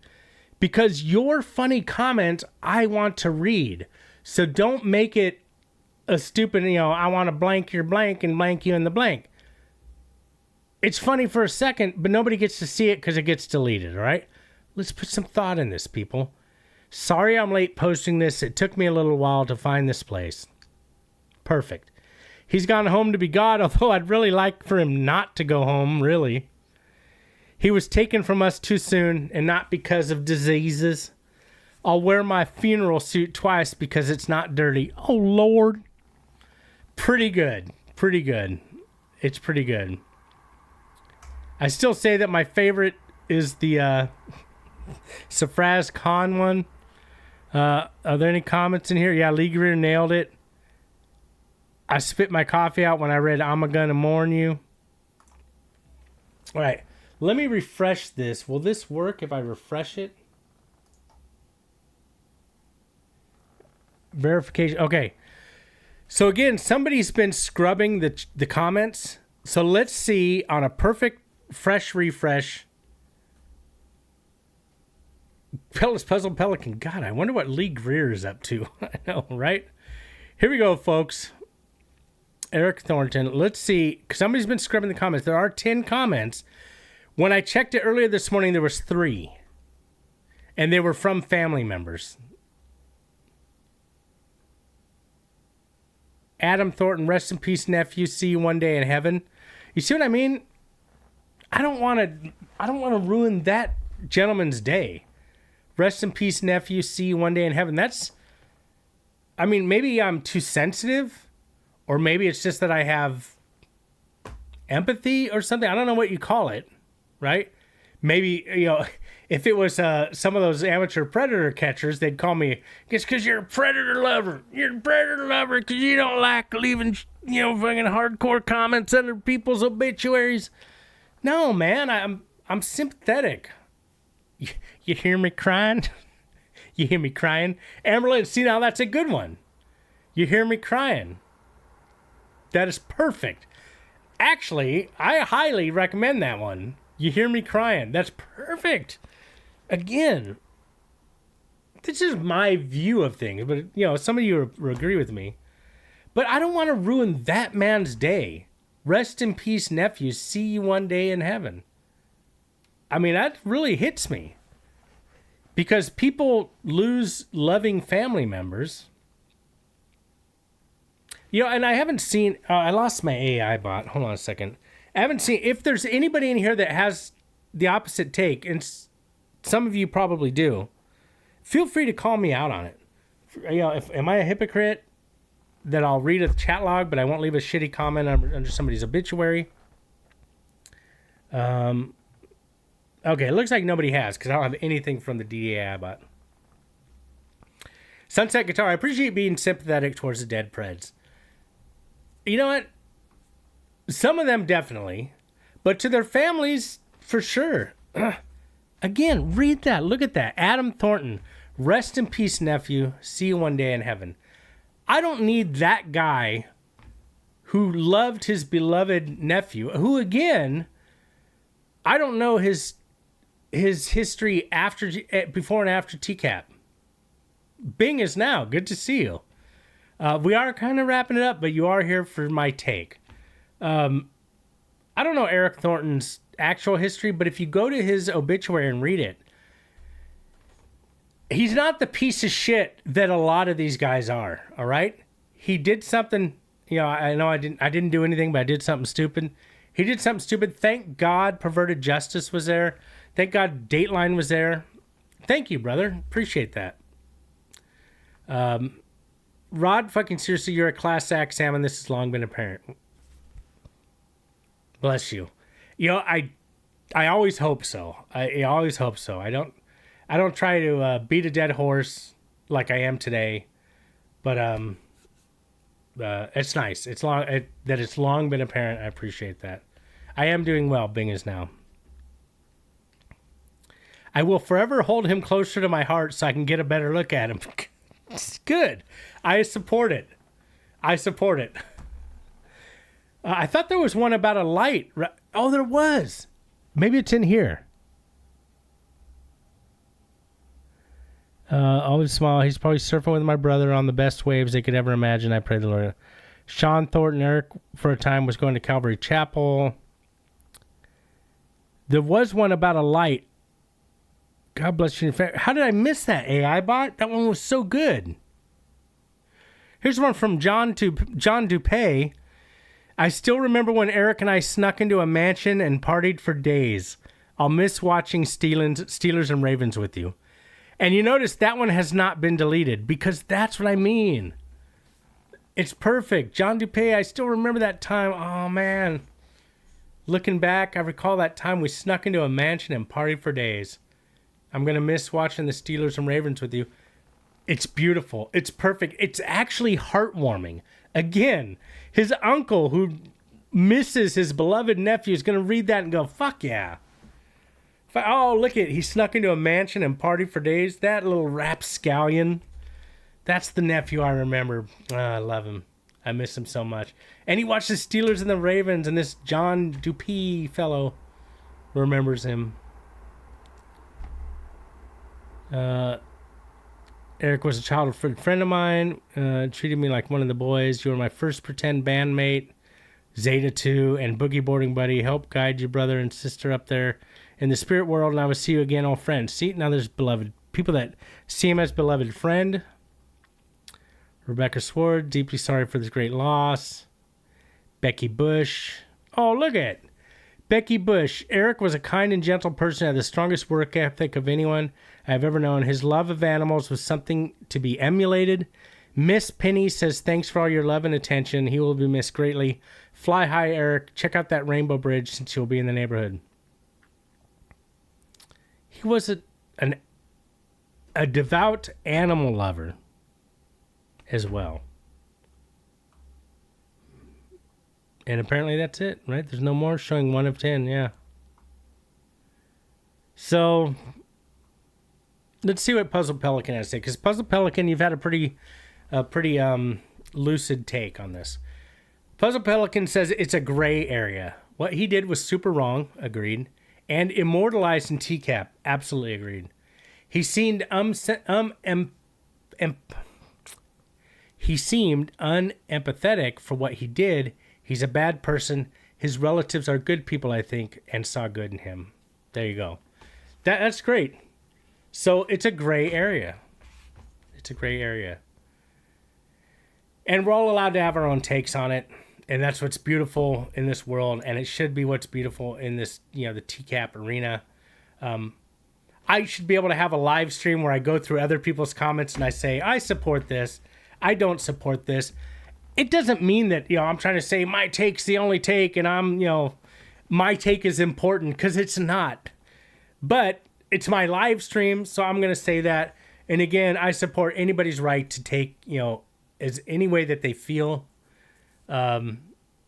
because your funny comment I want to read. So don't make it a stupid, I want to blank your blank and blank you in the blank. It's funny for a second, but nobody gets to see it because it gets deleted, all right? Let's put some thought in this, people. Sorry I'm late posting this. It took me a little while to find this place. Perfect. He's gone home to be God, although I'd really like for him not to go home, really. He was taken from us too soon, and not because of diseases. I'll wear my funeral suit twice because it's not dirty. Oh, Lord. Pretty good. Pretty good. It's pretty good. I still say that my favorite is the Safraz Khan one. Are there any comments in here? Yeah, Lee Greer nailed it. I spit my coffee out when I read I'm gonna mourn you. All right, let me refresh this. Will this work if I refresh it? Verification. Okay. So again, somebody's been scrubbing the comments. So let's see on a perfect fresh refresh. Pella's Puzzle Pelican. God, I wonder what Lee Greer is up to. I know, right? Here we go, folks. Eric Thornton. Let's see. Somebody's been scrubbing the comments. There are 10 comments. When I checked it earlier this morning, there was 3. And they were from family members. Adam Thornton, rest in peace, nephew. See you one day in heaven. You see what I mean? I don't want to ruin that gentleman's day. Rest in peace, nephew. See you one day in heaven. Maybe I'm too sensitive, or maybe it's just that I have empathy or something. I don't know what you call it, right? Maybe, if it was some of those amateur predator catchers, they'd call me, it's because you're a predator lover. You're a predator lover because you don't like leaving, fucking hardcore comments under people's obituaries. No, man, I'm sympathetic. You hear me crying? You hear me crying? Amberlynn, see, now that's a good one. You hear me crying? That is perfect. Actually, I highly recommend that one. You hear me crying? That's perfect. Again, this is my view of things, but some of you agree with me. But I don't want to ruin that man's day. Rest in peace, nephew. See you one day in heaven. That really hits me. Because people lose loving family members. And I haven't seen... I lost my AI bot. Hold on a second. I haven't seen... If there's anybody in here that has the opposite take, and some of you probably do, feel free to call me out on it. Am I a hypocrite that I'll read a chat log, but I won't leave a shitty comment under somebody's obituary? Okay, it looks like nobody has, because I don't have anything from the DAI bot. Sunset Guitar, I appreciate being sympathetic towards the dead Preds. You know what? Some of them definitely, but to their families, for sure. Again, read that. Look at that. Adam Thornton, rest in peace, nephew. See you one day in heaven. I don't need that guy who loved his beloved nephew, who, again, I don't know his history before and after TCAP. Bing is now. Good to see you. We are kind of wrapping it up, but you are here for my take. I don't know Eric Thornton's actual history, but if you go to his obituary and read it, he's not the piece of shit that a lot of these guys are. All right, he did something. I know I didn't do anything, but I did something stupid. He did something stupid. Thank God Perverted Justice was there. Thank God Dateline was there. Thank you, brother. Appreciate that. Rod, fucking seriously, you're a class act, Salmon. This has long been apparent. Bless you. I always hope so. I always hope so. I don't try to beat a dead horse like I am today, but it's nice. It's long been apparent. I appreciate that. I am doing well. Bing is now. I will forever hold him closer to my heart so I can get a better look at him. It's good. I support it. I thought there was one about a light. Oh, there was. Maybe it's in here. Always smile. He's probably surfing with my brother on the best waves they could ever imagine. I pray the Lord. Sean Thornton, Eric, for a time, was going to Calvary Chapel. There was one about a light. God bless you. How did I miss that, AI bot? That one was so good. Here's one from John Dupay. I still remember when Eric and I snuck into a mansion and partied for days. I'll miss watching Steelers and Ravens with you. And you notice that one has not been deleted because that's what I mean. It's perfect. John DuPay, I still remember that time. Oh, man. Looking back, I recall that time we snuck into a mansion and partied for days. I'm going to miss watching the Steelers and Ravens with you. It's beautiful. It's perfect. It's actually heartwarming. Again, his uncle who misses his beloved nephew is going to read that and go, fuck yeah. Oh, look at it. He snuck into a mansion and partied for days. That little rapscallion. That's the nephew I remember. I love him. I miss him so much. And he watched the Steelers and the Ravens, and this John DuPay fellow remembers him. Eric was a childhood friend of mine. Treated me like one of the boys. You were my first pretend bandmate. Zeta 2 and boogie boarding buddy. Help guide your brother and sister up there in the spirit world, and I will see you again, old friends. See, now there's beloved people that see him as beloved friend. Rebecca Sword, deeply sorry for this great loss. Becky Bush. Oh, look at it. Becky Bush. Eric was a kind and gentle person, had the strongest work ethic of anyone I've ever known. His love of animals was something to be emulated. Miss Penny says, thanks for all your love and attention. He will be missed greatly. Fly high, Eric. Check out that rainbow bridge since you'll be in the neighborhood. He was a devout animal lover as well. And apparently that's it, right? There's no more. Showing 1 of 10, yeah. So let's see what Puzzle Pelican has to say. Because Puzzle Pelican, you've had a pretty lucid take on this. Puzzle Pelican says it's a gray area. What he did was super wrong, agreed. And immortalized in TCAP, absolutely agreed. He seemed he seemed unempathetic for what he did. He's a bad person. His relatives are good people, I think, and saw good in him. There you go. That's great. So it's a gray area. It's a gray area. And we're all allowed to have our own takes on it. And that's what's beautiful in this world. And it should be what's beautiful in this, the TCAP arena. I should be able to have a live stream where I go through other people's comments and I say, I support this. I don't support this. It doesn't mean that, I'm trying to say my take's the only take and my take is important, because it's not. But it's my live stream, so I'm going to say that. And again, I support anybody's right to take, as any way that they feel.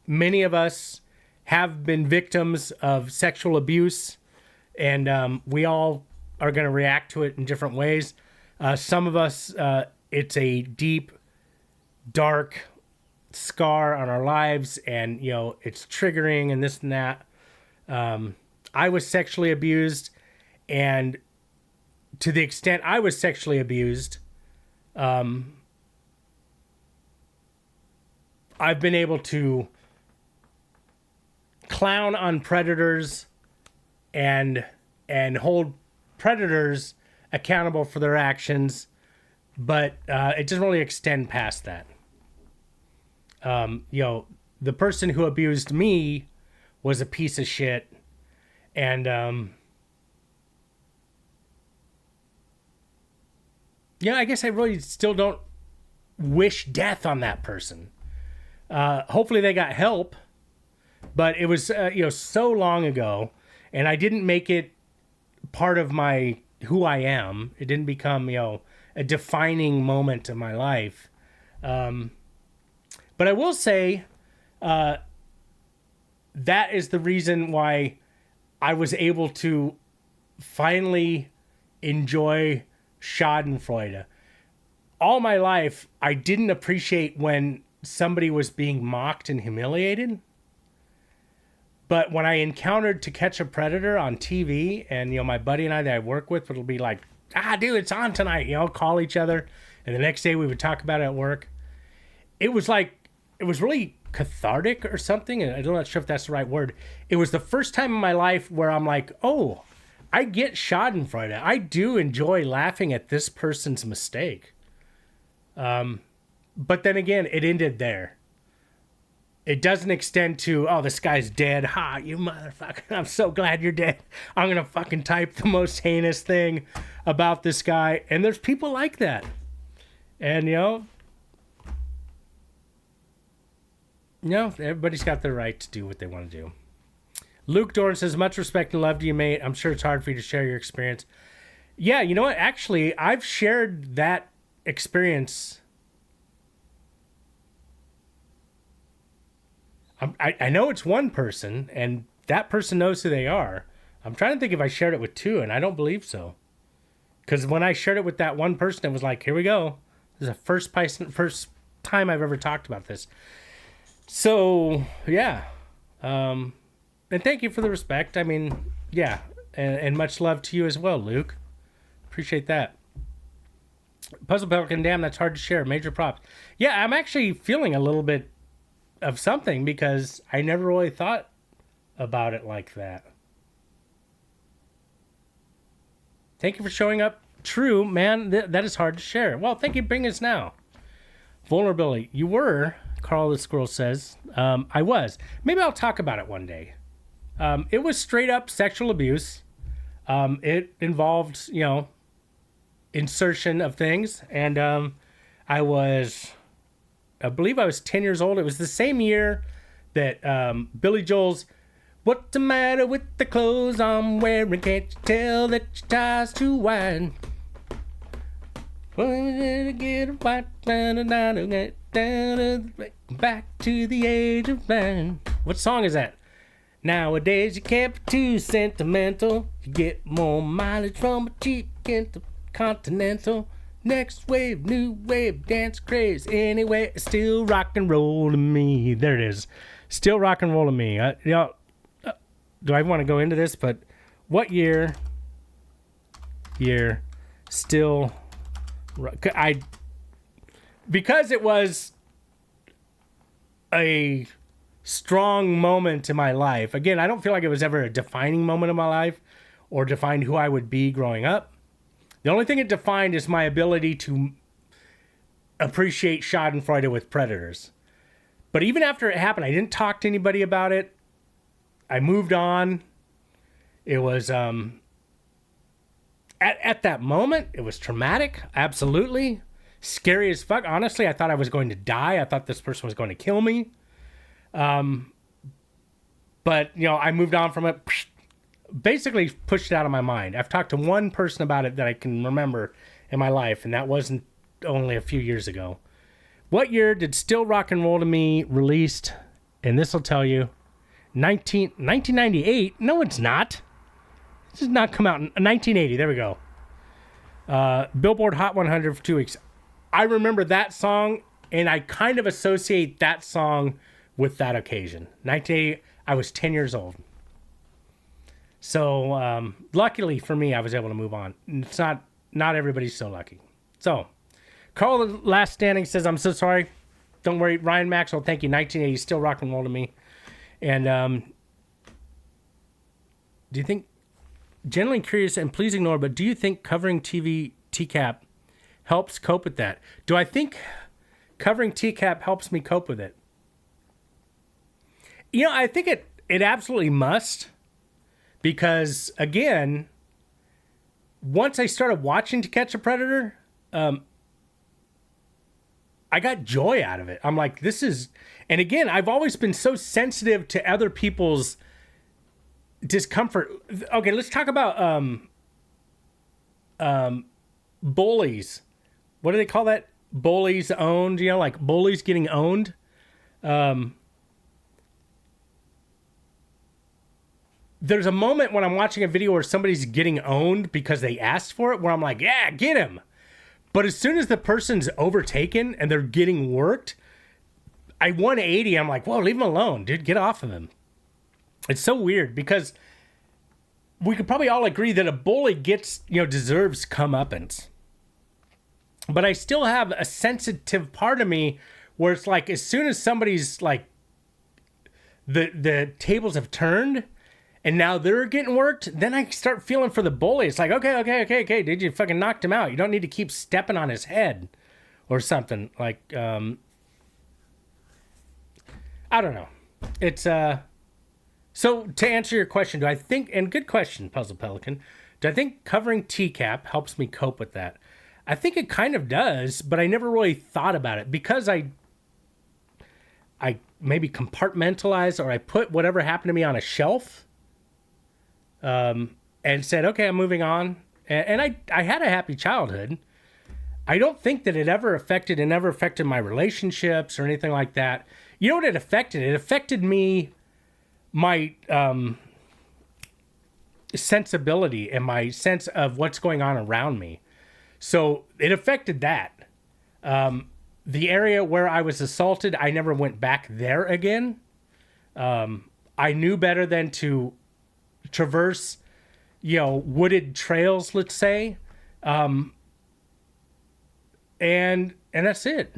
Many of us have been victims of sexual abuse, and we all are going to react to it in different ways. Some of us, it's a deep, dark scar on our lives, and it's triggering and this and that. I was sexually abused, and to the extent I was sexually abused, I've been able to clown on predators and hold predators accountable for their actions, but it doesn't really extend past that. The person who abused me was a piece of shit, and I guess I really still don't wish death on that person. Hopefully they got help, but it was so long ago, and I didn't make it part of my who I am. It didn't become a defining moment of my life. But I will say that is the reason why I was able to finally enjoy Schadenfreude. All my life, I didn't appreciate when somebody was being mocked and humiliated. But when I encountered To Catch a Predator on TV, and my buddy and I that I work with would be like, dude, it's on tonight, call each other, and the next day we would talk about it at work. It was really cathartic or something, and I'm not sure if that's the right word. It was the first time in my life where I'm like, oh, I get Schadenfreude. I do enjoy laughing at this person's mistake. But then again, it ended there. it doesn't extend to, oh, this guy's dead. Ha, you motherfucker. I'm so glad you're dead. I'm going to fucking type the most heinous thing about this guy. And there's people like that. And, everybody's got their right to do what they want to do. Luke Dorn says, much respect and love to you, mate. I'm sure it's hard for you to share your experience. Yeah, you know what? Actually, I've shared that experience. I know it's one person, and that person knows who they are. I'm trying to think if I shared it with two, and I don't believe so. Because when I shared it with that one person, it was like, here we go. This is the first time I've ever talked about this. So, yeah. And thank you for the respect. I mean, yeah. And much love to you as well, Luke. Appreciate that. Puzzle Pelican, damn, that's hard to share. Major props. Yeah, I'm actually feeling a little bit of something because I never really thought about it like that. Thank you for showing up. True, man, that is hard to share. Well, thank you for bringing us now. Vulnerability. You were, Carl the Squirrel says. I was. Maybe I'll talk about it one day. It was straight up sexual abuse. It involved, insertion of things. And I believe I was 10 years old. It was the same year that Billy Joel's "What's the matter with the clothes I'm wearing? Can't you tell that your tie's too wide? Back to the age of 9." What song is that? Nowadays you can't be too sentimental. You get more mileage from a cheap Continental. Next wave, new wave, dance craze. Anyway, it's still rock and roll to me. There it is. Still rock and roll to me. Do I want to go into this? But what year? Still. Because it was a strong moment in my life. Again, I don't feel like it was ever a defining moment in my life or defined who I would be growing up. The only thing it defined is my ability to appreciate Schadenfreude with predators. But even after it happened, I didn't talk to anybody about it. I moved on. It was, at that moment, it was traumatic. Absolutely. Scary as fuck. Honestly, I thought I was going to die. I thought this person was going to kill me. But, I moved on from it. Basically pushed it out of my mind. I've talked to one person about it that I can remember in my life, and that wasn't only a few years ago. What year did Still Rock and Roll to Me released? And this will tell you. 1998? No, it's not. This did not come out in 1980. There we go. Billboard Hot 100 for 2 weeks. I remember that song, and I kind of associate that song with that occasion. 1980, I was 10 years old. So, luckily for me, I was able to move on. It's not everybody's so lucky. So, Carl the Last Standing says, I'm so sorry. Don't worry. Ryan Maxwell, thank you. 1980, still rock and roll to me. And do you think, generally curious and please ignore, but do you think covering TV TCAP helps cope with that? Do I think covering TCAP helps me cope with it? I think it absolutely must. Because, again, once I started watching To Catch a Predator, I got joy out of it. I'm like, this is... And again, I've always been so sensitive to other people's discomfort. Okay, let's talk about bullies. What do they call that? Bullies owned, like bullies getting owned. There's a moment when I'm watching a video where somebody's getting owned because they asked for it, where I'm like, yeah, get him. But as soon as the person's overtaken and they're getting worked, I 180. I'm like, whoa, leave him alone, dude. Get off of him. It's so weird because we could probably all agree that a bully deserves comeuppance. But I still have a sensitive part of me where it's like, as soon as somebody's like, the tables have turned, and now they're getting worked, then I start feeling for the bully. It's like, okay, dude, you fucking knocked him out. You don't need to keep stepping on his head or something. Like, I don't know. It's so to answer your question, do I think, and good question, Puzzle Pelican, do I think covering TCAP helps me cope with that? I think it kind of does, but I never really thought about it because I maybe compartmentalized, or I put whatever happened to me on a shelf, and said, okay, I'm moving on. And I had a happy childhood. I don't think that it never affected my relationships or anything like that. You know what it affected? It affected me, my sensibility and my sense of what's going on around me. So it affected that. The area where I was assaulted, I never went back there again. I knew better than to traverse, wooded trails, let's say. And that's it,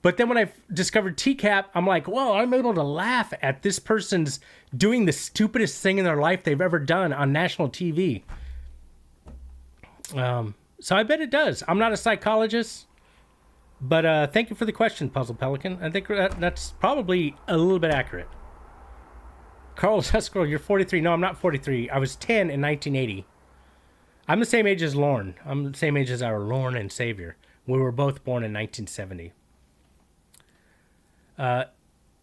but then when I discovered TCAP, I'm like, whoa, I'm able to laugh at this person's doing the stupidest thing in their life they've ever done on national TV. So I bet it does. I'm not a psychologist, but thank you for the question, Puzzle Pelican. I think that's probably a little bit accurate. Carl Sescroll, you're 43. No, I'm not 43. I was 10 in 1980. I'm the same age as Lorne. I'm the same age as our Lorne and Savior. We were both born in 1970.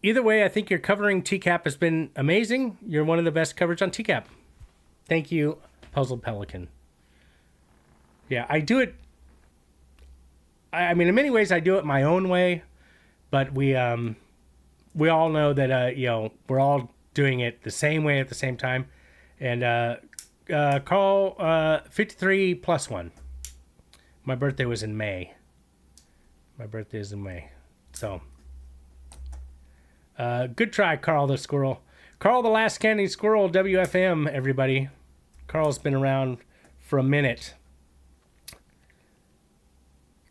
Either way, I think your covering TCAP has been amazing. You're one of the best coverage on TCAP. Thank you, Puzzle Pelican. Yeah, I do it. I mean, in many ways, I do it my own way, but we all know that we're all doing it the same way at the same time. And Carl, 53 plus 1. My birthday was in May. So, good try, Carl the Squirrel. Carl the Last Candy Squirrel, WFM, everybody. Carl's been around for a minute.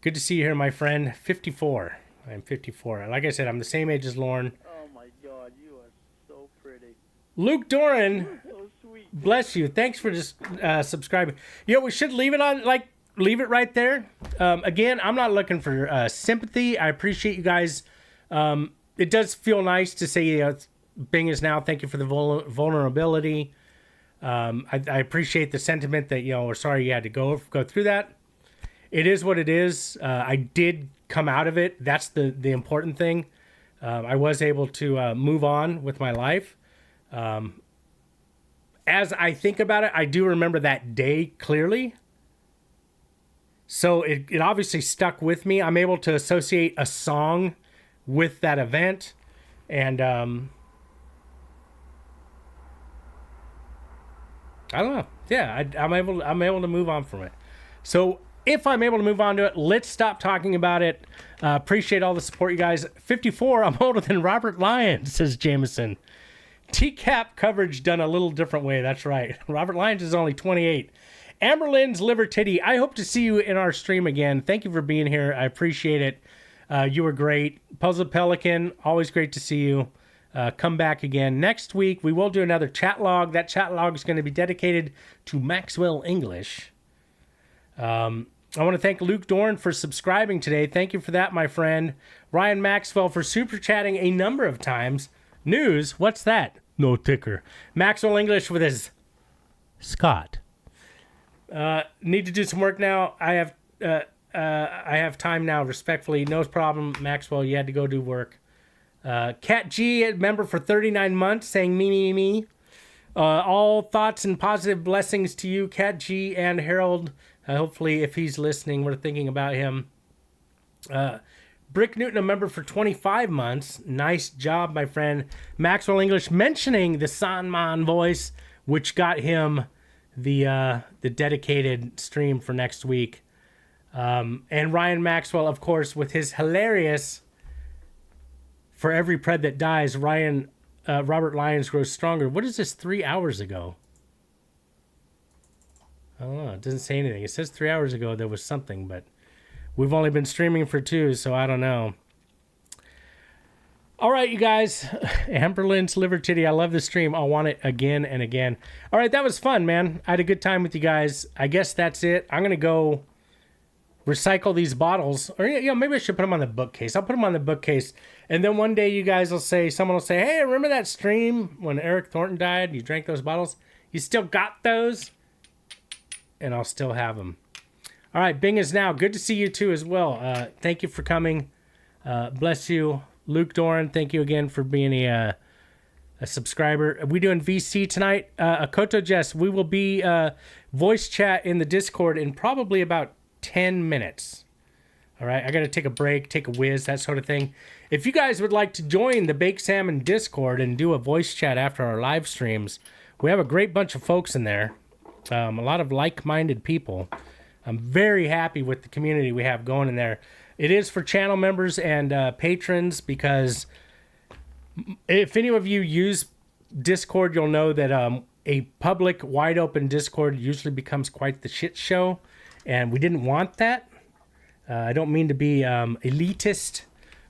Good to see you here, my friend. 54. I'm 54. Like I said, I'm the same age as Lauren. Oh my God, you are so pretty. Luke Doran, So sweet. bless you. Thanks for just subscribing. We should leave it right there. Again, I'm not looking for sympathy. I appreciate you guys. It does feel nice to say, Bing is now. Thank you for the vulnerability. I appreciate the sentiment that, we're sorry you had to go through that. It is what it is. I did come out of it. That's the important thing. I was able to move on with my life. As I think about it, I do remember that day clearly. So it obviously stuck with me. I'm able to associate a song with that event. And I don't know. Yeah, I'm able to move on from it. So if I'm able to move on to it, let's stop talking about it. Appreciate all the support, you guys. 54, I'm older than Robert Lyons, says Jameson. TCAP coverage done a little different way. That's right. Robert Lyons is only 28. Amber Lynn's Liver Titty, I hope to see you in our stream again. Thank you for being here. I appreciate it. You were great. Puzzle Pelican, always great to see you. Come back again. Next week, we will do another chat log. That chat log is going to be dedicated to Maxwell English. I want to thank Luke Dorn for subscribing today. Thank you for that, my friend. Ryan Maxwell for super chatting a number of times. News, what's that? No ticker. Maxwell English with his Scott. Need to do some work now. I have time now, respectfully. No problem, Maxwell. You had to go do work. Kat G, a member for 39 months, saying me. All thoughts and positive blessings to you, Kat G and Harold. Hopefully, if he's listening, we're thinking about him. Brick Newton, a member for 25 months. Nice job, my friend. Maxwell English mentioning the Sanman voice, which got him the dedicated stream for next week. And Ryan Maxwell, of course, with his hilarious "For every pred that dies, Robert Lyons grows stronger." What is this, 3 hours ago? I don't know. It doesn't say anything. It says 3 hours ago there was something, but we've only been streaming for 2, so I don't know. All right, you guys. Amberlynn's Liver Titty. I love the stream. I'll want it again and again. All right, that was fun, man. I had a good time with you guys. I guess that's it. I'm going to go recycle these bottles, or maybe I should put them on the bookcase. I'll put them on the bookcase, and then one day you guys will say, someone will say, hey, remember that stream when Eric Thornton died? You drank those bottles? You still got those? And I'll still have them. All right, Bing is now. Good to see you too as well. Thank you for coming. Bless you. Luke Doran, thank you again for being a subscriber. Are we doing VC tonight? Akoto Jess, we will be voice chat in the Discord in probably about 10 minutes. All right, I got to take a break, take a whiz, that sort of thing. If you guys would like to join the Bake Salmon Discord and do a voice chat after our live streams, we have a great bunch of folks in there. A lot of like-minded people. I'm very happy with the community we have going in there. It is for channel members and patrons, because if any of you use Discord, you'll know that a public, wide-open Discord usually becomes quite the shit show, and we didn't want that. I don't mean to be elitist,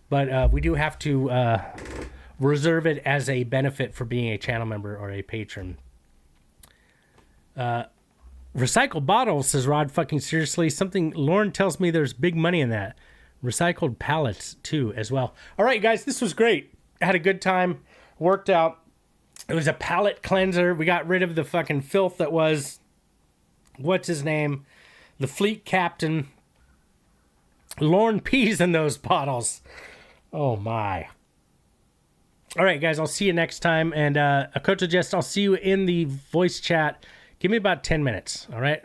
but we do have to reserve it as a benefit for being a channel member or a patron. Recycled bottles, says Rod, fucking seriously. Something, Lauren tells me there's big money in that. Recycled pallets, too, as well. All right, guys, this was great. I had a good time. Worked out. It was a palate cleanser. We got rid of the fucking filth that was, what's his name? The fleet captain. Lorne peas in those bottles. Oh, my. All right, guys, I'll see you next time. And Akoto Jest, I'll see you in the voice chat. Give me about 10 minutes, all right?